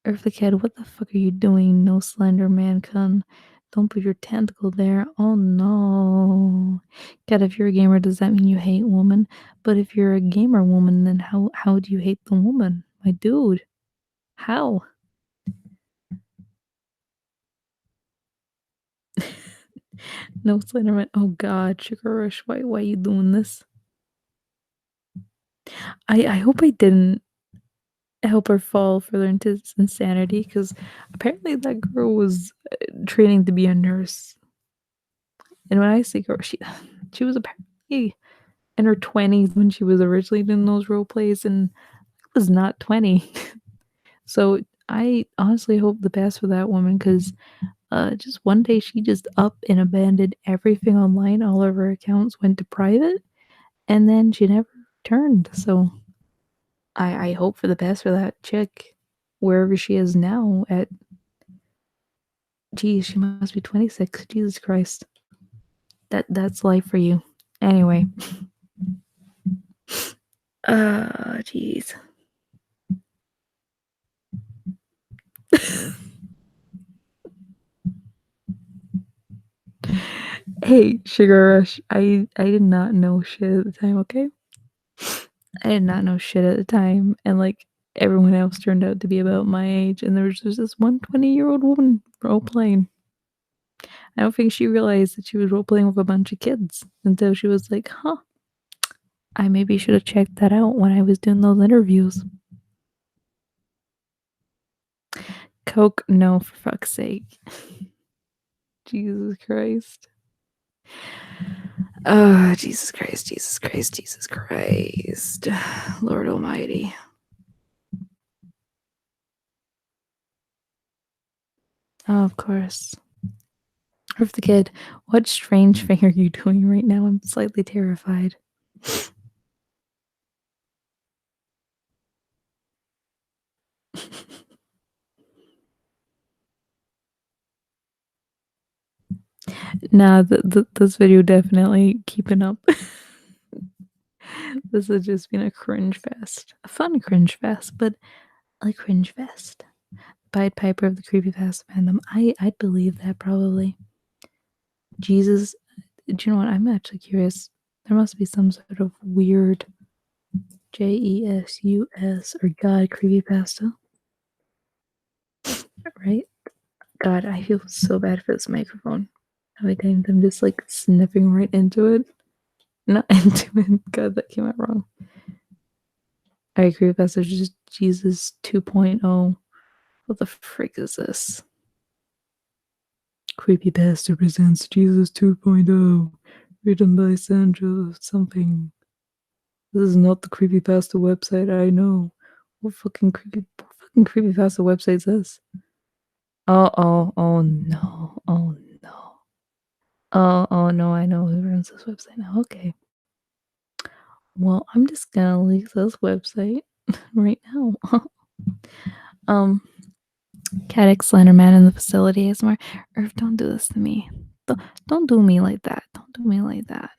Earthly Kid, what the fuck are you doing? No Slender Man Kun. Don't put your tentacle there. Oh no. God, if you're a gamer, does that mean you hate women? But if you're a gamer woman, then how do you hate the woman? My dude. How? No Slenderman. Oh god, Sugar Rush, why you doing this? I hope I didn't help her fall further into insanity, because apparently that girl was training to be a nurse. And when I say girl, she was apparently in her 20s when she was originally doing those role plays, and I was not 20. So I honestly hope the best for that woman, because just one day she just up and abandoned everything online. All of her accounts went to private, and then she never returned. So I hope for the best for that chick, wherever she is now. At geez, she must be 26. Jesus Christ, that's life for you. Anyway, jeez. Hey, Sugar Rush, I did not know shit at the time, okay? I did not know shit at the time, and, like, everyone else turned out to be about my age, and there was just this one 20-year-old woman role-playing. I don't think she realized that she was role-playing with a bunch of kids until she was like, "Huh, I maybe should have checked that out when I was doing those interviews." Coke? No, for fuck's sake. Jesus Christ. Oh, Jesus Christ, Jesus Christ, Jesus Christ. Lord Almighty. Oh, of course. Of the kid, what strange thing are you doing right now? I'm slightly terrified. Nah, this video definitely keeping up. This has just been a cringe fest. A fun cringe fest, but a cringe fest. Pied Piper of the creepypasta fandom. I'd believe that probably. Jesus, do you know what? I'm actually curious. There must be some sort of weird Jesus or God creepypasta, right? God, I feel so bad for this microphone. Every time I'm just like sniffing right into it. Not into it. God, that came out wrong. I agree with that. So just Jesus 2.0. What the frick is this? Creepypasta presents Jesus 2.0. Written by Sandra something. This is not the creepypasta website I know. What fucking creepypasta website is this? Oh no. Oh no. Oh no, I know who runs this website now. Okay. Well, I'm just gonna leak this website right now. um Caddick Slenderman in the facility ASMR. Irv, don't do this to me. Don't do me like that. Don't do me like that.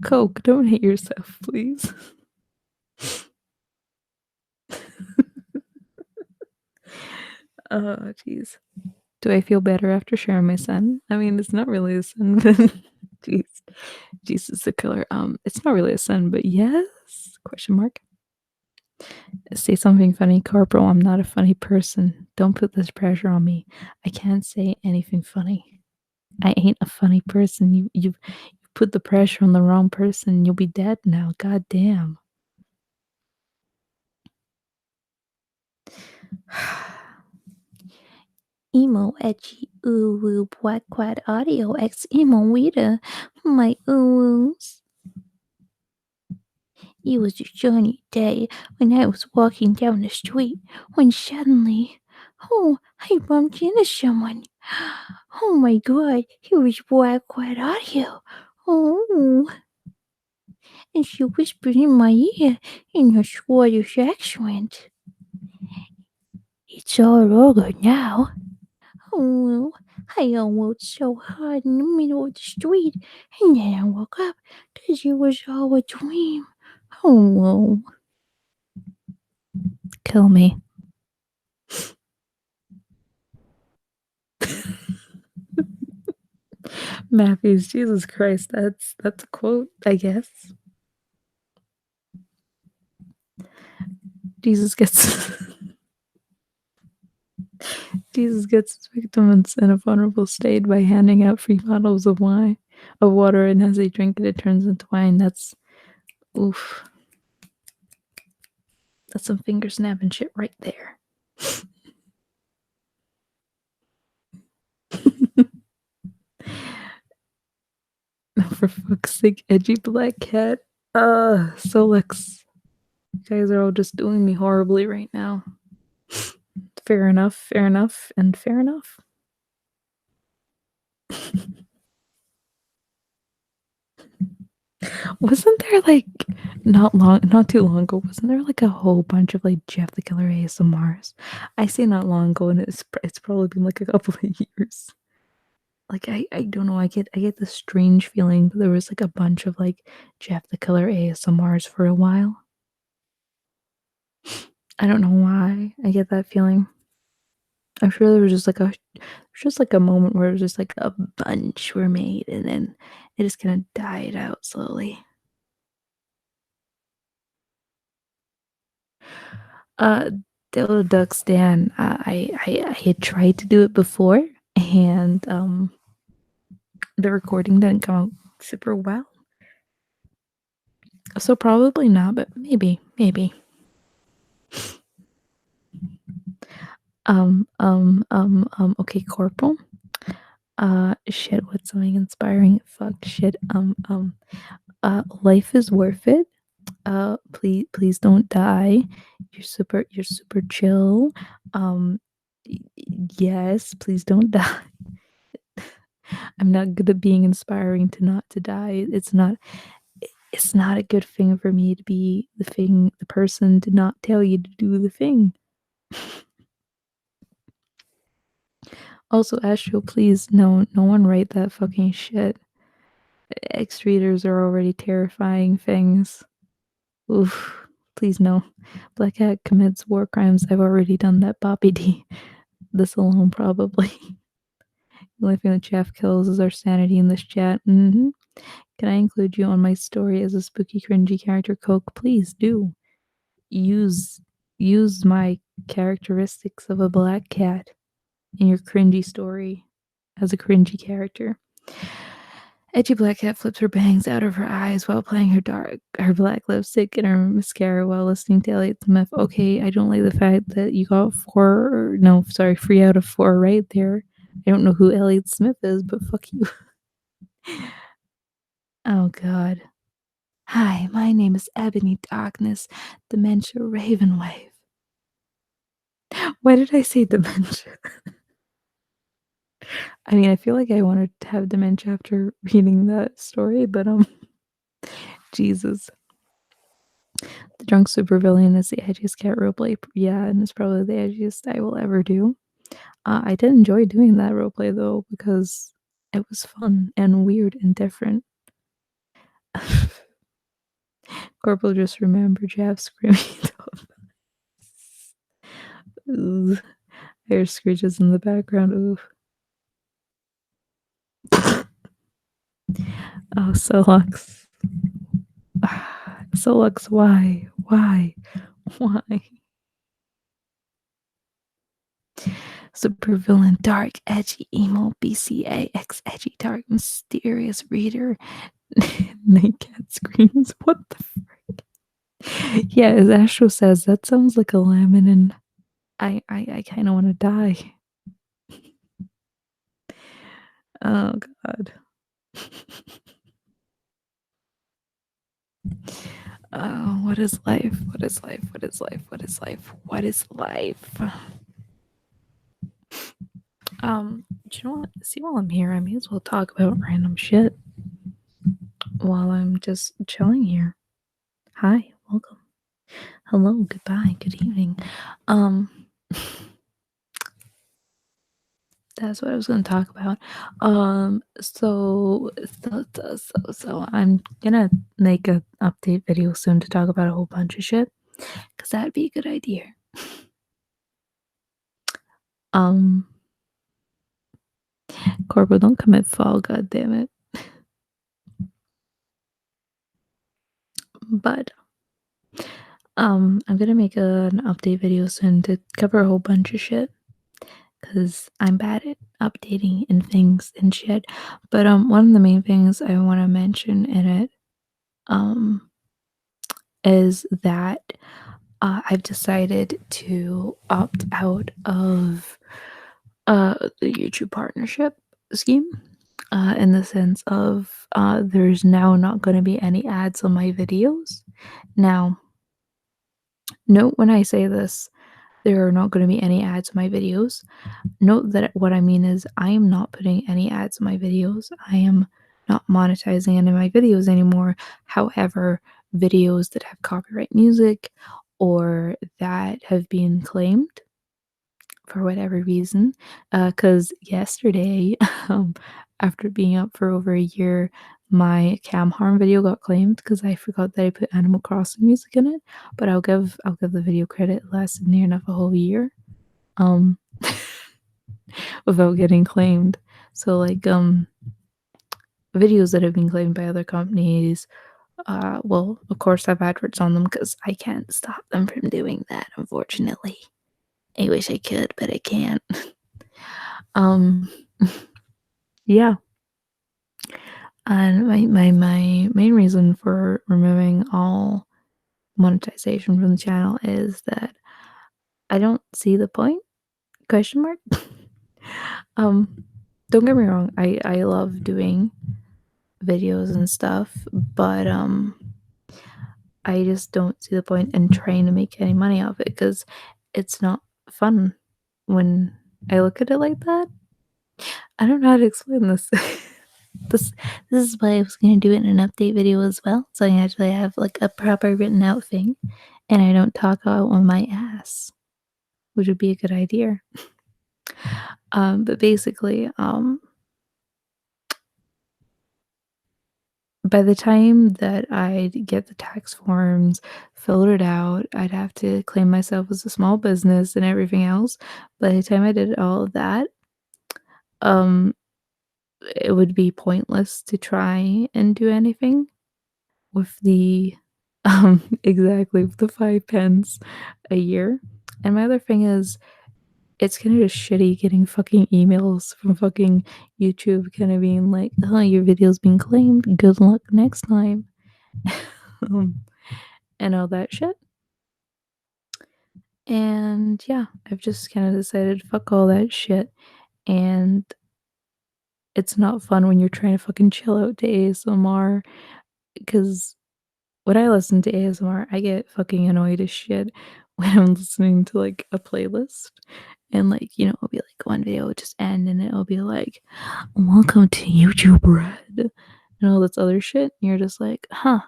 Coke, don't hate yourself, please. Oh, jeez. Do I feel better after sharing my son? I mean, it's not really a son, but jeez. Jesus the killer. It's not really a son, but yes? Question mark. Say something funny, Corporal. I'm not a funny person. Don't put this pressure on me. I can't say anything funny. I ain't a funny person. You put the pressure on the wrong person. You'll be dead now. God damn. Emo, edgy, ooh woo, black quad audio, X emo reader, my ooh woos. It was a sunny day when I was walking down the street when suddenly, oh, I bumped into someone. Oh my god, it was black quad audio. Oh, and she whispered in my ear in her Scottish accent. It's all over now. Oh, I almost so hard in the middle of the street, and then I woke up because it was all a dream. Oh, kill me. Matthews, Jesus Christ, that's a quote, I guess. Jesus gets Jesus gets his victims in a vulnerable state by handing out free bottles of water, and as they drink it, it turns into wine. That's oof. That's some finger snapping shit right there. For fuck's sake, edgy black cat. Solix. You guys are all just doing me horribly right now. fair enough, and fair enough. Wasn't there, like, not too long ago, wasn't there, like, a whole bunch of, like, Jeff the Killer ASMRs? I say not long ago, and it's probably been, like, a couple of years. Like, I don't know, I get this strange feeling that there was, like, a bunch of, like, Jeff the Killer ASMRs for a while. I don't know why I get that feeling. I'm sure there was just, like, a moment where it was just, like, a bunch were made, and then it just kinda died out slowly. Uh, Dildo Duck Stan, I had tried to do it before, and, the recording didn't come out super well. So probably not, but maybe. Okay, Corporal. Shit, what's something inspiring? Fuck, shit, life is worth it. Please don't die. You're super chill. Yes, please don't die. I'm not good at being inspiring to not to die. It's not a good thing for me to be the person to not tell you to do the thing. Also, Astro, please, no one write that fucking shit. X readers are already terrifying things. Oof. Please no. Black Cat commits war crimes. I've already done that, Poppy D. This alone, probably. The only thing the chaff kills is our sanity in this chat. Can I include you on my story as a spooky, cringy character, Coke? Please do. Use use my characteristics of a black cat in your cringy story as a cringy character. Edgy black cat flips her bangs out of her eyes while applying her black lipstick and her mascara while listening to Elliot Smith. Okay, I don't like the fact that you got no, sorry, 3 out of 4 right there. I don't know who Elliot Smith is, but fuck you. Oh god. Hi, my name is Ebony Darkness, Dementia Ravenwave. Why did I say dementia? I mean, I feel like I wanted to have dementia after reading that story, but Jesus. The drunk supervillain is the edgiest cat roleplay. Yeah, and it's probably the edgiest I will ever do. I did enjoy doing that roleplay though because it was fun and weird and different. Corporal just remember Jeff screaming. Ooh, there's screeches in the background. Ooh. Oh, Solux. Solux, why? Why? Why? Supervillain, dark, edgy, emo, BCAX, edgy, dark, mysterious reader. Naked screams. What the frick? Yeah, as Astro says, that sounds like a laminin. I kind of want to die. Oh god. Oh, what is life? What is life? What is life? What is life? What is life? Do you know what? See, while I'm here, I may as well talk about random shit while I'm just chilling here. Hi, welcome. Hello, goodbye, good evening. Um, that's what I was gonna talk about. So I'm gonna make a update video soon to talk about a whole bunch of shit, cause that'd be a good idea. Um, Corpo, don't commit fall, god damn it. But I'm gonna make an update video soon to cover a whole bunch of shit, cause I'm bad at updating and things and shit. But one of the main things I want to mention in it um is that I've decided to opt out of the YouTube partnership scheme, in the sense of there's now not going to be any ads on my videos. Now, note when I say this, there are not going to be any ads in my videos. Note that what I mean is I am not putting any ads in my videos. I am not monetizing any of my videos anymore. However, videos that have copyright music or that have been claimed for whatever reason, because yesterday, um, after being up for over a year, my cam harm video got claimed because I forgot that I put Animal Crossing music in it. But I'll give the video credit. It lasted near enough a whole year, um, without getting claimed. So like videos that have been claimed by other companies, well, of course, have adverts on them because I can't stop them from doing that. Unfortunately, I wish I could, but I can't. um, yeah. And my main reason for removing all monetization from the channel is that I don't see the point? Question mark. um, don't get me wrong. I love doing videos and stuff, but I just don't see the point in trying to make any money off it because it's not fun when I look at it like that. I don't know how to explain this. this this is why I was gonna do it in an update video as well, so I actually have like a proper written out thing, and I don't talk out on my ass, which would be a good idea. But basically, by the time that I'd get the tax forms filled out, I'd have to claim myself as a small business and everything else. By the time I did all of that, um, it would be pointless to try and do anything with the exactly with the 5 pence a year. And my other thing is it's kind of just shitty getting fucking emails from fucking YouTube kind of being like, oh, your video's been claimed. Good luck next time. um, and all that shit. And yeah, I've just kind of decided fuck all that shit. And it's not fun when you're trying to fucking chill out to ASMR because when I listen to ASMR, I get fucking annoyed as shit when I'm listening to like a playlist. And like, it'll be like one video will just end and it'll be like, welcome to YouTube Red and all this other shit. And you're just like, huh.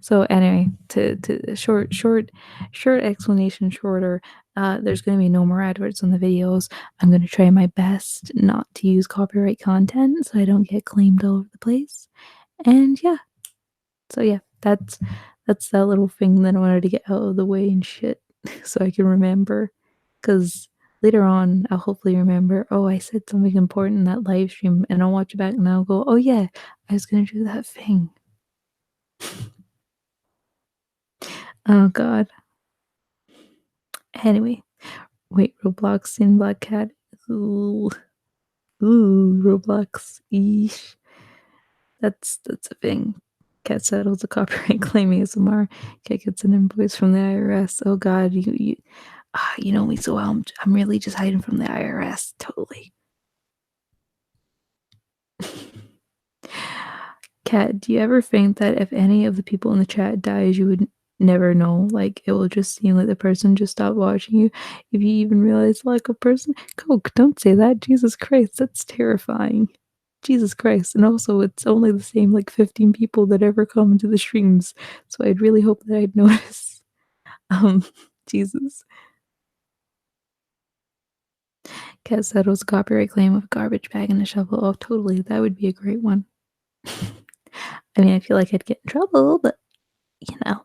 So anyway, to short explanation shorter, there's gonna be no more adverts on the videos. I'm gonna try my best not to use copyright content so I don't get claimed all over the place. And yeah, so yeah, that's that little thing that I wanted to get out of the way and shit, so I can remember. Cause later on, I'll hopefully remember. Oh, I said something important in that live stream, and I'll watch it back and I'll go, oh yeah, I was gonna do that thing. Oh god. Anyway, wait, Roblox in Black Cat. Ooh, Roblox. Eesh. That's a thing. Cat settles a copyright claim ASMR. Cat gets an invoice from the IRS. Oh God, you know me so well. I'm really just hiding from the IRS. Totally. Cat, do you ever think that if any of the people in the chat dies, you would never know? Like it will just seem like the person just stopped watching you. If you even realize like a person, Coke, don't say that. Jesus Christ, that's terrifying. Jesus Christ. And also it's only the same like 15 people that ever come to the streams. So I'd really hope that I'd notice. Um Jesus. Cat settles a copyright claim with a garbage bag and a shovel. Oh totally. That would be a great one. I mean I feel like I'd get in trouble, but you know.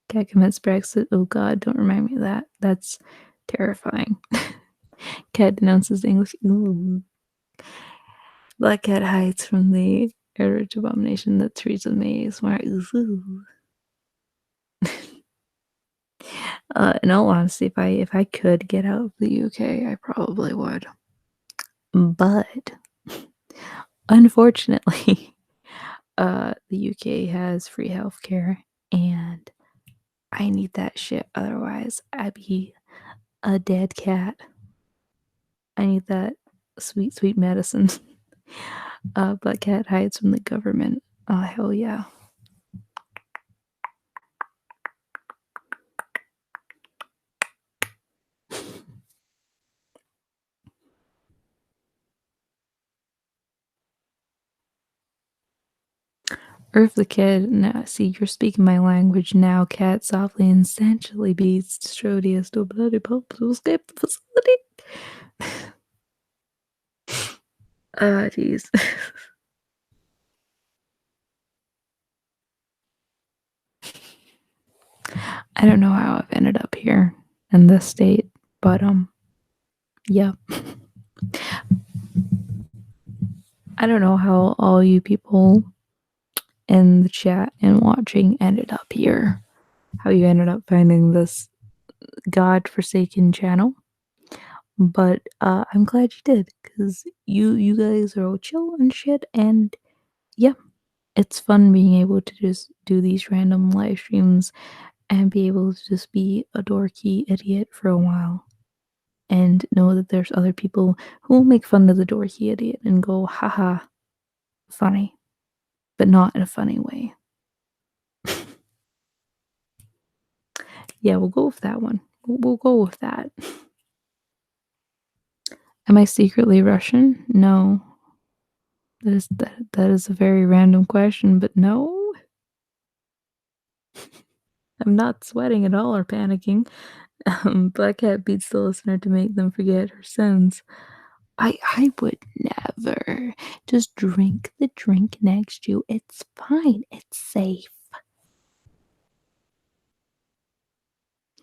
Cat commits Brexit. Oh God, don't remind me of that. That's terrifying. Cat denounces English. Ooh. Black cat hides from the average abomination that Theresa May is wearing. Ooh. In all honesty, if I could get out of the UK, I probably would. But unfortunately, the UK has free healthcare, and I need that shit. Otherwise, I'd be a dead cat. I need that sweet, sweet medicine. But cat hides from the government. Oh, hell yeah. Or if the kid, now, see, you're speaking my language now, cat softly and sensually beats Strodius to a bloody pulp to escape the facility. Ah, jeez. I don't know how I've ended up here in this state, but yeah. I don't know how all you people in the chat and watching ended up here. How you ended up finding this god-forsaken channel. But I'm glad you did, because you guys are all chill and shit, and yeah, it's fun being able to just do these random live streams and be able to just be a dorky idiot for a while and know that there's other people who will make fun of the dorky idiot and go, haha, funny, but not in a funny way. Yeah, we'll go with that one. We'll go with that. Am I secretly Russian? No. That is a very random question, but no. I'm not sweating at all or panicking. Black Cat beats the listener to make them forget her sins. I would never. Just drink the drink next to you. It's fine. It's safe.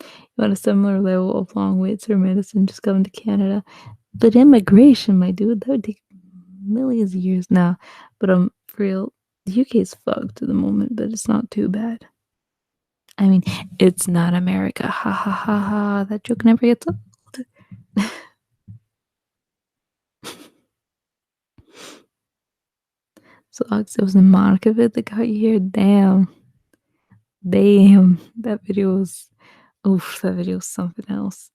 You want a similar level of long waits for medicine, just come to Canada. But immigration, my dude, that would take millions of years now. But for real, the UK's fucked at the moment, but it's not too bad. I mean, it's not America. Ha ha ha ha. That joke never gets old. So Alex, it was the Monica vid that got you here. Damn. Damn. That video was oof, that video was something else.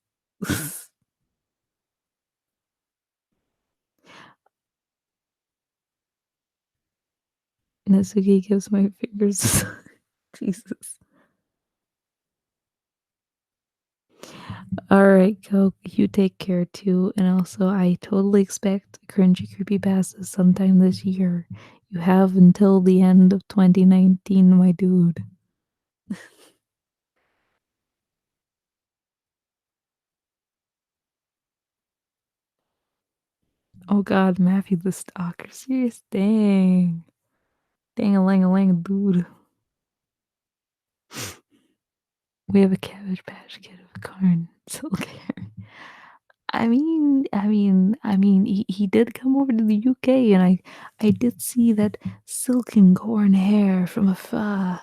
Natsuki gives my fingers Jesus. Alright, Coke, you take care too. And also I totally expect a cringy creepypasta sometime this year. You have until the end of 2019, my dude. Oh god, Matthew the Stalker. Serious dang. Dang a lang a lang dude. We have a Cabbage Patch Kid of a corn silk hair. He did come over to the UK, and I did see that silken corn hair from afar.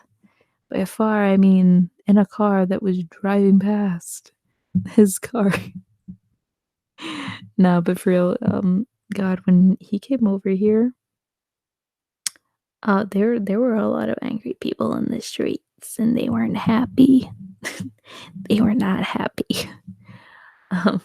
By afar, I mean in a car that was driving past his car. No, but for real, God, when he came over here, there were a lot of angry people in the streets, and they weren't happy. They were not happy. Um,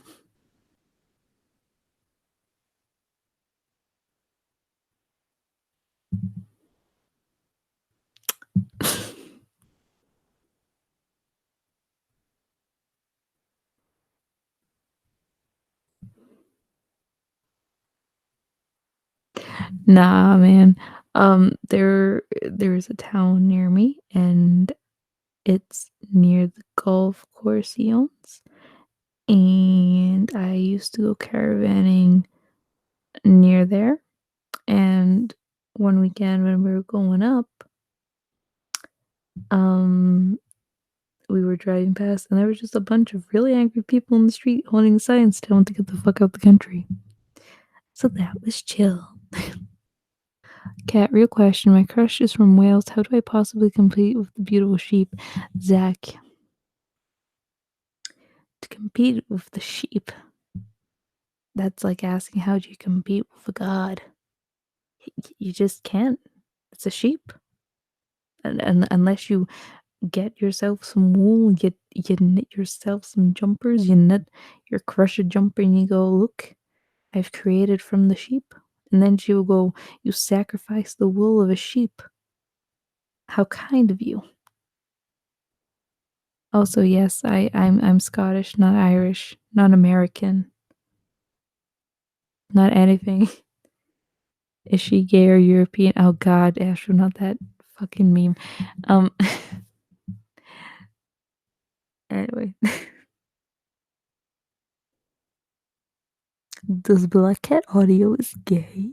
nah, man. There's a town near me, and it's near the golf course he owns. And I used to go caravanning near there. And one weekend when we were going up, um, we were driving past, and there was just a bunch of really angry people in the street holding signs telling to get the fuck out the country. So that was chill. Cat, real question. My crush is from Wales. How do I possibly compete with the beautiful sheep? Zach, to compete with the sheep, that's like asking how do you compete with a god? You just can't. It's a sheep. And unless you get yourself some wool, you knit yourself some jumpers, you knit your crush a jumper, and you go, look, I've created from the sheep. And then she will go, you sacrifice the wool of a sheep. How kind of you. Also, yes, I'm Scottish, not Irish, not American, not anything. Is she gay or European? Oh God, Astro, not that Fucking meme. Um, anyway. Does Black Cat Audio is gay?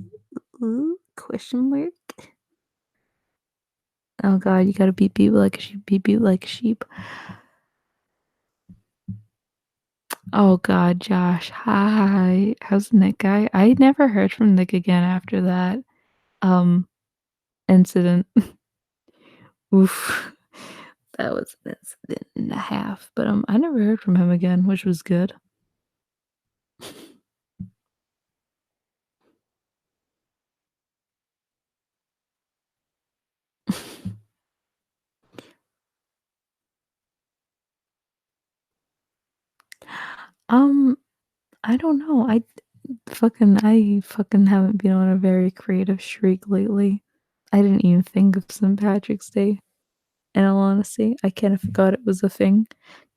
Ooh, question mark. Oh god, you gotta beep beep like a sheep, beep beep like a sheep. Oh god, Josh. Hi. How's Nick guy? I never heard from Nick again after that um incident. Oof. That was an incident and a half. But I never heard from him again, which was good. Um, I don't know. I fucking haven't been on a very creative streak lately. I didn't even think of St. Patrick's Day. In all honesty, I kind of forgot it was a thing.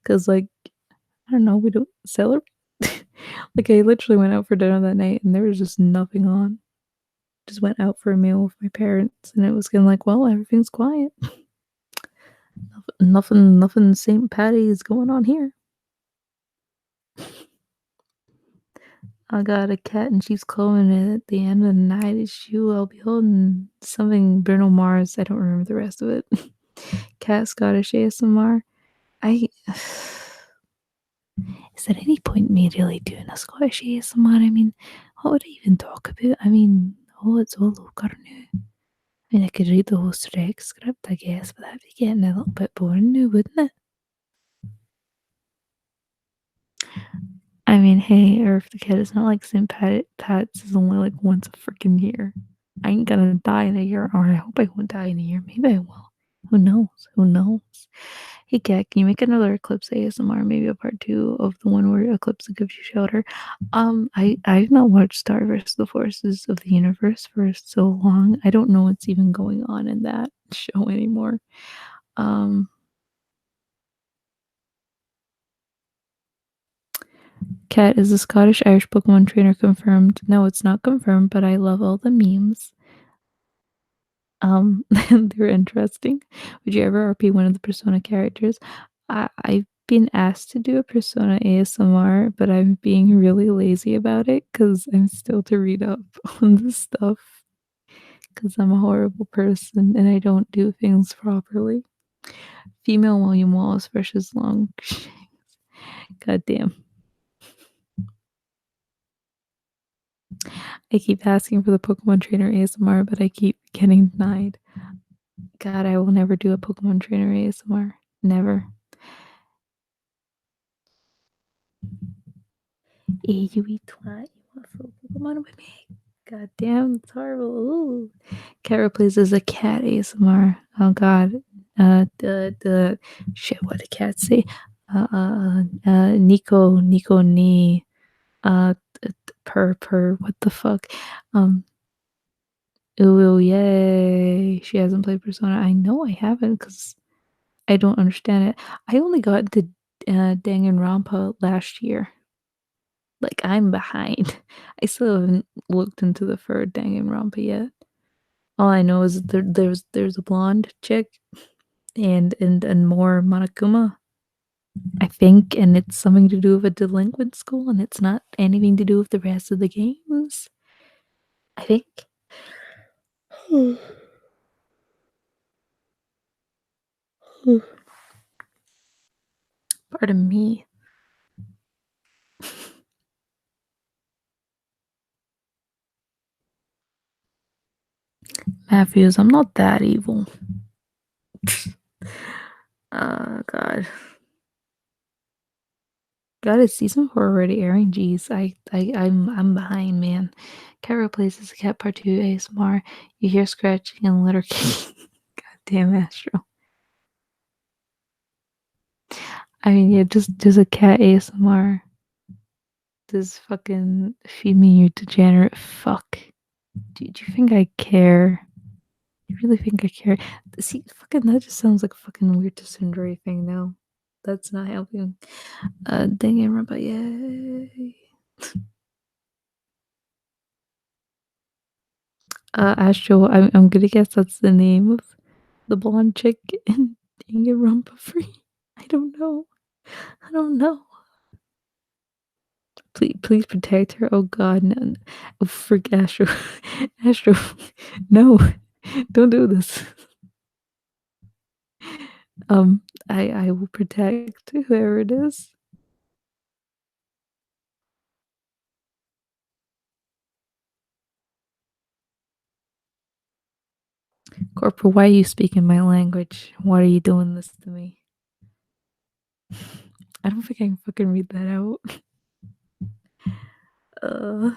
Cause like I don't know, we don't celebrate. Like I literally went out for dinner that night and there was just nothing on. Just went out for a meal with my parents and it was kind of like, well, everything's quiet. Nothing St. Patty's going on here. I got a cat and she's cloning it at the end of the night. It's you I'll be holding something Bruno Mars. I don't remember the rest of it. Cat Scottish ASMR. I is there any point in me really doing a Scottish ASMR? I mean, what would I even talk about? I mean, oh, it's all over now. I mean, I could read the whole Shrek script, I guess, but that'd be getting a little bit boring now, wouldn't it? I mean, hey, Earth the Kid, it's not like St. Pat's is only like once a freaking year. I ain't gonna die in a year, or I hope I won't die in a year. Maybe I will. Who knows? Who knows? Hey, Kat, can you make another Eclipse ASMR? Maybe a part two of the one where Eclipse gives you shelter. I've not watched Star vs. the Forces of the Universe for so long. I don't know what's even going on in that show anymore. Um, Kat, is the Scottish Irish Pokemon trainer confirmed? No, it's not confirmed, but I love all the memes. They're interesting. Would you ever RP one of the Persona characters? I've been asked to do a Persona ASMR, but I'm being really lazy about it because I'm still to read up on this stuff because I'm a horrible person and I don't do things properly. Female William Wallace versus Long. God damn. I keep asking for the Pokemon Trainer ASMR, but I keep getting denied. God, I will never do a Pokemon Trainer ASMR. Never. Hey, you eat twat. You want to throw Pokemon with me? God damn, it's horrible. Ooh. Cat replaces a cat ASMR. Oh god. The shit. What did cat say? Nico, knee. Uh, per. What the fuck? Um, ooh, yay. She hasn't played Persona. I know I haven't because I don't understand it. I only got the Danganronpa last year. Like I'm behind. I still haven't looked into the third Danganronpa yet. All I know is there's a blonde chick and more Monokuma, I think, and it's something to do with a delinquent school, and it's not anything to do with the rest of the games. I think. Pardon me. Matthews, I'm not that evil. God. God, it's season 4 already airing. Jeez, I'm behind, man. Cat replaces cat part 2 ASMR. You hear scratching and litter kicking. God damn Astro. I mean, yeah, just a cat ASMR. This fucking feed me, you degenerate fuck. Do you think I care? You really think I care? See, fucking that just sounds like a fucking weird Tsundere thing now. That's not helping. Dang it, Rumba, yay. Astro, I'm gonna guess that's the name of The blonde chick in Danganronpa free? I don't know. I don't know. Please protect her. Oh God, no, oh, frick Astro, Astro, no, don't do this. Um, I will protect whoever it is. Corporal, why are you speaking my language? Why are you doing this to me? I don't think I can fucking read that out. Uh,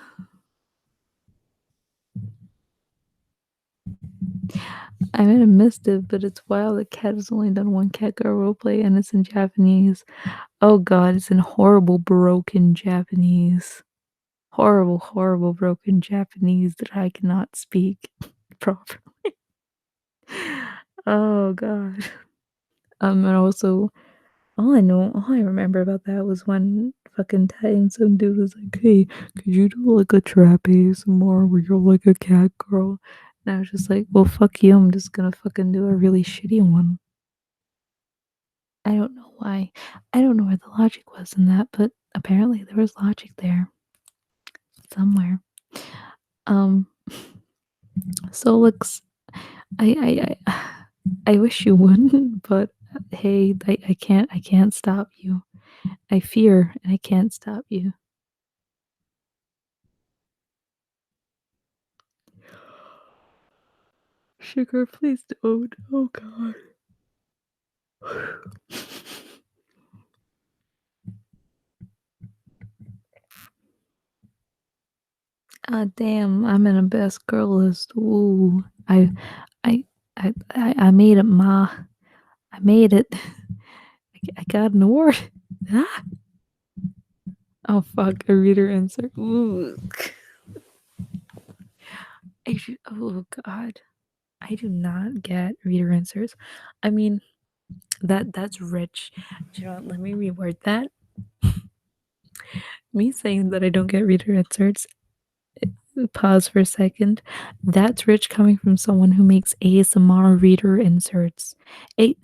I might have missed it, but it's wild that Cat has only done one cat girl roleplay and it's in Japanese. Oh God, it's in horrible broken Japanese. Horrible, horrible broken Japanese that I cannot speak properly. Oh God. And also, all I remember about that was one fucking time some dude was like, "Hey, could you do like a trap ASMR where you're like a cat girl?" And I was just like, "Well, fuck you. I'm just gonna fucking do a really shitty one." I don't know why. I don't know where the logic was in that, but apparently there was logic there somewhere. Um, so looks I I wish you wouldn't, but hey, I can't stop you. I fear and I can't stop you. Sugar, please don't. Oh God. Ah, damn, I'm in a best girl list. Ooh, I, I made it, ma. I made it. I got an award. Ah. Oh fuck, a reader insert. Ooh. Oh God. I do not get reader inserts. I mean, that's rich. Do you know what? Let me reword that. Me saying that I don't get reader inserts. Pause for a second. That's rich coming from someone who makes ASMR reader inserts.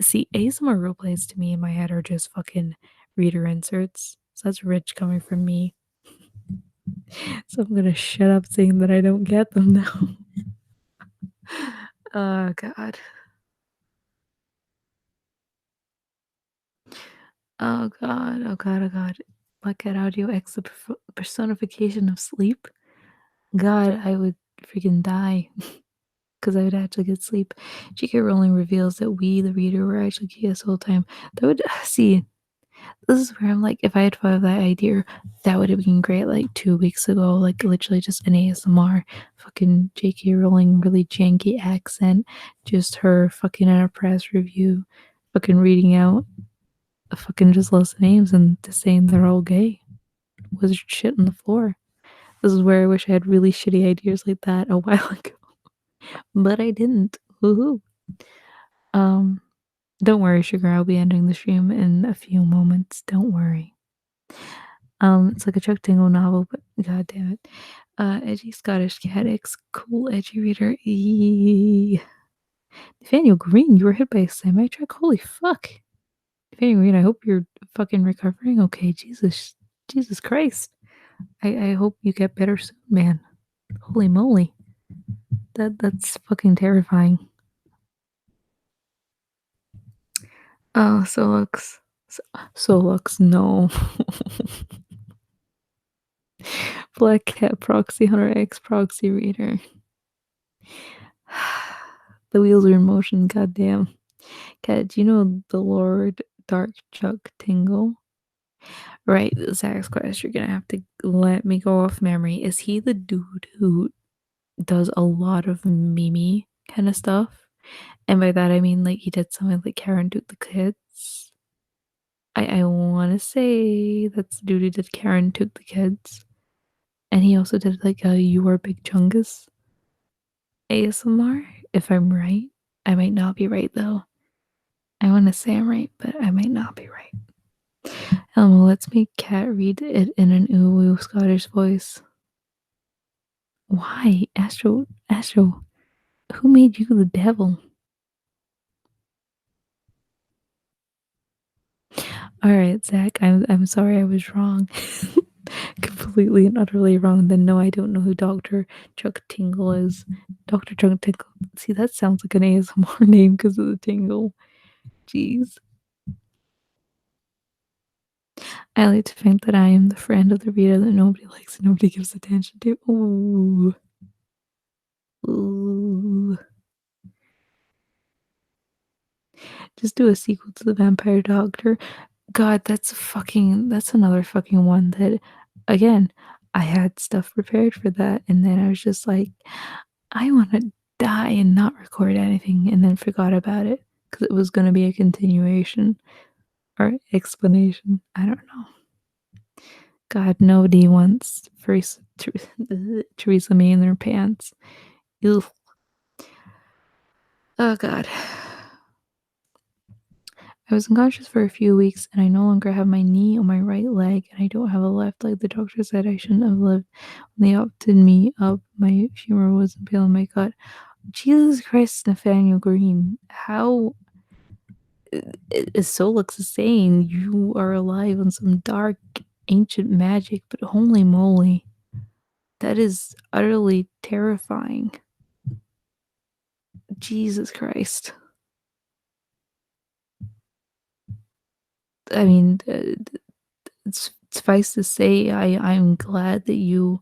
See, ASMR roleplays to me in my head are just fucking reader inserts. So that's rich coming from me. So I'm gonna shut up saying that I don't get them now. Oh God. Oh God. Oh God. Oh God. Black Cat Audio X, the personification of sleep. God, I would freaking die because I would actually get sleep. J.K. Rowling reveals that we, the reader, were actually chaos the whole time. That would see. This is where I'm like, if I had thought of that idea, that would have been great. Like 2 weeks ago, like literally just an ASMR, fucking J.K. Rowling, really janky accent, just her fucking in a press review, fucking reading out, a fucking just list of names and just saying they're all gay. Wizard shit on the floor. This is where I wish I had really shitty ideas like that a while ago, but I didn't. Woohoo! Um, don't worry, sugar. I'll be ending the stream in a few moments. Don't worry. It's like a Chuck Tingle novel, but god damn it. Edgy Scottish cat, ex cool edgy reader. Nathaniel Green, you were hit by a semi truck. Holy fuck, Nathaniel Green. I hope you're fucking recovering. Okay, Jesus Christ. I hope you get better soon, man. Holy moly. That's fucking terrifying. Oh, Solux, no. Black Cat Proxy Hunter X Proxy Reader. The wheels are in motion, goddamn. Cat, do you know the Lord Dark Chuck Tingle? Right, Zach's quest, you're gonna have to let me go off memory. Is he the dude who does a lot of Mimi kind of stuff? And by that I mean like he did something like Karen Took the Kids. I wanna say that's the dude who did Karen Took the Kids. And he also did like a You Are Big Chungus ASMR, if I'm right. I might not be right though. I want to say I'm right, but I might not be right. Elmo lets me cat read it in an ooh Scottish voice. Why? Astro, who made you the devil? Alright, Zach, I'm sorry I was wrong. Completely and utterly wrong. Then no, I don't know who Dr. Chuck Tingle is. Dr. Chuck Tingle. See, that sounds like an ASMR name because of the tingle. Jeez. I like to think that I am the friend of the reader that nobody likes and nobody gives attention to. Ooh. Ooh. Just do a sequel to the Vampire Doctor. God, that's another fucking one that again, I had stuff prepared for that and then I was just like, I want to die and not record anything and then forgot about it because it was going to be a continuation or explanation. I don't know. God, nobody wants Theresa May in their pants. Ew. Oh God. I was unconscious for a few weeks and I no longer have my knee on my right leg and I don't have a left leg. The doctor said I shouldn't have lived. When they opted me up, my femur was impaled in my gut. Jesus Christ, Nathaniel Green. How is Solix saying you are alive on some dark ancient magic, but holy moly. That is utterly terrifying. Jesus Christ. I mean, suffice to say, I'm glad that you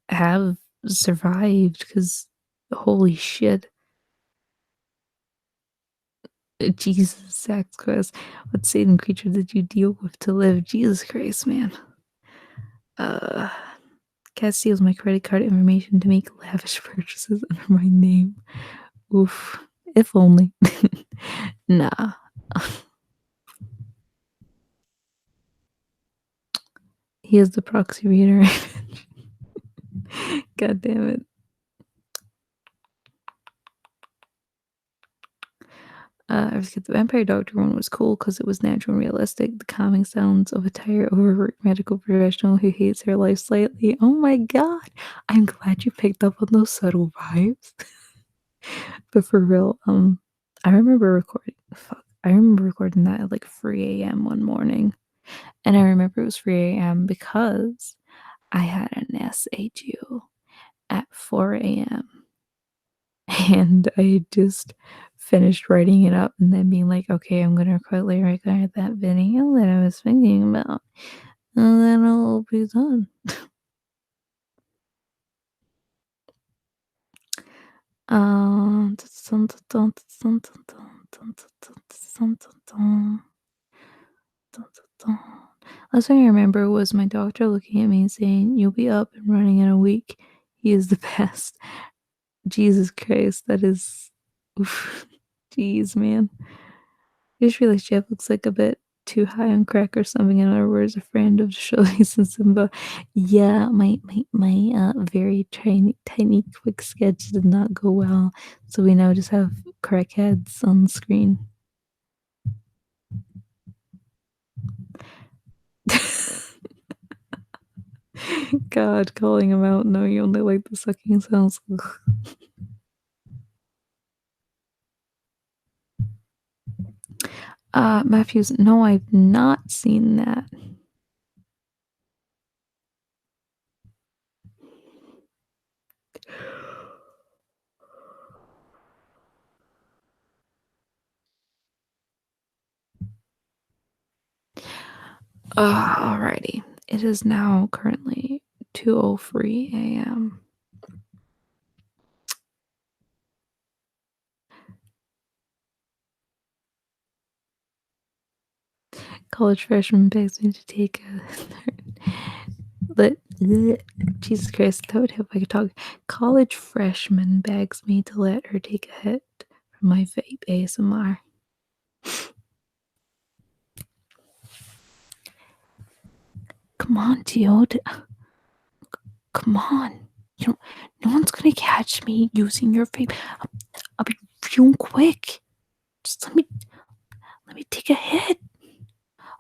have survived because holy shit. Jesus, Sax Quest. What Satan creature did you deal with to live? Jesus Christ, man. Uh, Cat steals my credit card information to make lavish purchases under my name. Oof. If only. Nah. He is the proxy reader. God damn it. I was the Vampire Doctor one was cool because it was natural and realistic. The calming sounds of a tired, overworked medical professional who hates her life slightly. Oh my god! I'm glad you picked up on those subtle vibes. But for real, I remember recording. Fuck, I remember recording that at like 3 a.m. one morning, and I remember it was 3 a.m. because I had an essay due at 4 a.m. and I just finished writing it up and then being like, okay, I'm gonna quickly record that video that I was thinking about, and then I'll be done. Last thing I remember was my doctor looking at me and saying, "You'll be up and running in a week. He is the best." Jesus Christ, that is, oof. Jeez, man. I just realized Jeff looks like a bit too high on crack or something. In other words, a friend of Shirley's and Simba. Yeah, my very tiny quick sketch did not go well, so we now just have crackheads on the screen. God, calling him out. No, you only like the sucking sounds. Matthews, no, I've not seen that. Alrighty. It is now currently 2:03 a.m. College freshman begs me to take a but Jesus Christ, that would help if I could talk. College freshman begs me to let her take a hit from my vape ASMR. Come on, Geode. Come on. You know, no one's gonna catch me using your vape. I'll be real quick. Just let me take a hit.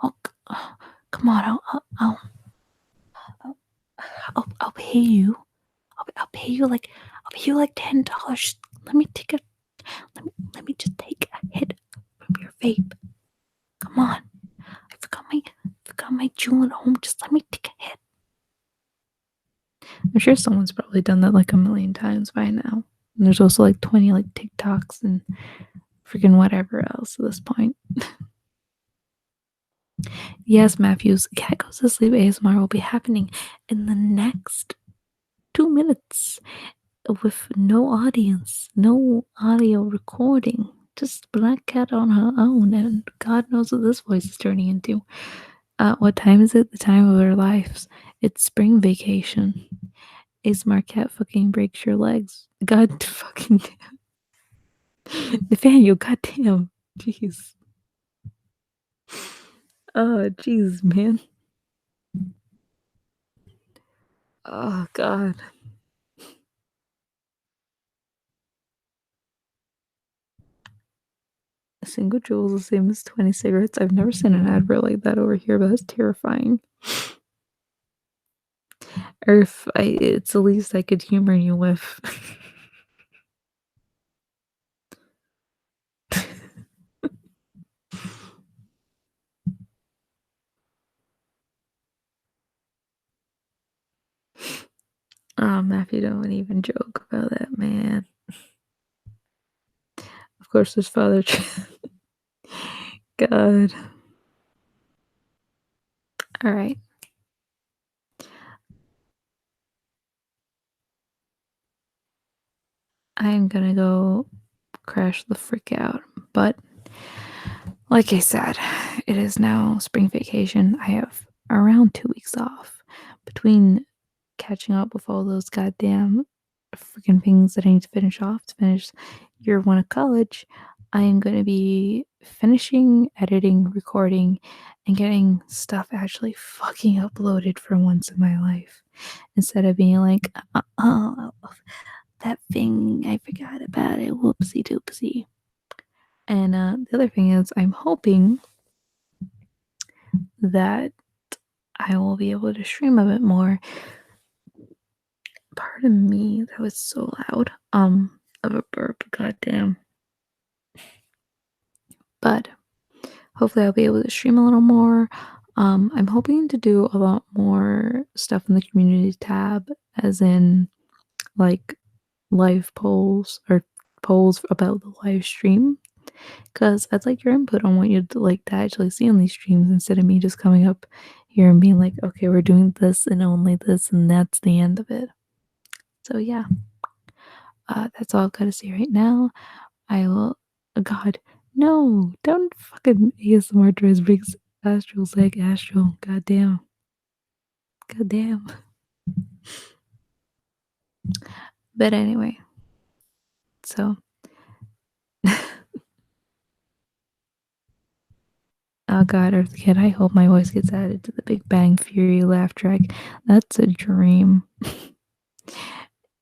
Oh, come on. I'll pay you. I'll pay you like $10. Let me take a let me just take a hit from your vape. Come on. I forgot my jewel at home. Just let me take a hit. I'm sure someone's probably done that like a million times by now. And there's also like 20 like TikToks and freaking whatever else at this point. Yes, Matthews, Cat Goes to Sleep ASMR will be happening in the next 2 minutes with no audience, no audio recording, just Black Cat on her own, and God knows what this voice is turning into. What time is it? The time of our lives. It's spring vacation. ASMR Cat fucking breaks your legs. God fucking damn. Nathaniel, goddamn. Jeez. Oh, jeez, man. Oh, God. A single jewel is the same as 20 cigarettes. I've never seen an advert like that over here, but that's terrifying. Or if it's the least I could humor you with. Matthew, don't even joke about that, man. Of course, his father. God. All right. I'm gonna go crash the frick out. But like I said, it is now spring vacation. I have around 2 weeks off between catching up with all those goddamn freaking things that I need to finish off to finish year one of college. I am going to be finishing editing, recording, and getting stuff actually fucking uploaded for once in my life. Instead of being like, oh, that thing, I forgot about it, whoopsie doopsie. And the other thing is, I'm hoping that I will be able to stream a bit more. Pardon me, that was so loud. Of a burp, goddamn. But hopefully I'll be able to stream a little more. I'm hoping to do a lot more stuff in the community tab, as in like live polls or polls about the live stream. Because I'd like your input on what you'd like to actually see on these streams instead of me just coming up here and being like, okay, we're doing this and only this, and that's the end of it. So yeah, that's all I've got to say right now. I will. Oh God, no! Don't fucking ASMR Dress brings Astral's like Astral. Goddamn. Goddamn. But anyway, so. Oh God, Earth Kid, I hope my voice gets added to the Big Bang Theory laugh track. That's a dream.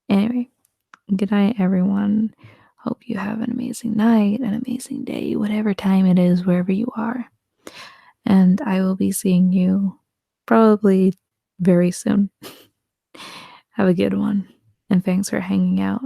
Anyway, good night, everyone. Hope you have an amazing night, an amazing day, whatever time it is, wherever you are. And I will be seeing you probably very soon. Have a good one, and thanks for hanging out.